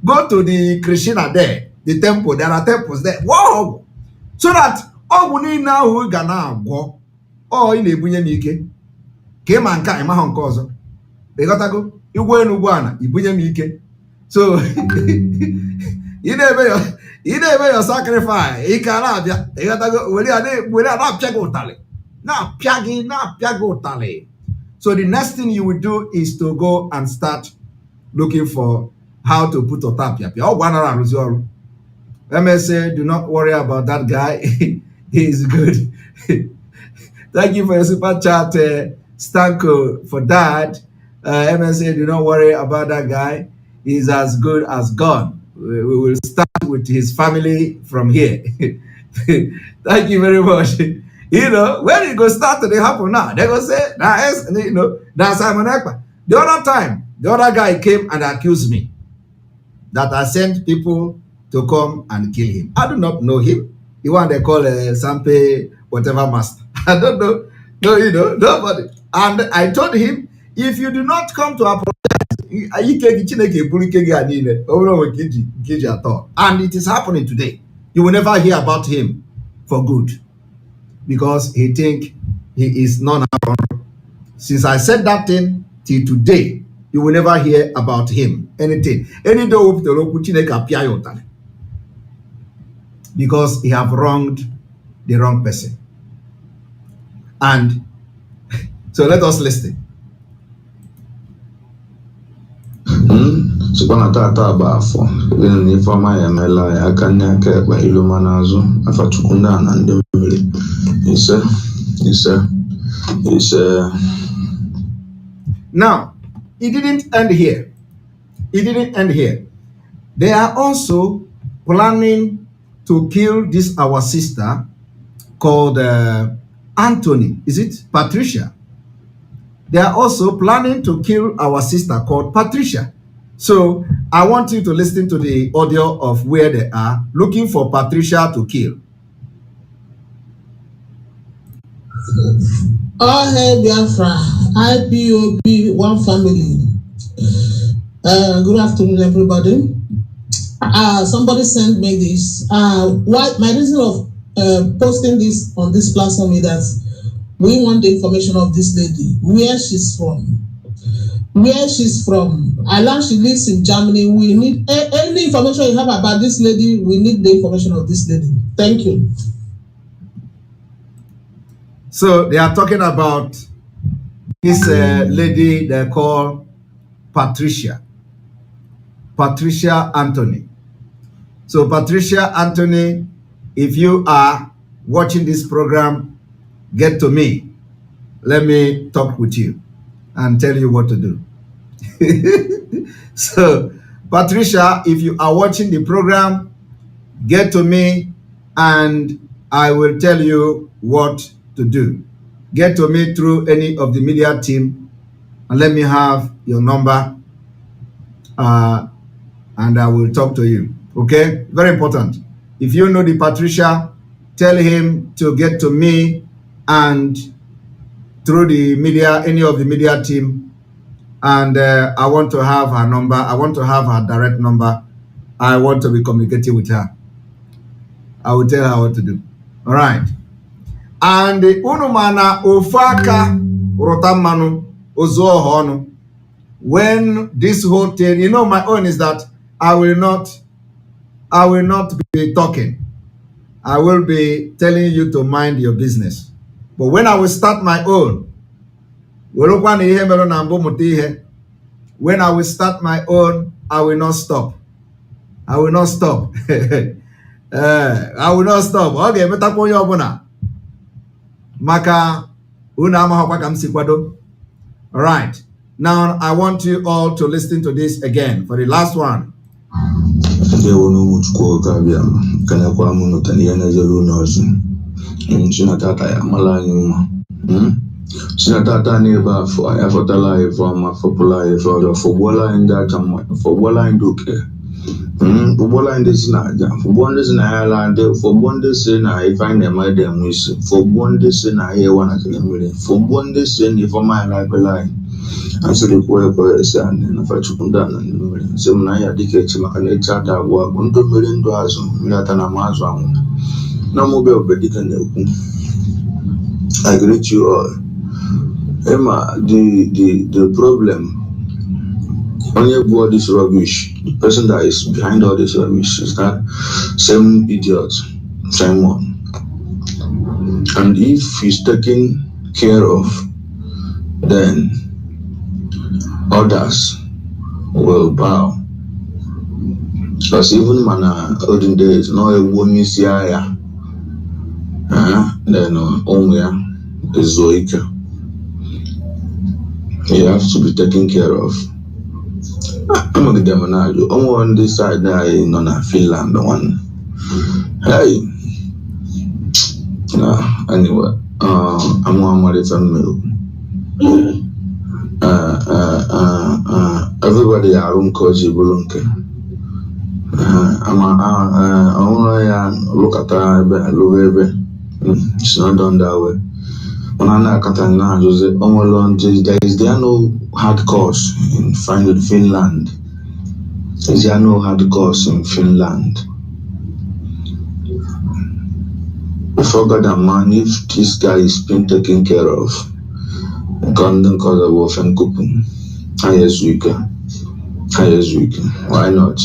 Go to the Krishna there, the temple. There are temples there. Wow! So that now who gonna go? Oh, in the Bunyan Mike. Came and came my home cause. They got to go. You go in Uganda, you Bunyan Mike. So you never your sacrifice. He can't have you got to go. Will not check out tally. Now, Piago tally. So the next thing you will do is to go and start looking for how to put a tapia. MSA, do not worry about that guy. He is good. Thank you for your super chat, Stanko, for that. MSA, do not worry about that guy. He's as good as gone. We will start with his family from here. Thank you very much. You know, when it go start to happen now, they go say, that's Simon Ekpa. The other time, the other guy came and accused me that I sent people to come and kill him. I do not know him. The one they call Sampe, whatever master. I don't know. No, nobody. And I told him, if you do not come to apologize, and it is happening today. You will never hear about him for good. Because he think he is non-honorable. Since I said that thing till today, you will never hear about him. Anything. Because he have wronged the wrong person. And so let us listen. Sipana tata bafo ni fama ya mela ya kanya kwa iluma nazo afatukunda na ndemele Now it didn't end here. They are also planning to kill this our sister called Anthony. Is it Patricia? They are also planning to kill our sister called Patricia. So I want you to listen to the audio of where they are looking for Patricia to kill. All hail Biafra, IPOB, one family. Good afternoon, everybody. Somebody sent me this. My reason of posting this on this platform is that we want the information of this lady, where she's from. I learned she lives in Germany. We need any information you have about this lady. We need the information of this lady. Thank you. So they are talking about this lady they call Patricia Anthony. So Patricia Anthony, if you are watching this program, get to me. Let me talk with you and tell you what to do. So Patricia, if you are watching the program, get to me and I will tell you what to do. Get to me through any of the media team and let me have your number and I will talk to you. Okay? Very important. If you know the Patricia, tell him to get to me and through the media, any of the media team. And I want to have her number. I want to have her direct number. I want to be communicating with her. I will tell her what to do. All right. And unumana ofaka rotamanu ozuohonu. When this whole thing, you know, my own is that I will not be talking. I will be telling you to mind your business. But when I will start my own, when I will start my own, I will not stop. I will not stop. I will not stop. Okay, maka una amahokwa kam sikwado. All right. Now I want you all to listen to this again for the last one. Sinatata neba for I for the life for my life for Bola in that for Bola in Duke. For Bola in this Naja, for Bondes in Ireland, for Bondes in I find a madam wish, for Bondes in I hear one at the million, for Bondes in for my life a line. And so the poor boy son and if I took them down and the million. So when I dedicate to my chata work, $1 million, Milatana Mazwan. No mobile bedicant. I greet you all. Emma, the problem only about this rubbish, the person that is behind all this rubbish is that same idiot, same one. And if he's taken care of, then others will bow. Because even in olden days, no one is here, then only is Zoika. You have to be taken care of. I'm gonna get them I'm on this side there in Finland one. Hey, anyway, I'm on my family. Everybody are room cozy bulunke. I look at her, it's not done that way. There are no hard course in Finland. There are no hard course in Finland. Before God and man, if this guy is being taken care of, Ganden cause of Wolfen Kupun, why not?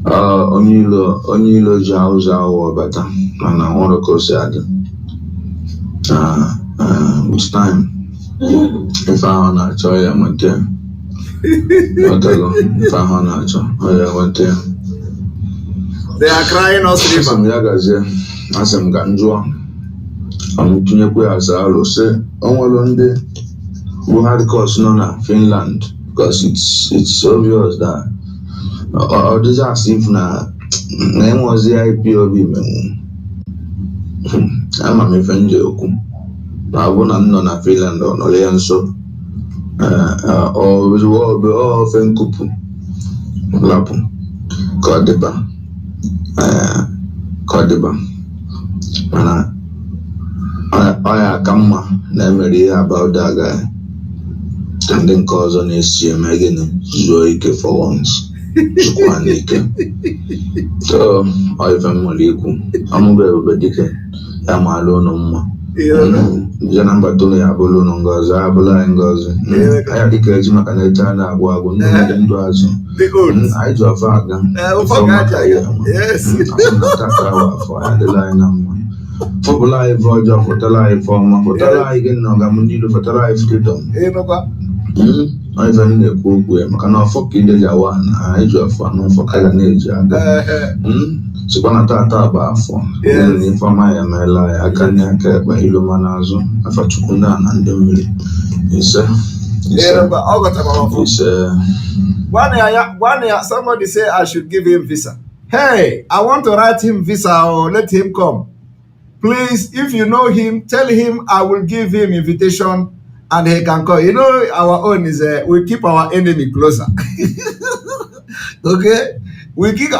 Onilo Jauza or better, and I want to go sad. With time, if I want to try, I'm with them. If I want to try, I want them. They are crying us river. As I'm Ganjua, I'm Tunekwe as I will say, one day we had course in Finland because it's obvious that or this as if na name was the IPOB. I'm a friend joke. I won't know na Finland or no so or we will be all friend couple lapu Kodiba and I come about that guy and then cause on SGM again Zoike for once. So I family I'm a bit I'm alone. Janamba Tony Abolo Nongoza, Abola and Gozi. I had the Kajima and China Wagon, and Duazo. I do a father. Yes, for the line. For life, Roger, for the life, for the life, again, Nogamunido for the life freedom. I even the cook way, Macana for Kidawan, I do a fun for Kalanage. Subanatata bafo ni fama ya mela akanya keba ilumanazo afachukunda na ndemili somebody say I should give him visa. Hey, I want to write him visa or let him come. Please, if you know him, tell him I will give him invitation and he can come. You know, our own is we keep our enemy closer. Okay? We keep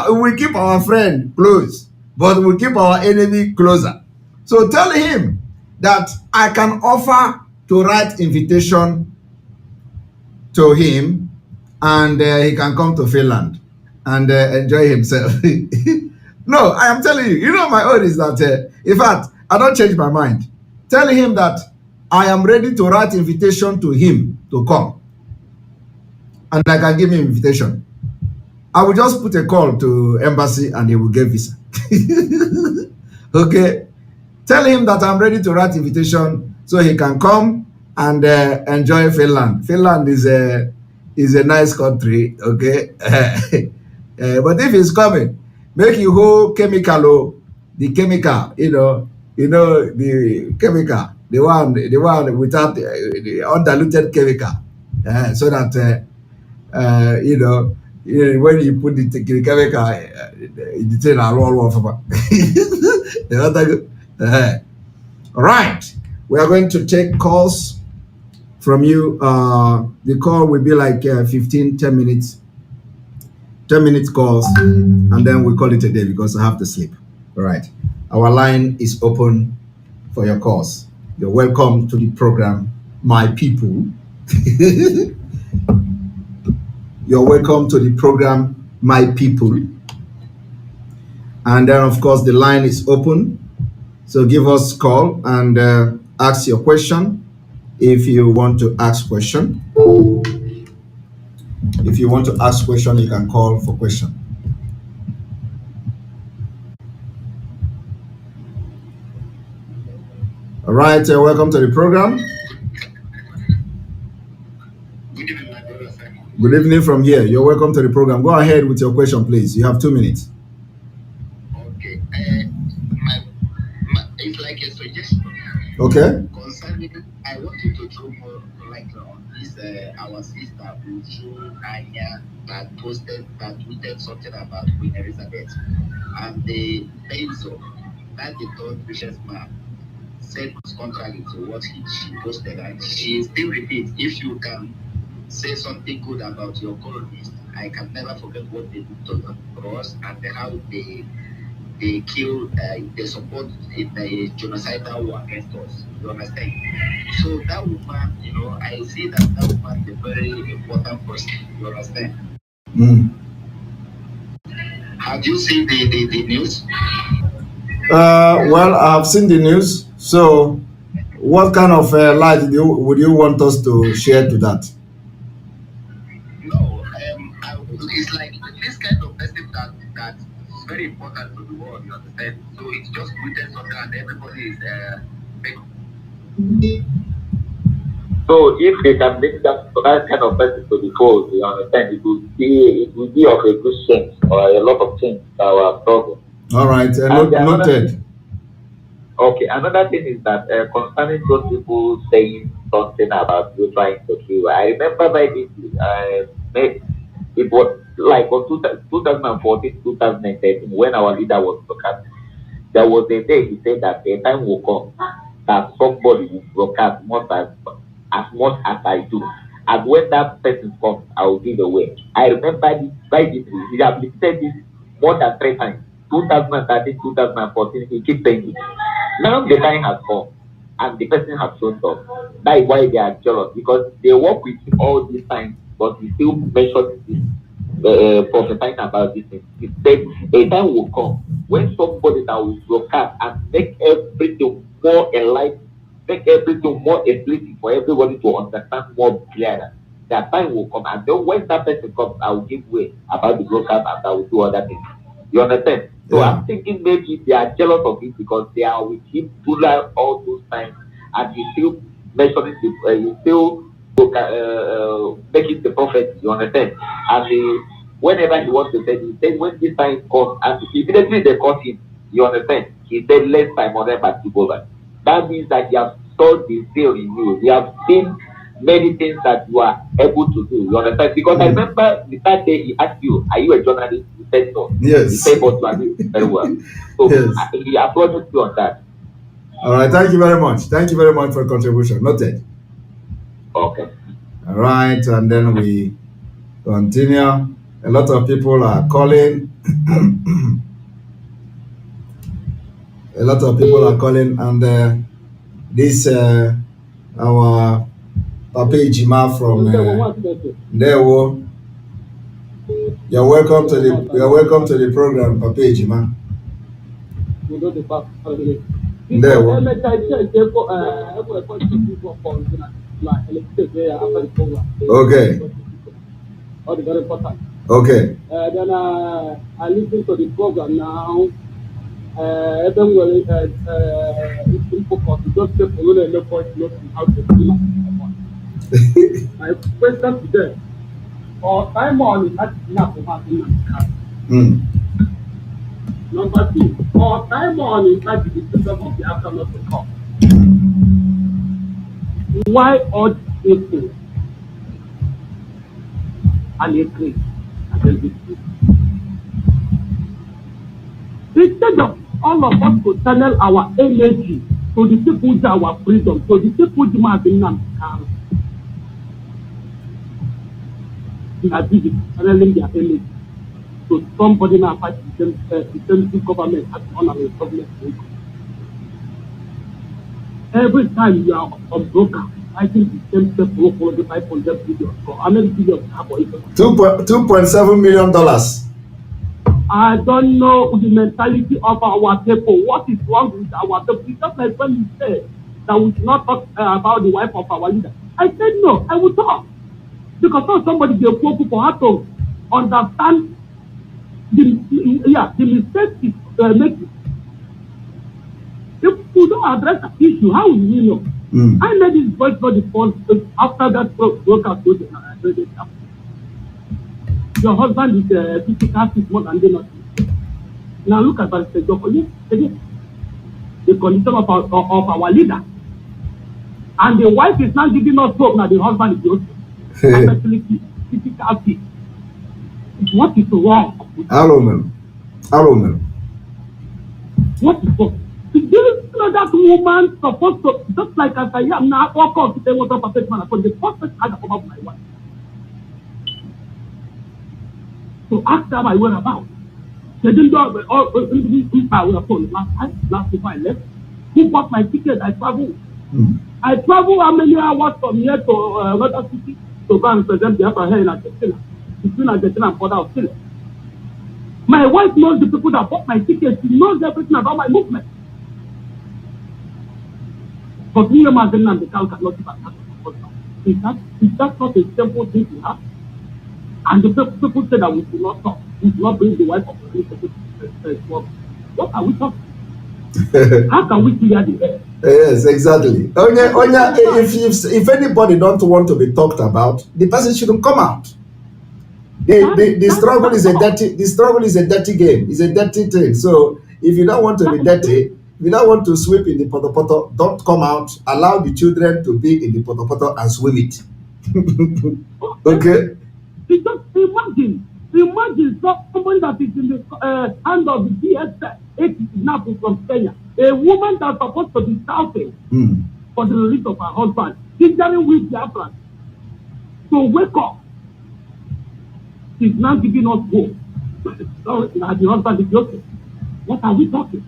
our friend close. but we keep our enemy closer. So tell him that I can offer to write invitation to him, and he can come to Finland and enjoy himself. No, I am telling you, my own is that, in fact, I don't change my mind. Tell him that I am ready to write invitation to him to come, and I can give him invitation. I will just put a call to embassy and he will get visa. Okay? Tell him that I'm ready to write invitation so he can come and enjoy Finland. Finland is a nice country, okay? But if he's coming, make you whole chemical, the chemical, the chemical, the one without the undiluted chemical, so that when you put the chemical, the thing are roll off. All right, we are going to take calls from you. The call will be like 10 minutes. 10 minutes calls, and then we call it a day because I have to sleep. All right, our line is open for your calls. You're welcome to the program, my people. You're welcome to the program, my people. And then, of course, the line is open. So give us a call and ask your question if you want to ask question. If you want to ask question, you can call for question. All right, welcome to the program. Good evening from here. You're welcome to the program. Go ahead with your question, please. You have 2 minutes. Okay. It's like a suggestion. Okay. Concerning, I want you to throw more light on this. Our sister Uju Anya that tweeted something about Queen Elizabeth, and the Benzo, that the third richest man, said was contrary to what she posted, and she still repeats, if you can say something good about your colonists, I can never forget what they did to us and how they kill, they support the genocidal war against us. You understand? So that woman, I see that woman is a very important person. You understand? Have you seen the news? Well, I have seen the news. So, what kind of light would you want us to share to that? No, it's like this kind of person that is very important to the world. You understand? So it's just written on that, and everybody is So if they can bring that kind of person to the fold, you understand, it will be of a good change or a lot of change to our struggle. All right, noted. Okay, another thing is that concerning those people saying something about you trying to kill, I remember very vividly, it was like on 2014, 2013, when our leader was broadcast. There was a day he said that a time will come that somebody will broadcast as much as I do. And when that person comes, I will give away. I remember this very vividly. He has said this more than 3 times. 2013, 2014, he keeps saying it. Now the time has come and the person has shown up. That is why they are jealous, because they work with him all this time, but he still mentions this, prophesying about this thing. He said a time will come when somebody that will broadcast and make everything more enlightened, make everything more explicit for everybody to understand more clearly. That time will come, and then when that person comes, I will give way about the broadcast and I will do other things. You understand? So I'm thinking maybe they are jealous of it because they are with him all those times, and he still mentioning he still making the prophet. You understand? And whenever he wants to say, he said when this time comes, and immediately they caught him. You understand? He said, "Let's time on them and keep over." That means that you have saw the zeal in you. You have seen many things that you are able to do. You understand? Because I remember the that day he asked you, "Are you a journalist?" You said no. Yes. He said, "But you are doing very well." So yes. He applauded you on that. All right. Thank you very much. Thank you very much for your contribution. Noted. Okay. All right, and then we continue. A lot of people are calling. A lot of people are calling, and this our Papa Ejima from Ndewo. You're welcome to the program, Papa Ejima. Ndewo. Okay. Okay. Then I listen to the program now. Everyone just say follow the voice note on how to do it. My question to them, or time on is actually not Number two, or time on is actually the system of the after not to come. Why all people and agree and then be free? Instead of all of us to channel our energy to the people who our freedom, to the people who have been they are busy channeling their energy to somebody now fight the same government as on our government. Every time you are on broker, I think the same step will follow the 500 billion. So how many billion have for it? $2.7 million. I don't know the mentality of our people. What is wrong with our people? It's just like when you said that we should not talk about the wife of our leader. I said no, I will talk. Because now somebody will poor people have to understand the mistake is making. If you don't address the issue, how will you know? I made this voice for the phone after that broker told you. Your husband is physical fit more than they not. Now look at the condition of our leader. And the wife is not giving us hope, now the husband is also. Especially physical fit. What is wrong? Amen. What is wrong? Do you know that woman supposed to, just like as I am now, walk out to say what of a man upon the first person I come up my wife. So ask her my whereabouts. They didn't know all phone last week I left. Who bought my ticket? I travel. I travel how many hours from here to another city to go and present Biafra here in Argentina. Between Argentina and Port Chile. My wife knows the people that bought my ticket. She knows everything about my movement. But we and the cow cannot keep is that not a simple thing to have? And the people say that we should not talk. We should not bring the wife of the people to what are we talking? How can we clear the air? Yes, exactly. Onya, if anybody don't want to be talked about, the person shouldn't come out. The struggle is a dirty game. It's a dirty thing. So if you don't want to be dirty, if you don't want to swim in the poto, don't come out. Allow the children to be in the poto and swim it. Okay? Because imagine somebody that is in the hand of the DSS, example from Kenya, a woman that's supposed to be shouting for the release of her husband, hindering with Biafra. So wake up. She's not giving us hope. So the husband is guilty. What are we talking?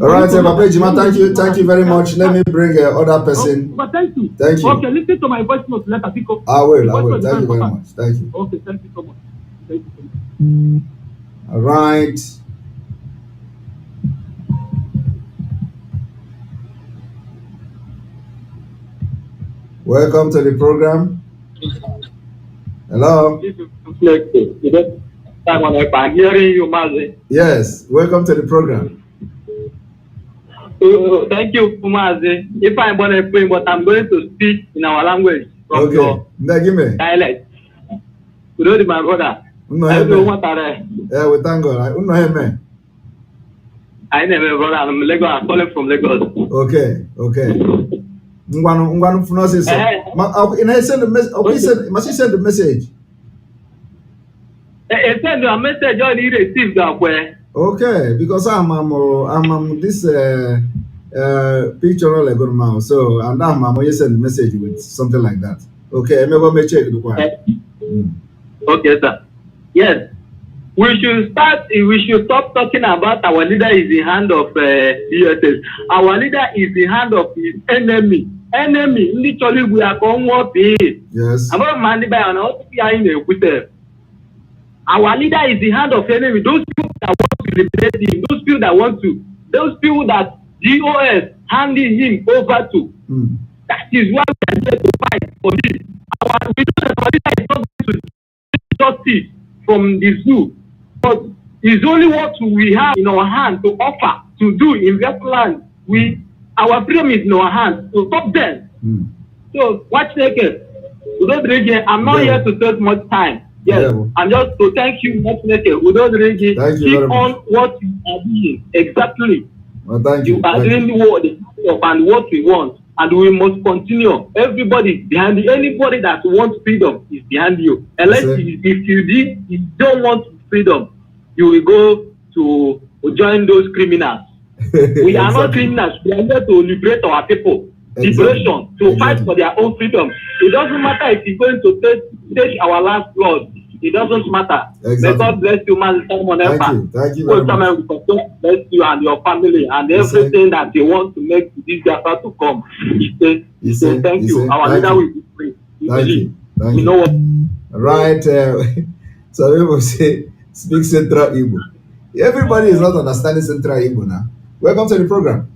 All right, Papa Ejima, thank you very much. Let me bring other person. But thank you. Okay, listen to my voice note later. I will. Thank you very much. Thank you. Okay, thank you so much. Thank you so much. All right. Welcome to the program. Hello. I'm hearing you, Mazi. Yes, welcome to the program. Thank you, Mazi. If I'm born a free, but I'm going to speak in our language from your dialect. You know, my brother. I don't want that. Yeah, we thank God. I never, brother. I'm Lagos. I'm calling from Lagos. Okay. Ngwanu funosis. Must he send the message? Send a message on you received that way. Okay, because I'm this picture all good now. So and I'm you send the message with something like that. Okay, I'm going to check the one. Okay, sir. Yes. We should stop talking about our leader is in hand of ESS. Our leader is in hand of his enemy. Literally, we are going to pay. Yes. Our leader is in hand of enemy. Those people that want to liberate him, those people that GOS handing him over to. That is why we are here to fight for this. We know that our leader is not going to justice from the zoo. But it's only what we have in our hand to offer, to do in Westland. Our freedom is in our hands. So stop them. So, watch naked. I'm not here to take much time. Yes, I'm just to thank you, watch naked. Keep on what you are doing. Exactly. Well, thank you. You are doing what we want. And we must continue. Everybody behind you. Anybody that wants freedom is behind you. Unless if you don't want freedom, you will go to join those criminals. We are not criminals. We are here to liberate our people. Liberation, to fight for their own freedom. It doesn't matter if you're going to take our last blood. It doesn't matter. May God bless you, man. Thank you very much. Bless you and your family and everything that they want to make this Biafra to come. He say, thank you. Our leader will be free. Thank you. You know what? Right. So people say, speak Central Igbo. Everybody is not understanding Central Igbo now. Welcome to the program.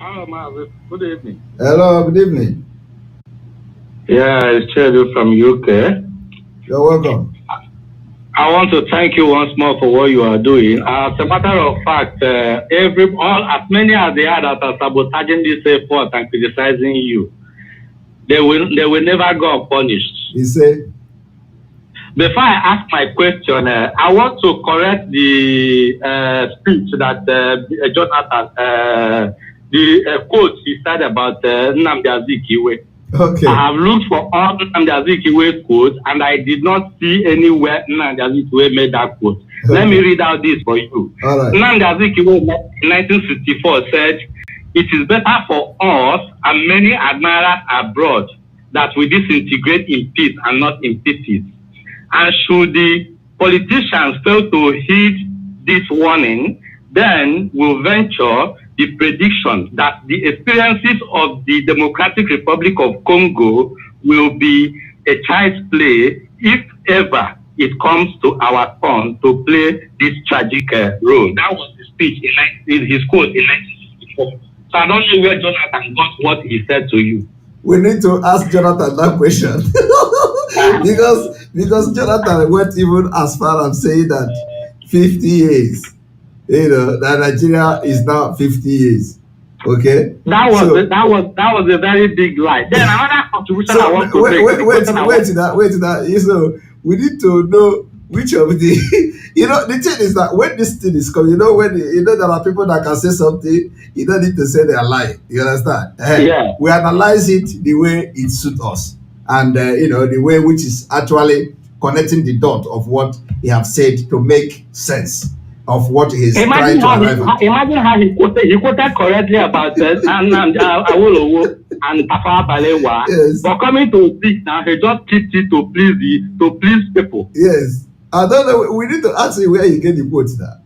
Hello, Marvin. Good evening. Hello, good evening. Yeah, it's Chedu from UK. You're welcome. I want to thank you once more for what you are doing. As a matter of fact, as many as they are that are sabotaging this effort and criticizing you, they will never go unpunished. You say? Before I ask my question, I want to correct the speech that Jonathan, the quote he said about Nnamdi Azikiwe. Okay. I have looked for all Nnamdi Azikiwe quotes, and I did not see anywhere Nnamdi Azikiwe made that quote. Okay. Let me read out this for you. All right. Nnamdi Azikiwe in 1964 said, "It is better for us and many admirers abroad that we disintegrate in peace and not in pieces. And should the politicians fail to heed this warning, then we'll venture the prediction that the experiences of the Democratic Republic of Congo will be a child's play if ever it comes to our turn to play this tragic role." That was the speech in his quote in 1964. So I don't know where Jonathan got what he said to you. We need to ask Jonathan that question. because Jonathan went even as far as saying that 50 years, that Nigeria is now 50 years. Okay? That was a very big lie. Then another contribution I want to make. Wait to that. So we need to know which of the the thing is that when this thing is coming, when there are people that can say something, you don't need to say they are lying. You understand? Yeah. We analyze it the way it suits us, and the way which is actually connecting the dot of what he have said to make sense of what he is trying to arrive at. Imagine how he quoted correctly about Awolowo and Tafawa Balewa. Yes. But coming to speak now, he just keeps it to please people. Yes. I don't know. We need to ask him where he get the quotes now.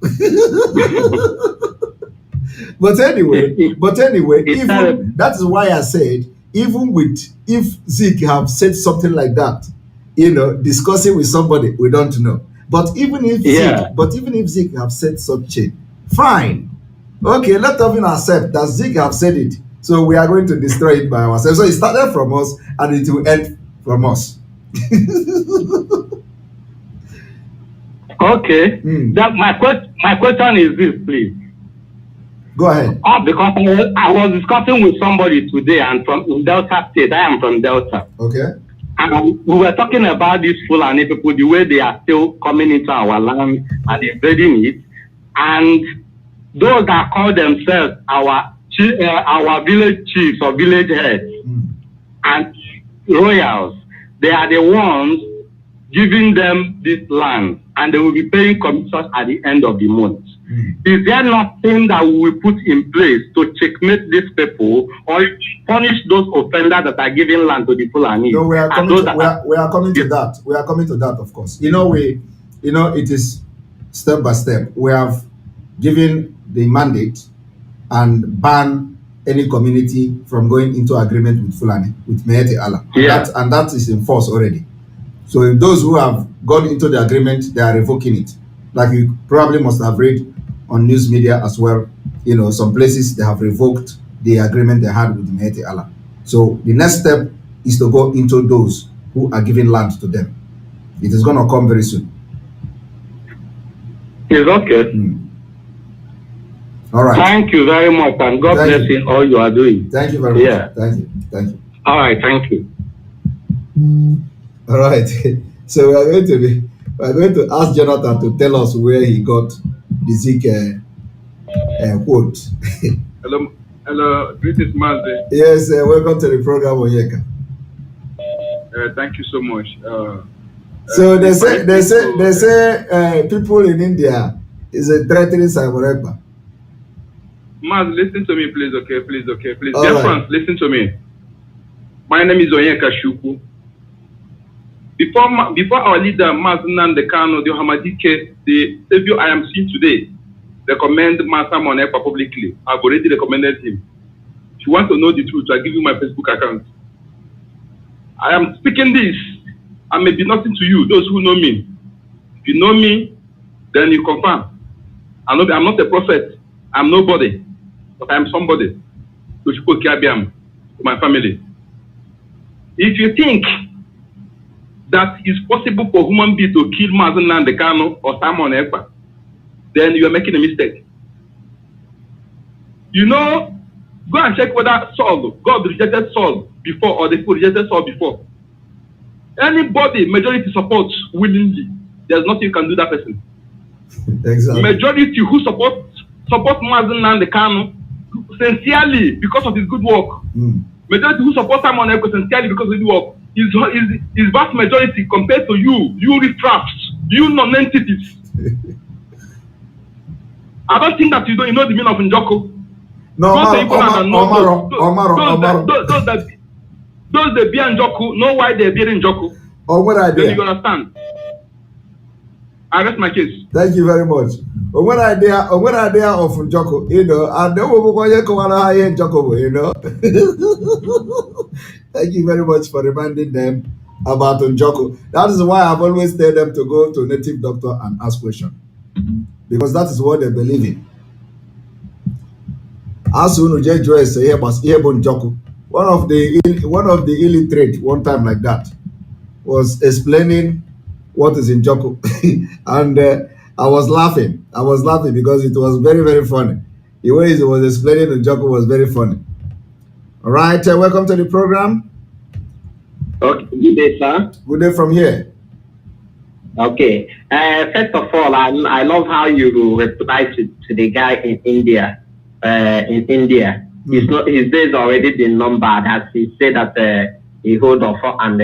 But anyway, even that is why I said, even if Zeke have said something like that, discussing with somebody, we don't know. But even if Zeke have said such a fine, okay, let us even accept that Zeke have said it. So we are going to destroy it by ourselves. So it started from us and it will end from us. Okay. That my question is this, please. Go ahead. Because I was discussing with somebody today, and from Delta State. I am from Delta. Okay. And we were talking about these Fulani people, the way they are still coming into our land and invading it, and those that call themselves our village chiefs or village heads and royals, they are the ones giving them this land, and they will be paying commissions at the end of the month. Is there nothing that we will put in place to checkmate these people or punish those offenders that are giving land to the Fulani? No, we are coming to that. We are coming to that, of course. it is step by step. We have given the mandate and ban any community from going into agreement with Fulani, with Meete Allah. Yeah. And that is in force already. So if those who have gone into the agreement, they are revoking it. Like you probably must have read on news media as well, some places they have revoked the agreement they had with Meete Allah. So the next step is to go into those who are giving land to them. It is going to come very soon. It's okay. All right. Thank you very much, and God bless you all you are doing. Thank you very much. Yeah. Thank you. All right, thank you. All right. So we are going to ask Jonathan to tell us where he got the Zeke quote. Hello. Greetings, Mazi. Yes. Welcome to the program, Onyeka. Thank you so much. So they say people in India is threatening Simon Ekpa. Maz, listen to me, please. Okay, please. All Dear right. friends, listen to me. My name is Onyeka Shuku. Before our leader, Maz Nnamdi Kanu, the Hamadike, the savior I am seeing today, recommend Master Ekpa publicly. I've already recommended him. If you want to know the truth, I'll give you my Facebook account. I am speaking this. I may be nothing to you, those who know me. If you know me, then you confirm. I'm not a prophet. I'm nobody. But I'm somebody. To my family. If you think that it's possible for human being to kill Mazen Nnamdi Kanu or Simon Ekpa, then you are making a mistake. Go and check whether God rejected Saul before, or the people rejected Saul before. Anybody majority supports willingly, there's nothing you can do that person. Exactly. Majority who support Mazen Nnamdi Kanu sincerely because of his good work. Majority who support Simon Ekpa sincerely because of his work is vast majority compared to you riffraffs, you non-entities. I don't think that you know the meaning of Njoko. No, those that bear Njoku know why they're bearing Njoku. What idea? Then you understand. I rest my case. Thank you very much. What idea of Njoko, and then we'll go Njoko, Thank you very much for reminding them about Njoko. That is why I've always told them to go to a native doctor and ask questions. Because that is what they believe in. As soon as you say Njoko, one of the illiterate one time like that was explaining what is in Njoko, and I was laughing because it was very, very funny. The way he was explaining Njoko was very funny. All right, welcome to the program. Okay, good day, sir. Good day from here. Okay. First of all, I love how you reply to the guy in India. His days already been numbered, as he said that he hold offer and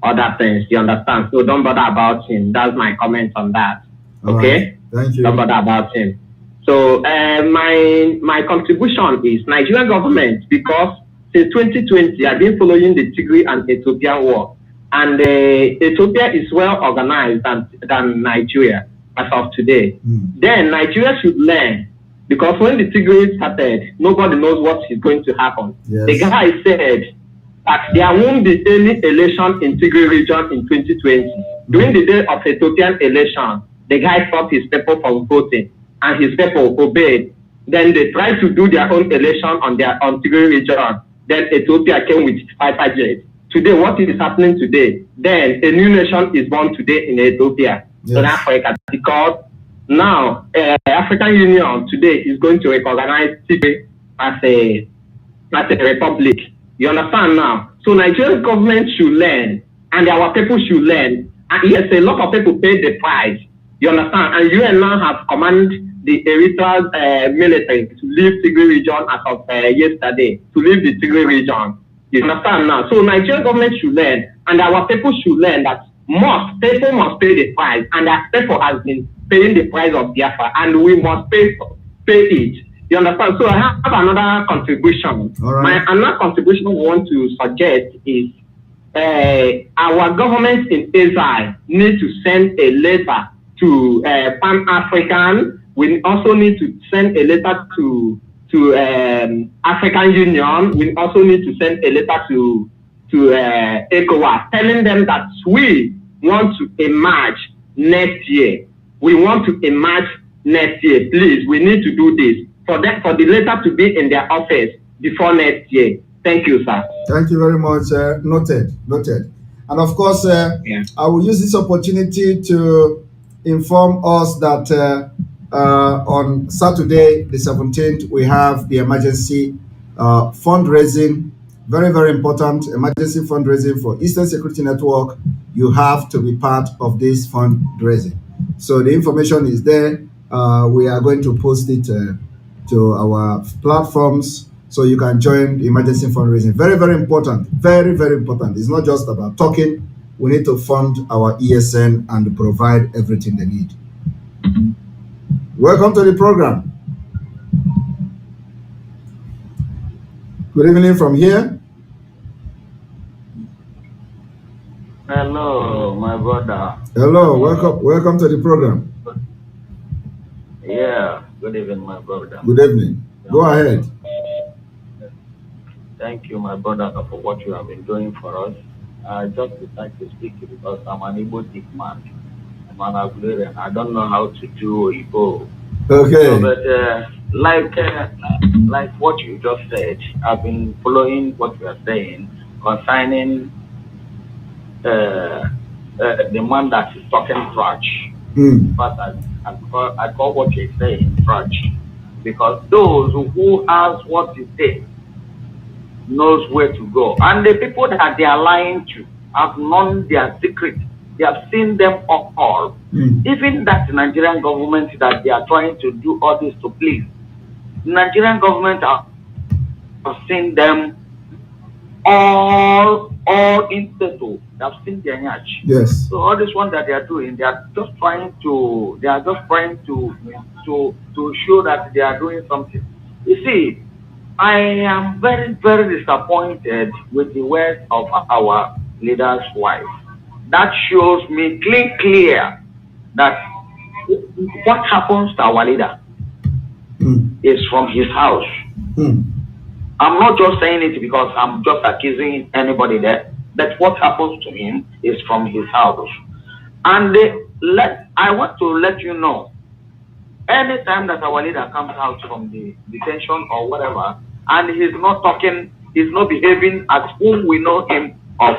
other things. You understand? So don't bother about him. That's my comment on that. Okay? Right. Thank you. Don't bother about him. So my contribution is Nigerian government, because since 2020 I've been following the Tigray and Ethiopian war, and Ethiopia is well organized than Nigeria as of today. Then Nigeria should learn, because when the Tigray started, nobody knows what is going to happen. Yes. The guy said that there won't be any election in Tigray region in 2020. During the day of Ethiopian election, the guy stopped his people from voting, and his people obeyed. Then they tried to do their own election on Tigray region. Then Ethiopia came with fighter jets. Today, what is happening today? Then a new nation is born today in Ethiopia, in Africa, because now African Union today is going to recognize Tigray as a republic. You understand now? So Nigerian government should learn, and our people should learn. And yes, a lot of people pay the price. You understand? And UN now have commanded the Eritrean military to leave Tigray region as of yesterday, to leave the Tigray region. You understand now? So Nigerian government should learn, and our people should learn that people must pay the price, and that people has been paying the price of Biafra, and we must pay it. You understand? So I have another contribution. Right. Another contribution I want to suggest is our government in Israel need to send a letter to Pan-African. We also need to send a letter to African Union. We also need to send a letter to ECOWAS, telling them that we want to emerge next year. We want to emerge next year. Please, we need to do this for the letter to be in their office before next year. Thank you, sir. Thank you very much. Noted. And of course, I will use this opportunity to inform us that on Saturday, the 17th, we have the emergency fundraising. Very, very important emergency fundraising for Eastern Security Network. You have to be part of this fundraising. So the information is there. We are going to post it to our platforms so you can join the emergency fundraising. Very, very important. Very, very important. It's not just about talking. We need to fund our ESN and provide everything they need. Welcome to the program. Good evening from here. Hello, my brother. Hello, welcome to the program. Yeah, good evening, my brother. Good evening. Go ahead. Thank you, my brother, for what you have been doing for us. I just decided to speak to you because I'm an Igbo thick man. I'm an Agulerian. I don't know how to do Igbo. Okay. So, but like what you just said, I've been following what you are saying concerning the man that is talking trash. But I call what you're saying trash, because those who has what it takes knows where to go, and the people that they are lying to have known their secret. They have seen them all. Even that Nigerian government that they are trying to do all this to please, Nigerian government have seen them all in total. They have seen their yacht. Yes. So all this one that they are doing, they are just trying to show that they are doing something. You see, I am very, very disappointed with the words of our leader's wife. That shows me clear that what happens to our leader is from his house. I'm not just saying it because I'm just accusing anybody there, but what happens to him is from his house. And I want to let you know, anytime that our leader comes out from the detention or whatever, and he's not talking, he's not behaving as whom we know him of,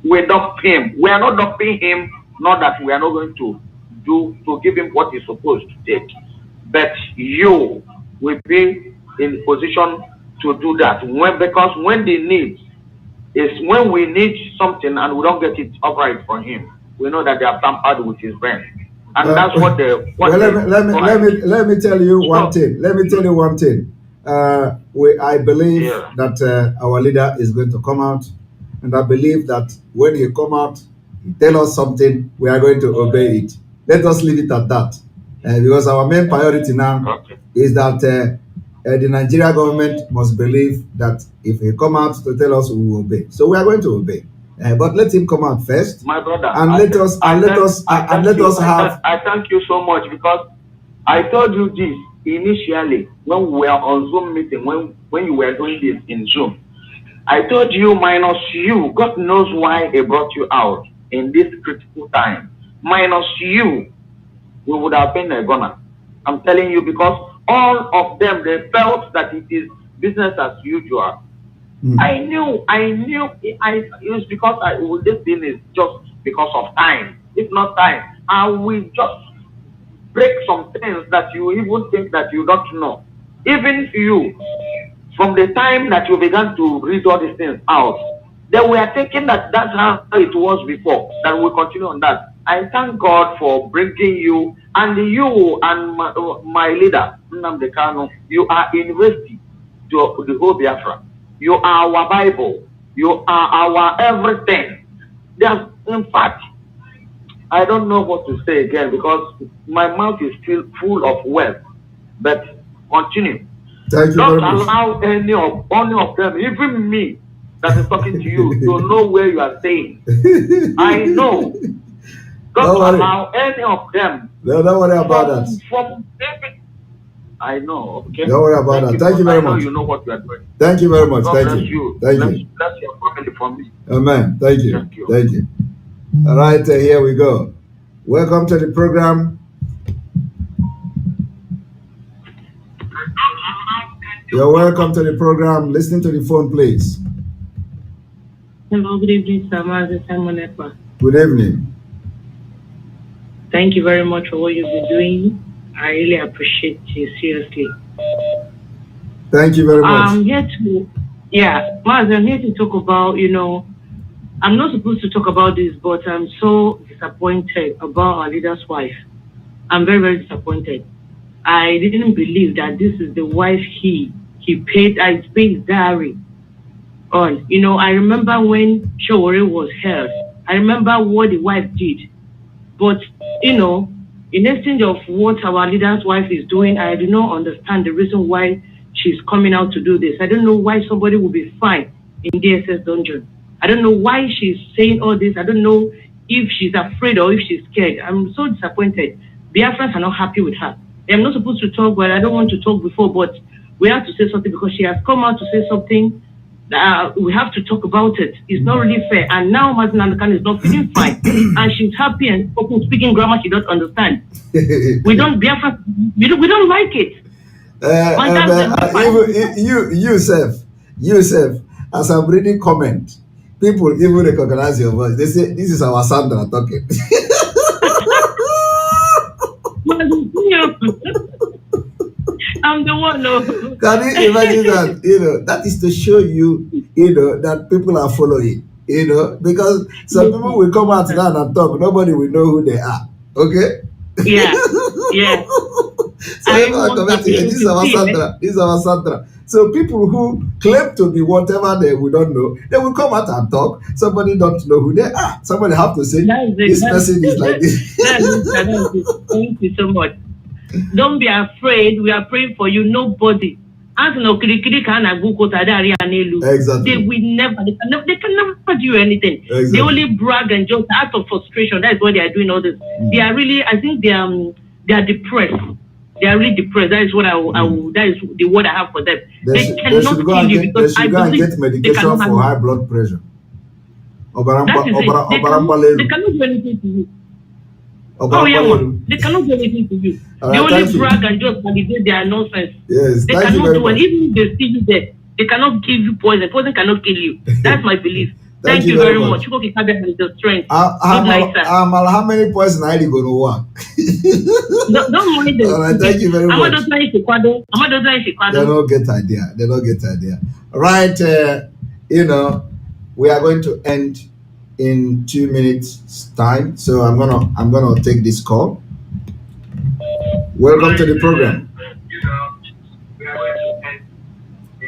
we dump him. We are not dumping him, not that we are not going to give him what he's supposed to take. But you will be in position to do that. Because when the need is when we need something and we don't get it upright from him, we know that they are tampered with his brain. And that's what they let me tell you one thing. Let me tell you one thing. I believe that our leader is going to come out, and I believe that when he come out, he tell us something, we are going to obey it. Let us leave it at that, because our main priority now is that the Nigerian government must believe that if he come out to tell us, we will obey. So we are going to obey. But let him come out first, my brother, and let us have. I thank you so much, because I told you this initially when we were on Zoom meeting, when you were doing this in Zoom. I told you, minus you, God knows why he brought you out in this critical time. Minus you, we would have been a goner. I'm telling you, because all of them, they felt that it is business as usual. I knew it was because this thing is just because of time. If not time, I will just break some things that you even think that you don't know. Even you, from the time that you began to read all these things out, they were thinking that that's how it was before, that we'll continue on that. I thank God for bringing you, and you and my leader, Nnamdi Kanu, you are university to the whole Biafra. You are our Bible. You are our everything. In fact, I don't know what to say again, because my mouth is still full of words. But continue. Don't allow any of them, even me that is talking to you, to know where you are staying. I know Don't worry. allow any of them. No, don't worry about that. I know. Okay. Don't worry about that. Thank you very much. You know what you are doing. Thank you very much. God Thank bless you. Thank you. Bless your family from me. Amen. Thank you. Thank you. Thank you. All right, here we go. Welcome to the program. You're welcome to the program. Listen to the phone, please. Hello, good evening, sir. Simon Ekpa. Good evening. Thank you very much for what you've been doing. I really appreciate you, seriously. Thank you very much. I'm here to talk about, I'm not supposed to talk about this, but I'm so disappointed about our leader's wife. I'm very, very disappointed. I didn't believe that this is the wife he paid his diary on. I remember when Showore was held. I remember what the wife did. But, in exchange of what our leader's wife is doing, I do not understand the reason why she's coming out to do this. I don't know why somebody will be fine in DSS dungeon. I don't know why she's saying all this. I don't know if she's afraid or if she's scared. I'm so disappointed. Biafrans are not happy with her. I'm not supposed to talk, but I don't want to talk before, but we have to say something because she has come out to say something. We have to talk about it. It's not really fair. And now Martin Andakan is not feeling fine. And she's happy and speaking grammar she don't understand. We don't like it. Yusef, as I'm reading comment, people even recognize your voice. They say, this is our Sandra talking. I'm the one. No. Can you imagine that? That is to show you, that people are following. Because some people will come out now and talk. Nobody will know who they are. Okay? Yeah. So everyone commenting, this is our Sandra. This is our Sandra. So people who claim to be whatever we don't know, they will come out and talk. Somebody don't know who they are. Somebody have to say, this person is like this. Thank you so much. Don't be afraid. We are praying for you. Nobody. Exactly. They can never do anything. Exactly. They only brag and just out of frustration. That's why they are doing all this. They are really, I think they are depressed. They are really depressed. That is what that is the word I have for them. They cannot kill you because they should go and get medication for high blood pressure. They cannot do anything to you. They cannot do anything to you. They only brag and just validate their nonsense. Yes, they cannot do it. Even if they see you there, they cannot give you poison. Poison cannot kill you. That's my belief. Thank you very much. You can have the strength. How many poison are you going to work? Don't mind them. All right, thank you very much. They don't get idea. All right, we are going to end in 2 minutes time, so I'm gonna take this call. Welcome to the program.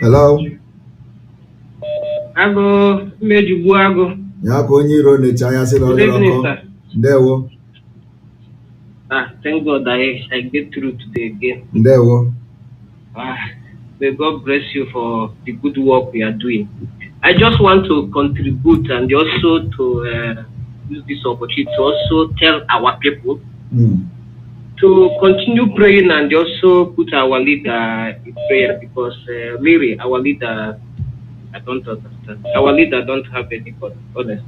Hello. Ago mejibu ago. Yako nyiro ne chaya se lo ko. Ndewo. Thank God I get through today again. Ndewo. May God bless you for the good work we are doing. I just want to contribute and also to use this opportunity to also tell our people to continue praying and also put our leader in prayer because really our leader, I don't understand. Our leader don't have anybody, honestly,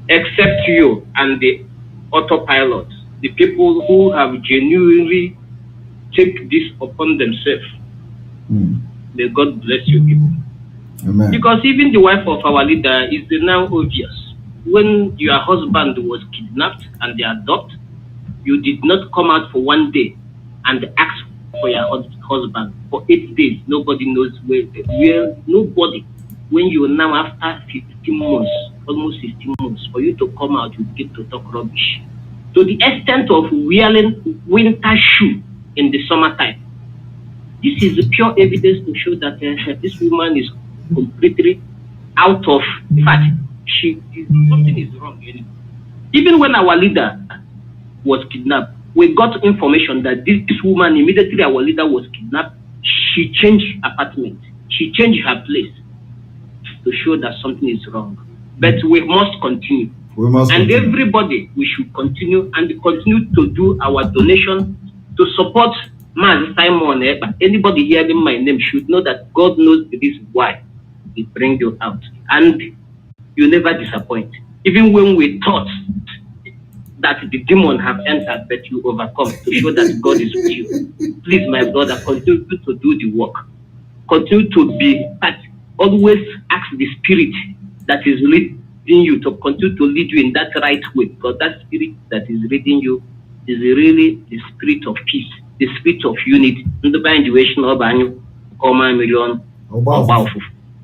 except you and the autopilot, the people who have genuinely take this upon themselves. May God bless you people. Amen. Because even the wife of our leader is now obvious. When your husband was kidnapped and they adopt, you did not come out for 1 day and ask for your husband. For 8 days, nobody knows where nobody. When you are now after 15 months, almost 16 months, for you to come out, you get to talk rubbish. To the extent of wearing winter shoe in the summertime. This is pure evidence to show that this woman is completely out of fact. Something is wrong. Even when our leader was kidnapped, we got information that this woman, immediately our leader was kidnapped, she changed apartment. She changed her place to show that something is wrong. But we must continue. Everybody, we should continue to do our donation to support Mazi Simon Ekpa. Anybody hearing my name should know that God knows the reason why He bring you out, and you never disappoint. Even when we thought that the demon have entered, but you overcome to show that God is with you. Please, my brother, continue to do the work. Continue to be always ask the Spirit that is leading you to continue to lead you in that right way, because that Spirit that is leading you is really the Spirit of peace, the Spirit of unity. In the situation of Banyu, Koma Million,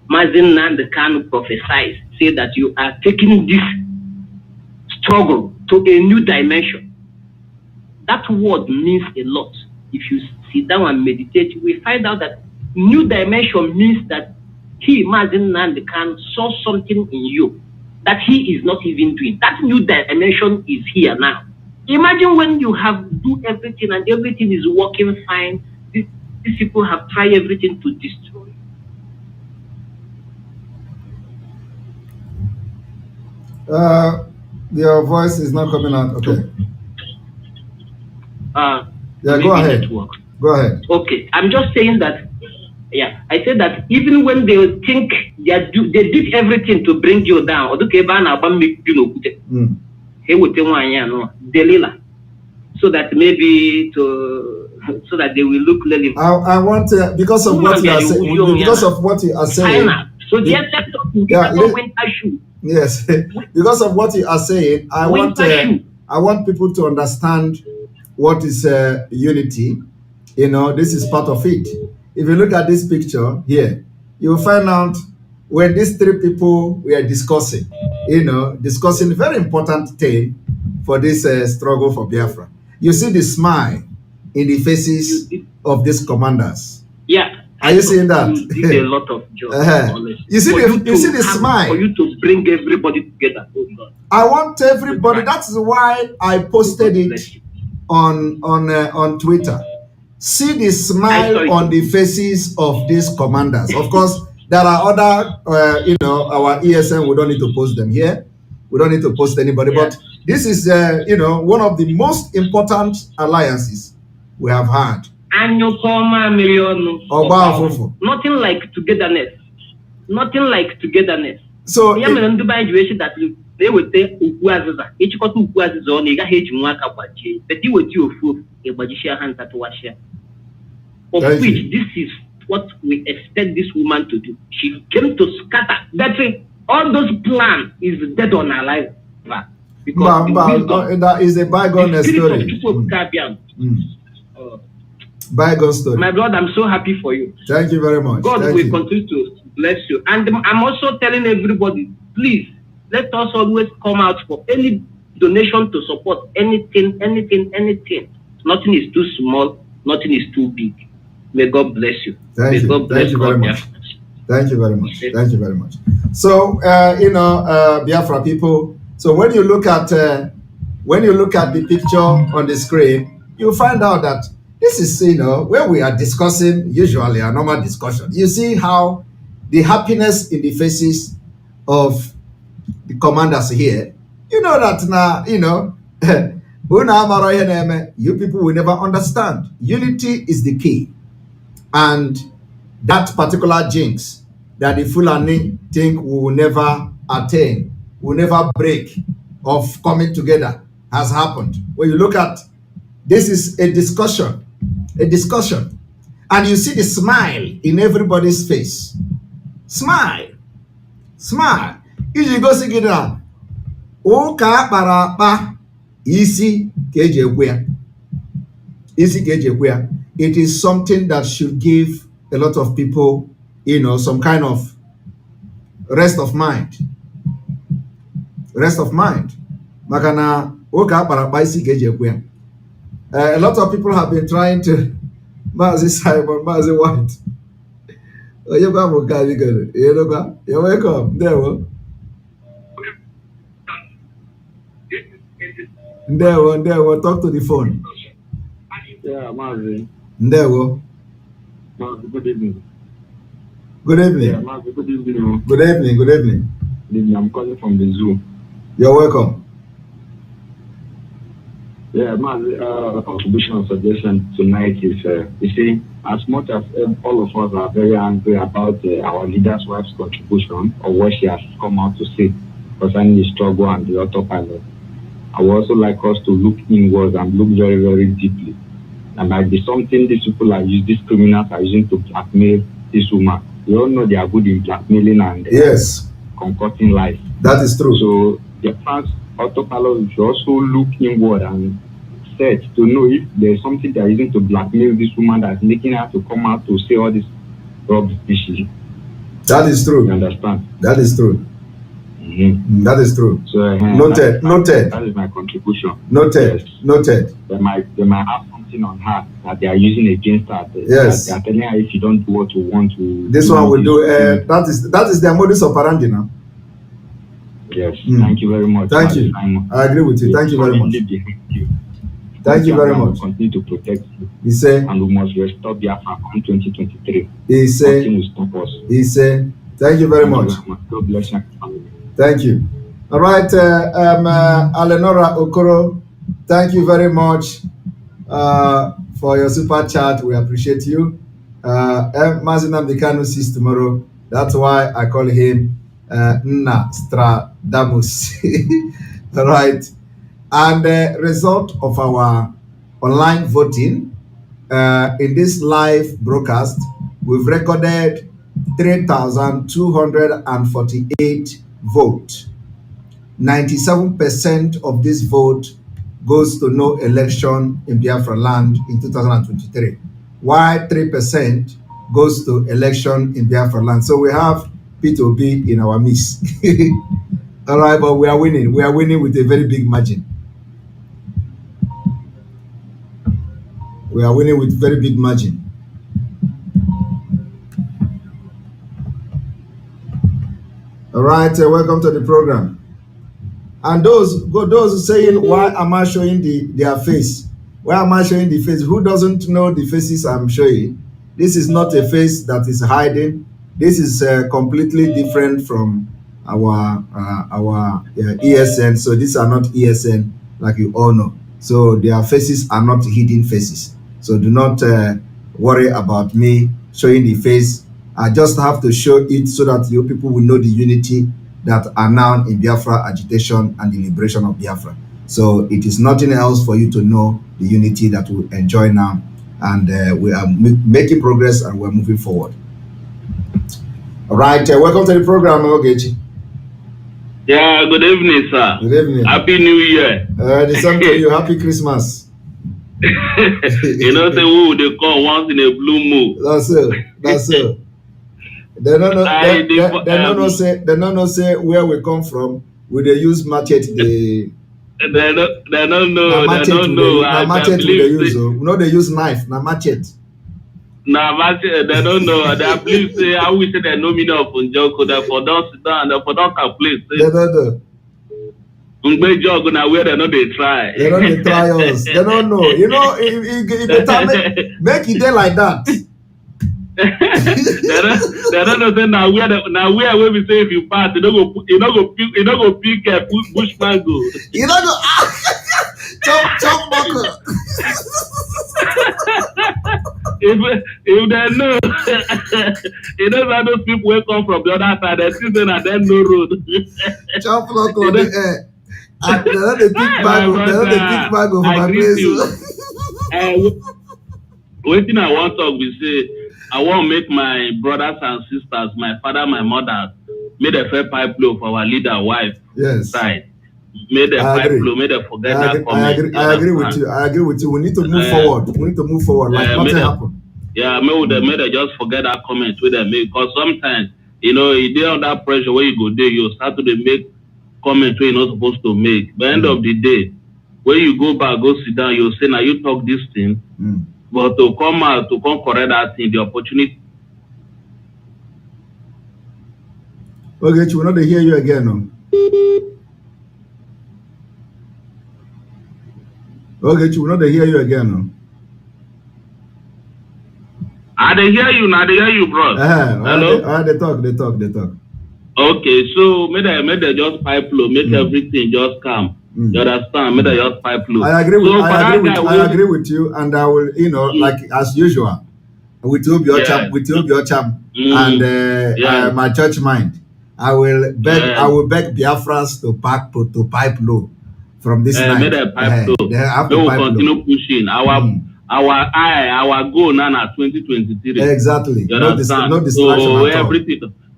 Mazin Nan the Kanu prophesies, say that you are taking this struggle to a new dimension. That word means a lot. If you sit down and meditate, you will find out that new dimension means that he, Mazin Nandekan, saw something in you that he is not even doing. That new dimension is here now. Imagine when you have do everything and everything is working fine. These people have tried everything to destroy. Your voice is not coming out. Okay. Yeah, go ahead. Network. Go ahead. Okay, I'm just saying that. Yeah, I said that even when they think they did everything to bring you down, so that maybe so that they will look lily. I want because of what you are saying. Because of what you are saying. So yes, because of what you are saying, I want people to understand what is unity. You know, this is part of it. If you look at this picture here, you will find out when these three people were discussing, discussing a very important thing for this struggle for Biafra. You see the smile in the faces of these commanders. Yeah. Are you seeing that? You did a lot of jobs. You see the smile. For you to bring everybody together. Oh God. I want everybody. That's why I posted it on Twitter. See the smile on the faces of these commanders. Of course, there are other, our ESN. We don't need to post them here. We don't need to post anybody. Yeah. But this is, one of the most important alliances we have had. Nothing like togetherness. Nothing like togetherness. So that they would say each on of which this is what we expect this woman to do. She came to scatter. That's it. All those plans is dead on her life. Because that is a bygone story. Bygone story. My brother, I'm so happy for you. Thank you very much. God will continue to bless you. And I'm also telling everybody, please, let us always come out for any donation to support anything. Nothing is too small. Nothing is too big. May God bless you. Thank you. Thank you very much. Thank you very much. Thank you very much. So, Biafra people. So when you look at the picture on the screen, you find out that this is, where we are discussing usually a normal discussion. You see how the happiness in the faces of the commanders here. You know that now, you people will never understand. Unity is the key. And that particular jinx that the Fulani think we will never attain, will never break, of coming together has happened. When you look at, this is a discussion, and you see the smile in everybody's face. Smile. Iji gosi gị na ụka akpara akpa isi ka eji ekwe ya. It is something that should give a lot of people, some kind of rest of mind. Maka na ụka akpara akpa isi ka eji ekwe ya. A lot of people have been trying to, Mazi Simon, Mazi White. You're welcome. Ndewo, talk to the phone. Yeah, Mazi. Ndewo. Mazi, good evening. Good evening. Yeah, Mazi, good evening. Good evening. I'm calling from the zoo. You're welcome. Yeah, my contribution and suggestion tonight is, you see, as much as all of us are very angry about our leader's wife's contribution or what she has come out to say concerning the struggle and the autopilot, I would also like us to look inwards and look very, very deeply. And might be something these people are using, these criminals are using to blackmail this woman. We all know they are good in blackmailing and concocting lies. That is true. So the first autopilot should also look inward and search to know if there's something they're using to blackmail this woman that's making her to come out to say all this rubbish. That is true. You understand? That is true. Mm-hmm. That is true. So noted. That is my contribution. Noted. Yes. Noted. They might have something on her that they are using against her. Yes. They are telling her if you don't do what you want to. This one will do. That is their modus operandi now. Yes. Thank you very much. Thank you. I agree with you. Thank you very much. Thank you very much. Continue to protect you. He said, and we must restore Biafra in 2023. He said, nothing will stop us. He said, thank you very much. God bless you. Thank you. All right, Alenora Okoro, thank you very much for your super chat. We appreciate you. Mazinam Dekanu sees tomorrow. That's why I call him Nostradamus. All right. And the result of our online voting in this live broadcast, we've recorded 3,248 votes. 97% of this vote goes to no election in Biafra land in 2023, while 3% goes to election in Biafra land. So we have P2B in our midst. All right, but we are winning. We are winning with a very big margin. We are winning with very big margin. All right, welcome to the program. And those saying, why am I showing their face? Why am I showing the face? Who doesn't know the faces I'm showing? This is not a face that is hiding. This is completely different from our ESN. So these are not ESN, like you all know. So their faces are not hidden faces. So do not worry about me showing the face. I just have to show it so that you people will know the unity that are now in Biafra agitation and the liberation of Biafra. So it is nothing else for you to know the unity that we enjoy now. And we are making progress and we're moving forward. All right, welcome to the program, Ogechi. Yeah, good evening, sir. Good evening. Happy New Year. The same to you. Happy Christmas. You know, they call once in a blue moon. That's it. That's it. They don't know say where we come from. We they use machete. They don't know. Machete they use. They use knife. Na machete. Machete. They don't know. They believe say I wish they know me of Njoko. That for don't sit down. For don't calculate. They don't know. Where they know they try. They don't try us. They don't know. You know, if they make it there like that. They don't know. Then now where we say if you pass, you don't go pick a bush mango. You don't go chop buckle. If they know, you know that those people will come from the other side. They see them and then no road. Chop buckle. They're the big bag of my place. Waiting, I want to talk. We say I want to make my brothers and sisters, my father, my mother, made a fair pipe flow for our leader wife side. Made a pipe flow, made a forget that comment. I agree with you. I agree with you. We need to move forward. We need to move forward. Like nothing happened. Yeah, made a just forget that comment with them because sometimes you know you dey under pressure where you go there, you start to make comment where you're not supposed to make. By the end of the day, when you go back, go sit down, you'll say, now you talk this thing, but to come out, to come correct that thing, the opportunity. Okay, we're not to hear you again, no? Okay, we're not to hear you again, no? I dey hear you, now they hear you, bro. Hello? They talk. Okay, so may they just pipe low, make everything just calm. You understand? May they just pipe low. I agree with you, and I will, like as usual, with Obiacham and my church mind, I will beg Biafrans to pipe low from this night. May they pipe low. They will continue pushing. Our goal now na 2023. Exactly. No distraction so at all.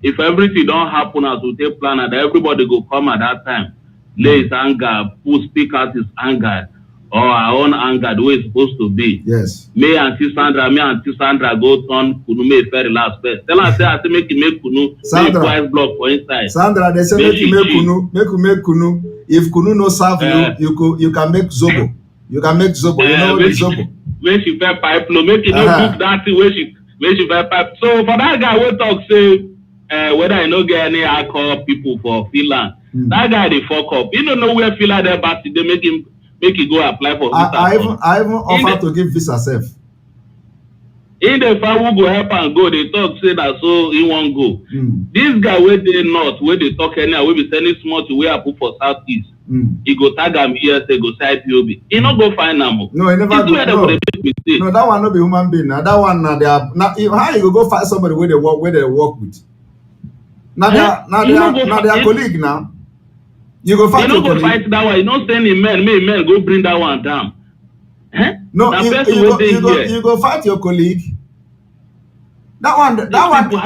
If everything don't happen as we take plan, and everybody go come at that time, lay his anger, speak out his anger, or our own anger, the way it's supposed to be. Yes. Me and Auntie Sandra go turn Kunu me very last best. Tell us say make you make Kunu, make twice block for inside. Sandra, they say make you make Kunu. If Kunu no serve you can make Zobo. You can make Zobo. You know the Zobo. When she fell pipe flow, make you no cook that thing when she fell pipe. So for that guy we talk say whether I no get any alcohol people for Finland, that guy they fuck up. You don't know where Finland there, but they make it go apply for visa. I even offer to give visa self. In the file who go help and go, they talk say that so he won't go. This guy where they not, where they talk anyhow, we be sending small to where I put for Southeast. He go tag him here, say go side POB. He not go find them. No, he never go. No, that one not be human being. Now that one now they are now how you go find somebody where they work with. Now they are colleague now. You go fight your colleague. Fight that one. You don't send him men, men go bring that one down. No, you go fight your colleague. That one. I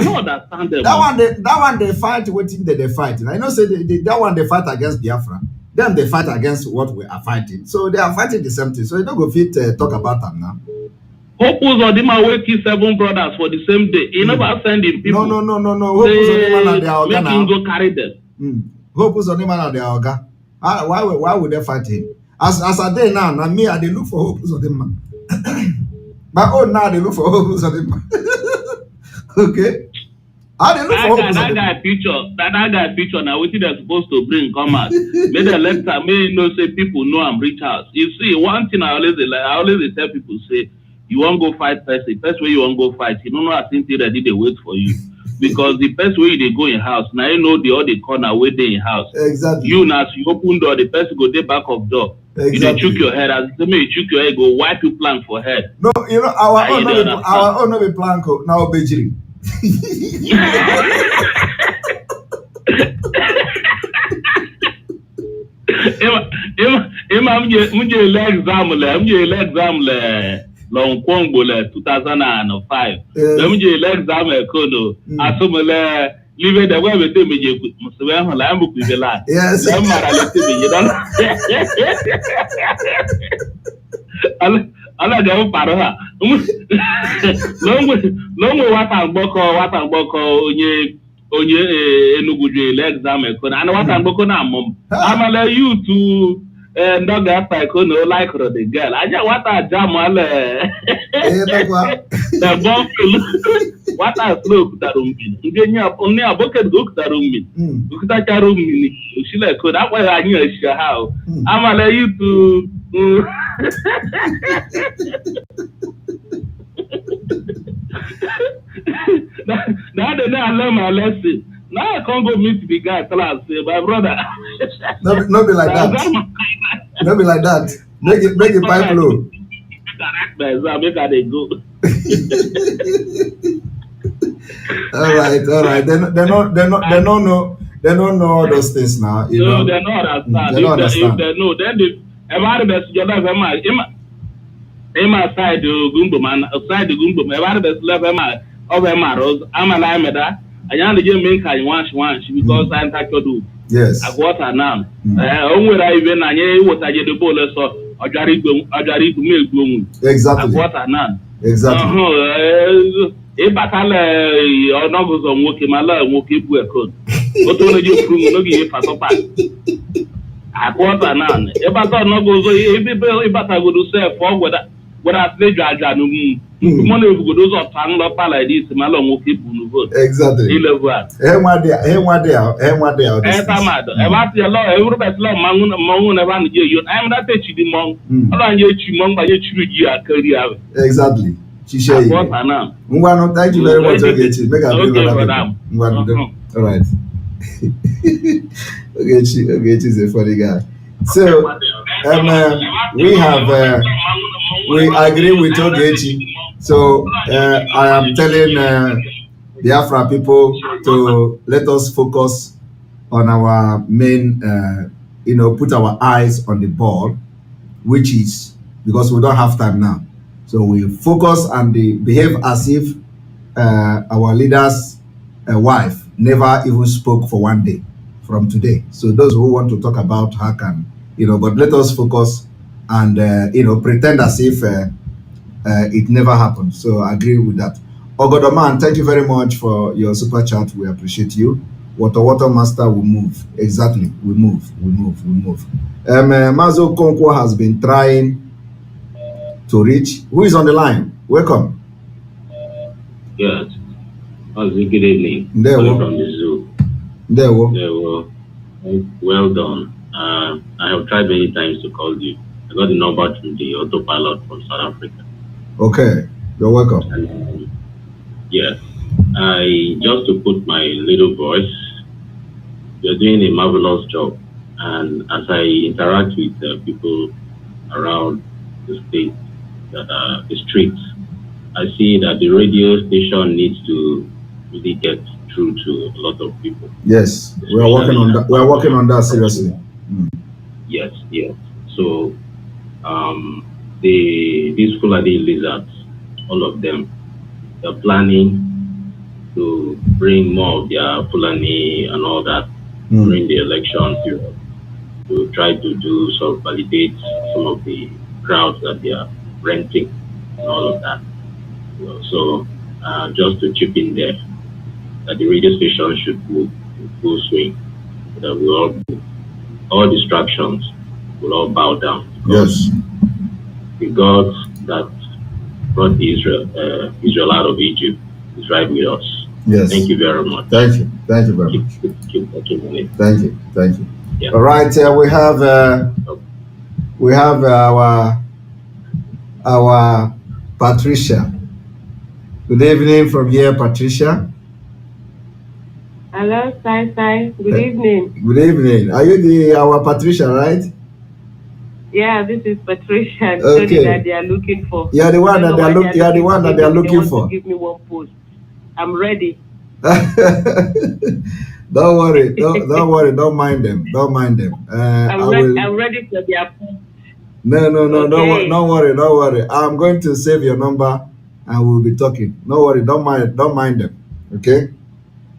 don't understand them. That one they fight waiting that they fight. I know say that one they fight against Biafra. Then they fight against what we are fighting. So they are fighting the same thing. So you don't go fit talk about them now. Hopus Odima will kill 7 brothers for the same day. He never send him people. No. Hopus Odima and their organ. Make him go carry them. Hopus Odima and their organ. Why would they fight him? As a day now, me I they look for Hopus Odima. But now they look for Hopus Odima. Okay. That guy picture now what they're supposed to bring come out. May the lecture may say people know I'm rich house. You see, one thing I always tell people say you won't go fight person. First way you won't go fight, you don't know I think ready they wait for you. Because the first way they go in house, now you know the other corner where they in house. Exactly. You now you open door, the person go there back of door. Exactly. You don't choke your head as the you choke your head, go wipe you plank for head. No, you know our own no be plank now bejiri. Exam long Congo 2005. Exam Kono. Asomele live the way with me. Muslim Lambu Pivela. Yes. Allah dey paroha. Longo watan boko onye Enugu exam Kono. And watan boko na mom. Amala you to dog after Kono like the girl. I just what a jam the bomb what a slow kutarumbin. Ngenya only a bucket go kutarumbin. Kutarumbin. She like could that way I knew how. Amala you to now they now learn my lesson. Now I can't go meet the guy tell us say my brother. No be like that. No be like that. Make it pipe low. Make they go. All right. They don't know all those things now. You know? They don't understand. They don't understand. If they know, then the everybody best job Emma side the Gumbo man outside the Gumbo. Everybody best love Emma of Emma Rose. I'm a limeda. I am the make I want because I'm do. Yes. I got her now. I even I what I did the ball so I to milk bloom. Exactly. I got her now. Exactly. Or not goes on working my love, working with a code. But only you prove no for so bad. I got her now. If I thought not goes, if I go to say for what I play Jaja. Money will go those of Tang like this, Malon will keep on vote. Exactly. One day. About your law, everybody's law, Mangun around you. I'm not a cheating monk. Around your chimong by your career. Exactly. Thank you very much. Make a all right. Ogechi is a funny guy. So, we agree with Ogechi. So, I am telling Biafra people to let us focus on our main, put our eyes on the ball, which is, because we don't have time now. So we focus and behave as if our leader's wife never even spoke for one day from today. So those who want to talk about her can, but let us focus and, pretend as if it never happened. So I agree with that. Ogodoman, thank you very much for your super chat. We appreciate you. Water Master will move. Exactly. We move. Mazo Konkwo has been trying to reach. Who is on the line? Welcome. Yes. Good evening. There we from the zoo. There we Well done. I have tried many times to call you. I got the number from the autopilot from South Africa. Okay. You're welcome. And, yes. Just to put my little voice, you're doing a marvelous job. And as I interact with people around the state, the streets, I see that the radio station needs to really get through to a lot of people. Yes, we are working on that. We are working on that seriously. Yes. So, these Fulani lizards, all of them, they're planning to bring more of their Fulani and all that during the election period to try to validate some of the crowds that they are renting and all of that. So just to chip in there, that the radio station should move in full swing, that all distractions will all bow down. Yes. The God that brought Israel out of Egypt is right with us. Yes. Thank you very much. Thank you very much. Keep working on it. Thank you. Yeah. All right. We have our Patricia. Good evening from here, Patricia. Hello, Sai. Good evening. Good evening. Are you our Patricia, right? Yeah, this is Patricia. Okay. That they are looking for. You are the one that they are looking. You are the one that they are looking for. Give me one post. I'm ready. Don't worry. Don't worry. Don't mind them. I'm ready for their post. No. Okay. Don't worry. I'm going to save your number and we'll be talking. No worry. Don't mind them. Okay.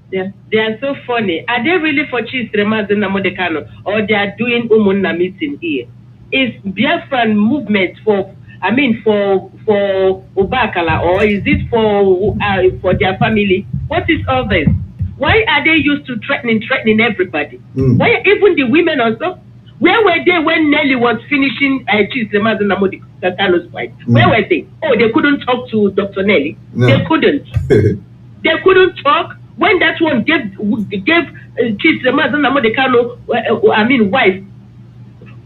They are so funny. Are they really for Chief Remazen Namodekano, or they are doing Umunna meeting here? Is Biafran movement for Ubakala, or is it for their family? What is all this? Why are they used to threatening everybody? Why even the women also? Where were they when Nelly was finishing Chief Remazen Namodekano's fight? Where were they? Oh, they couldn't talk to Dr. Nelly. No. They couldn't. They couldn't talk. When that one gave Chief Remazen Namodekano, wife,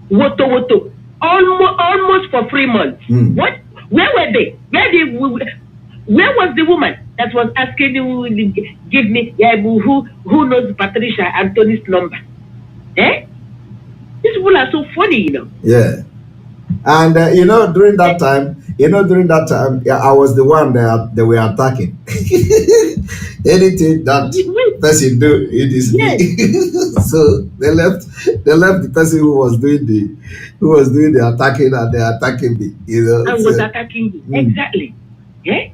Woto, almost for 3 months. What? Where were they? Where was the woman that was asking you, give me, who knows Patricia Anthony's number? These people are so funny, Yeah. And during that time, I was the one that they were attacking. Anything that person do, it is me. So they left the person who was doing the attacking, and they attacking me. I was attacking you. Exactly. Yeah.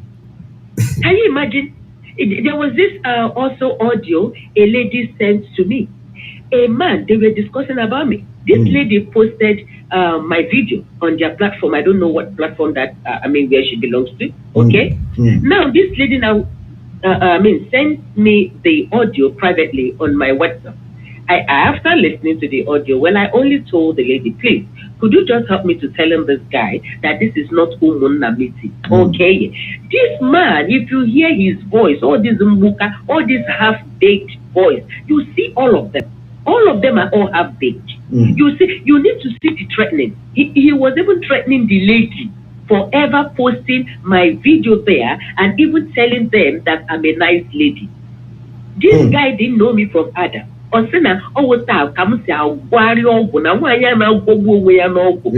Can you imagine? There was this also audio a lady sent to me. A man, they were discussing about me. This lady posted my video on their platform. I don't know what platform that, where she belongs to. Okay. Now, this lady sent me the audio privately on my WhatsApp. After listening to the audio, I only told the lady, please, could you just help me to tell him, this guy, that this is not Umunna meeting? Okay. This man, if you hear his voice, all this mbuka, all this half-baked voice, you see all of them. All of them are all half-baked. You see, you need to see the threatening. He was even threatening the lady forever posting my video there and even telling them that I'm a nice lady. This guy didn't know me from Adam. Osina always have come to our warrior when I want ya now go away and all go.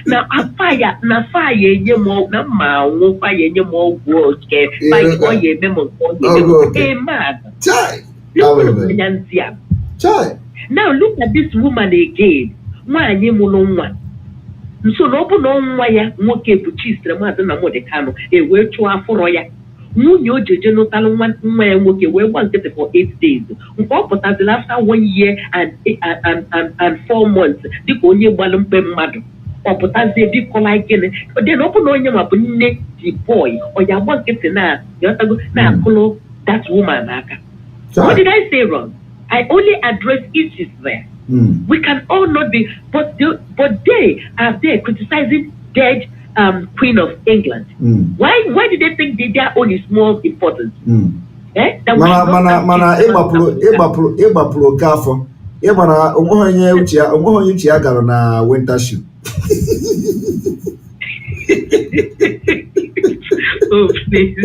Now a fire, na fire, ye more, na ma, won't fire any more work, fight all ye memo, a mad. Now look at this woman again. Why ye mulon so no bu no nwa ya nwoke bụ chistre maazị na modekano wee chụọ afọrọ ya nwunye o jeje n'ụtalụ nwa ya nwoke wee gba nkịtị for 8 days nke ọ pụtaziri after 1 year and 4 months dịka onye gbalụ mkpe mmadụ ọ pụtazie bikola gịnị then ọ bụ na onye ma bụ nne the boy ọ ya gba nkịtị na akụlụ that woman aka. What did I say wrong? I only address issues there. We can all not be, but they are there criticizing dead Queen of England. Why did they think their own is more important? Mana ịgbapụrụ kafọ ịgbara onwe onye uche ya gara na winter shoe. Oh, please.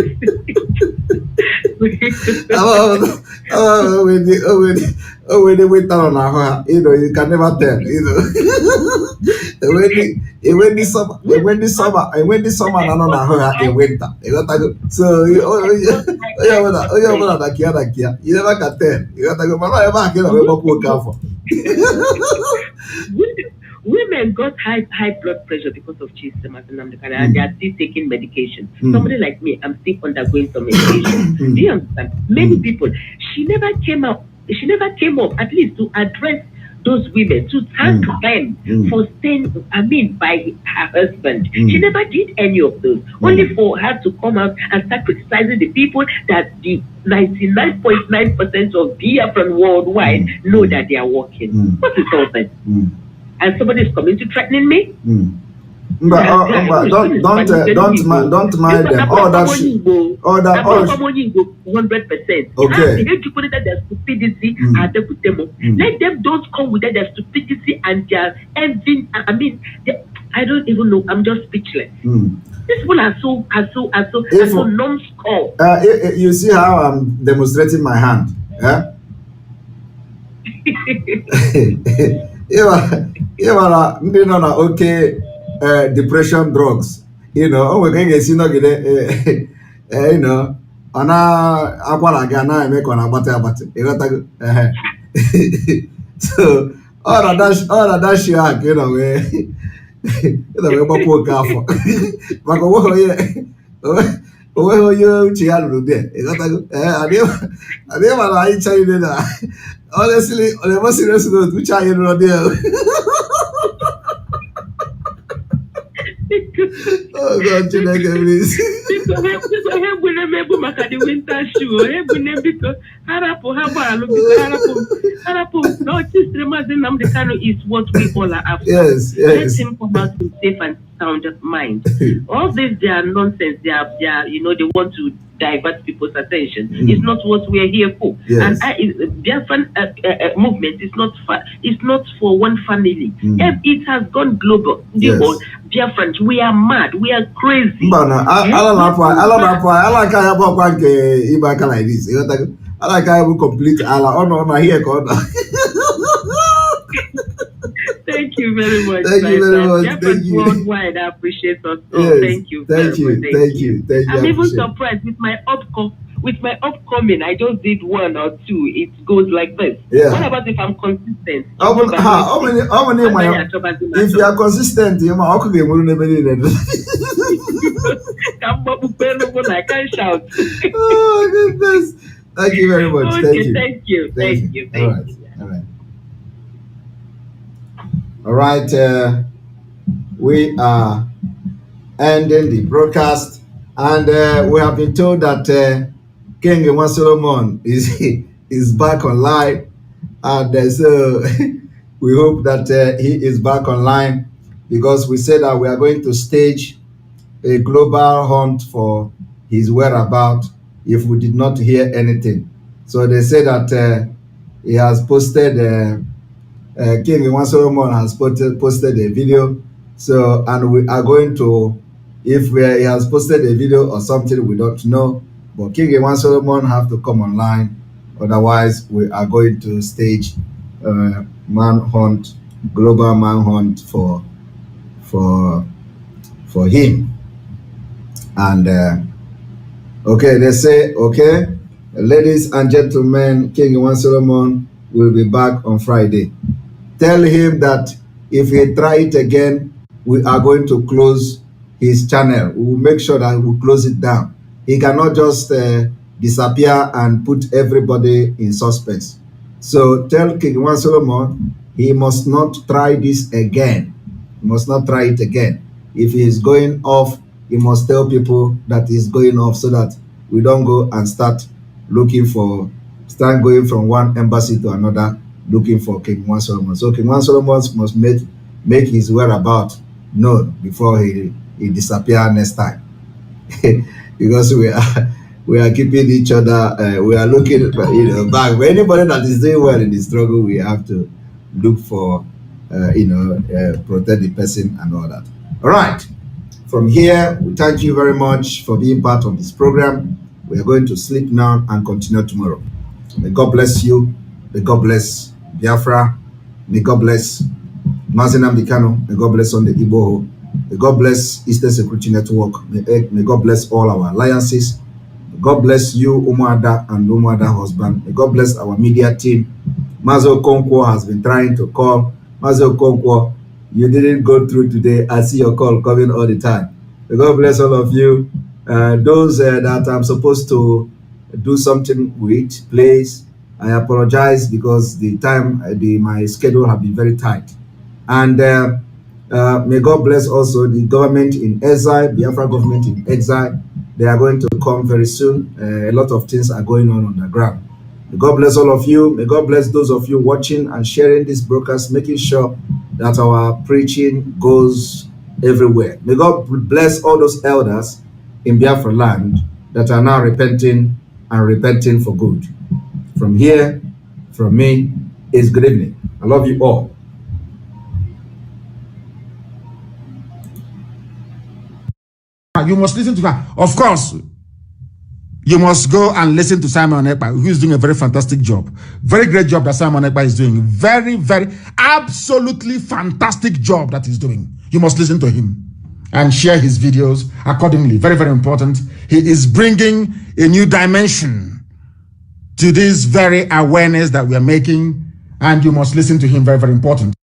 When they went down on her, you can never tell, when this summer, and on her in winter. So, you never can tell. You got to go back in a Women got high blood pressure because of chistem and they are still taking medication. Somebody like me, I'm still undergoing some medication. Do you understand? Many people, she never came up at least to address those women, to thank them for staying, by her husband. She never did any of those. Only for her to come out and start criticizing the people that the 99.9% of Biafran worldwide know that they are working. What is all that? And somebody is coming to threatening me? Don't mind them. All that shit. 100%. Okay. Their stupidity let them don't come with their stupidity and their envy. I don't even know. I'm just speechless. These people are so numbskull. You see how I'm demonstrating my hand? Yeah. Ndị nọ na oke depression drugs, o nwere ka ị ga-esi nọgide ọ na-akwara gị na-eme ka ọ na-agbatị agbatị, ịghọtago. So ọ na dashi ahụ ka ị nọ wee gbapụ oke afọ maka onweghị onye uche ya ruru dị, ịghọtago. Adịghị mana anyị chaile na honestly, on a more serious note, which are you running? Oh God, Chineke, please. Because the winter shoe, because no, is what we all are after. Yes. Let him come out with safe and sound mind. All this, they are nonsense. They are, they want to divert people's attention. It's not what we are here for. Yes. And Biafran movement is not for one family. It has gone global. The whole Biafrans, we are mad. We are crazy. I like how like this. I like how we complete here. Thank you very much. Thank you very much. Thank you. Worldwide, I appreciate us. Yes. Thank you. Thank you. I'm even surprised with my upcoming. I just did 1 or 2. It goes like this. Yeah. What about if I'm consistent? How many if you are consistent, you are okay. I can't shout. Oh goodness. Thank you very much. Okay, thank you. All right. We are ending the broadcast, and we have been told that King Ekpa Solomon is back online, and so we hope that he is back online, because we said that we are going to stage a global hunt for his whereabouts if we did not hear anything. So they say that he has posted, King Ekpa Solomon has posted a video. So, and we are going to, if he has posted a video or something, we don't know. But King Ewan Solomon have to come online, otherwise we are going to stage manhunt, global manhunt for him. And okay, they say, okay, ladies and gentlemen, King Ewan Solomon will be back on Friday. Tell him that if he try it again, we are going to close his channel. We will make sure that we close it down. He cannot just disappear and put everybody in suspense. So tell King Ewan Solomon he must not try this again. He must not try it again. If he is going off, he must tell people that he's going off so that we don't go and start going from one embassy to another looking for King Ewan Solomon. So King Ewan Solomon must make his whereabouts known before he disappear next time. Because we are keeping each other, we are looking back. For anybody that is doing well in the struggle, we have to look for protect the person and all that. All right. From here, we thank you very much for being part of this program. We are going to sleep now and continue tomorrow. May God bless you. May God bless Biafra. May God bless Mazenam Dikano. May God bless on the Igbo. May God bless Eastern Security Network. May God bless all our alliances. May God bless you, Umuada and Umuada husband. May God bless our media team. Mazo Konkwo has been trying to call. Mazo Konkwo, you didn't go through today. I see your call coming all the time. May God bless all of you. Those that I'm supposed to do something with, please, I apologize because the time, my schedule have been very tight. And may God bless also the government in exile, Biafra government in exile. They are going to come very soon. A lot of things are going on the ground. May God bless all of you. May God bless those of you watching and sharing this broadcast, making sure that our preaching goes everywhere. May God bless all those elders in Biafra land that are now repenting and repenting for good. From here, from me, is good evening. I love you all. You must listen to her. Of course, you must go and listen to Simon Ekpa, who is doing a very fantastic job. Very great job that Simon Ekpa is doing. Very, very, absolutely fantastic job that he's doing. You must listen to him and share his videos accordingly. Very, very important. He is bringing a new dimension to this very awareness that we are making, and you must listen to him. Very, very important.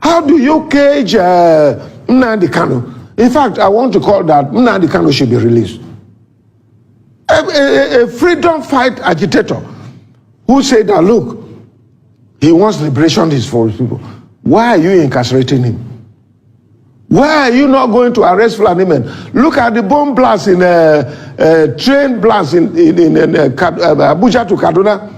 How do you cage Nnamdi Kanu? In fact, I want to call that Nnamdi Kanu should be released. A freedom fight agitator who said that, look, he wants liberation for his people. Why are you incarcerating him? Why are you not going to arrest Fulani men? Look at the bomb blast in train blast in Abuja to Kaduna.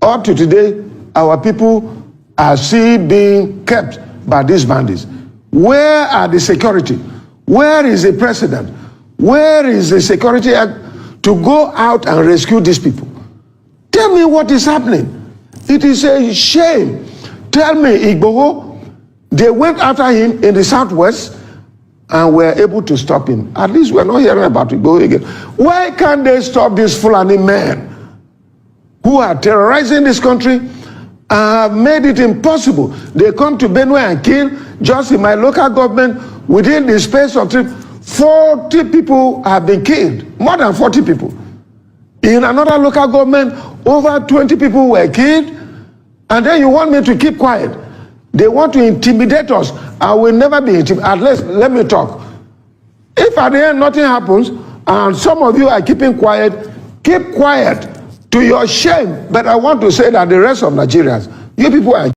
Up to today, our people are still being kept by these bandits. Where are the security? Where is the president? Where is the security act to go out and rescue these people? Tell me what is happening. It is a shame. Tell me, Igboho, they went after him in the southwest and were able to stop him. At least we're not hearing about Igboho again. Why can't they stop these Fulani men who are terrorizing this country and have made it impossible? They come to Benue and kill. Just in my local government, within the space of 40 people have been killed. More than 40 people. In another local government, over 20 people were killed. And then you want me to keep quiet. They want to intimidate us. I will never be intimidated. At least, let me talk. If at the end nothing happens, and some of you are keeping quiet, keep quiet to your shame. But I want to say that the rest of Nigerians, you people are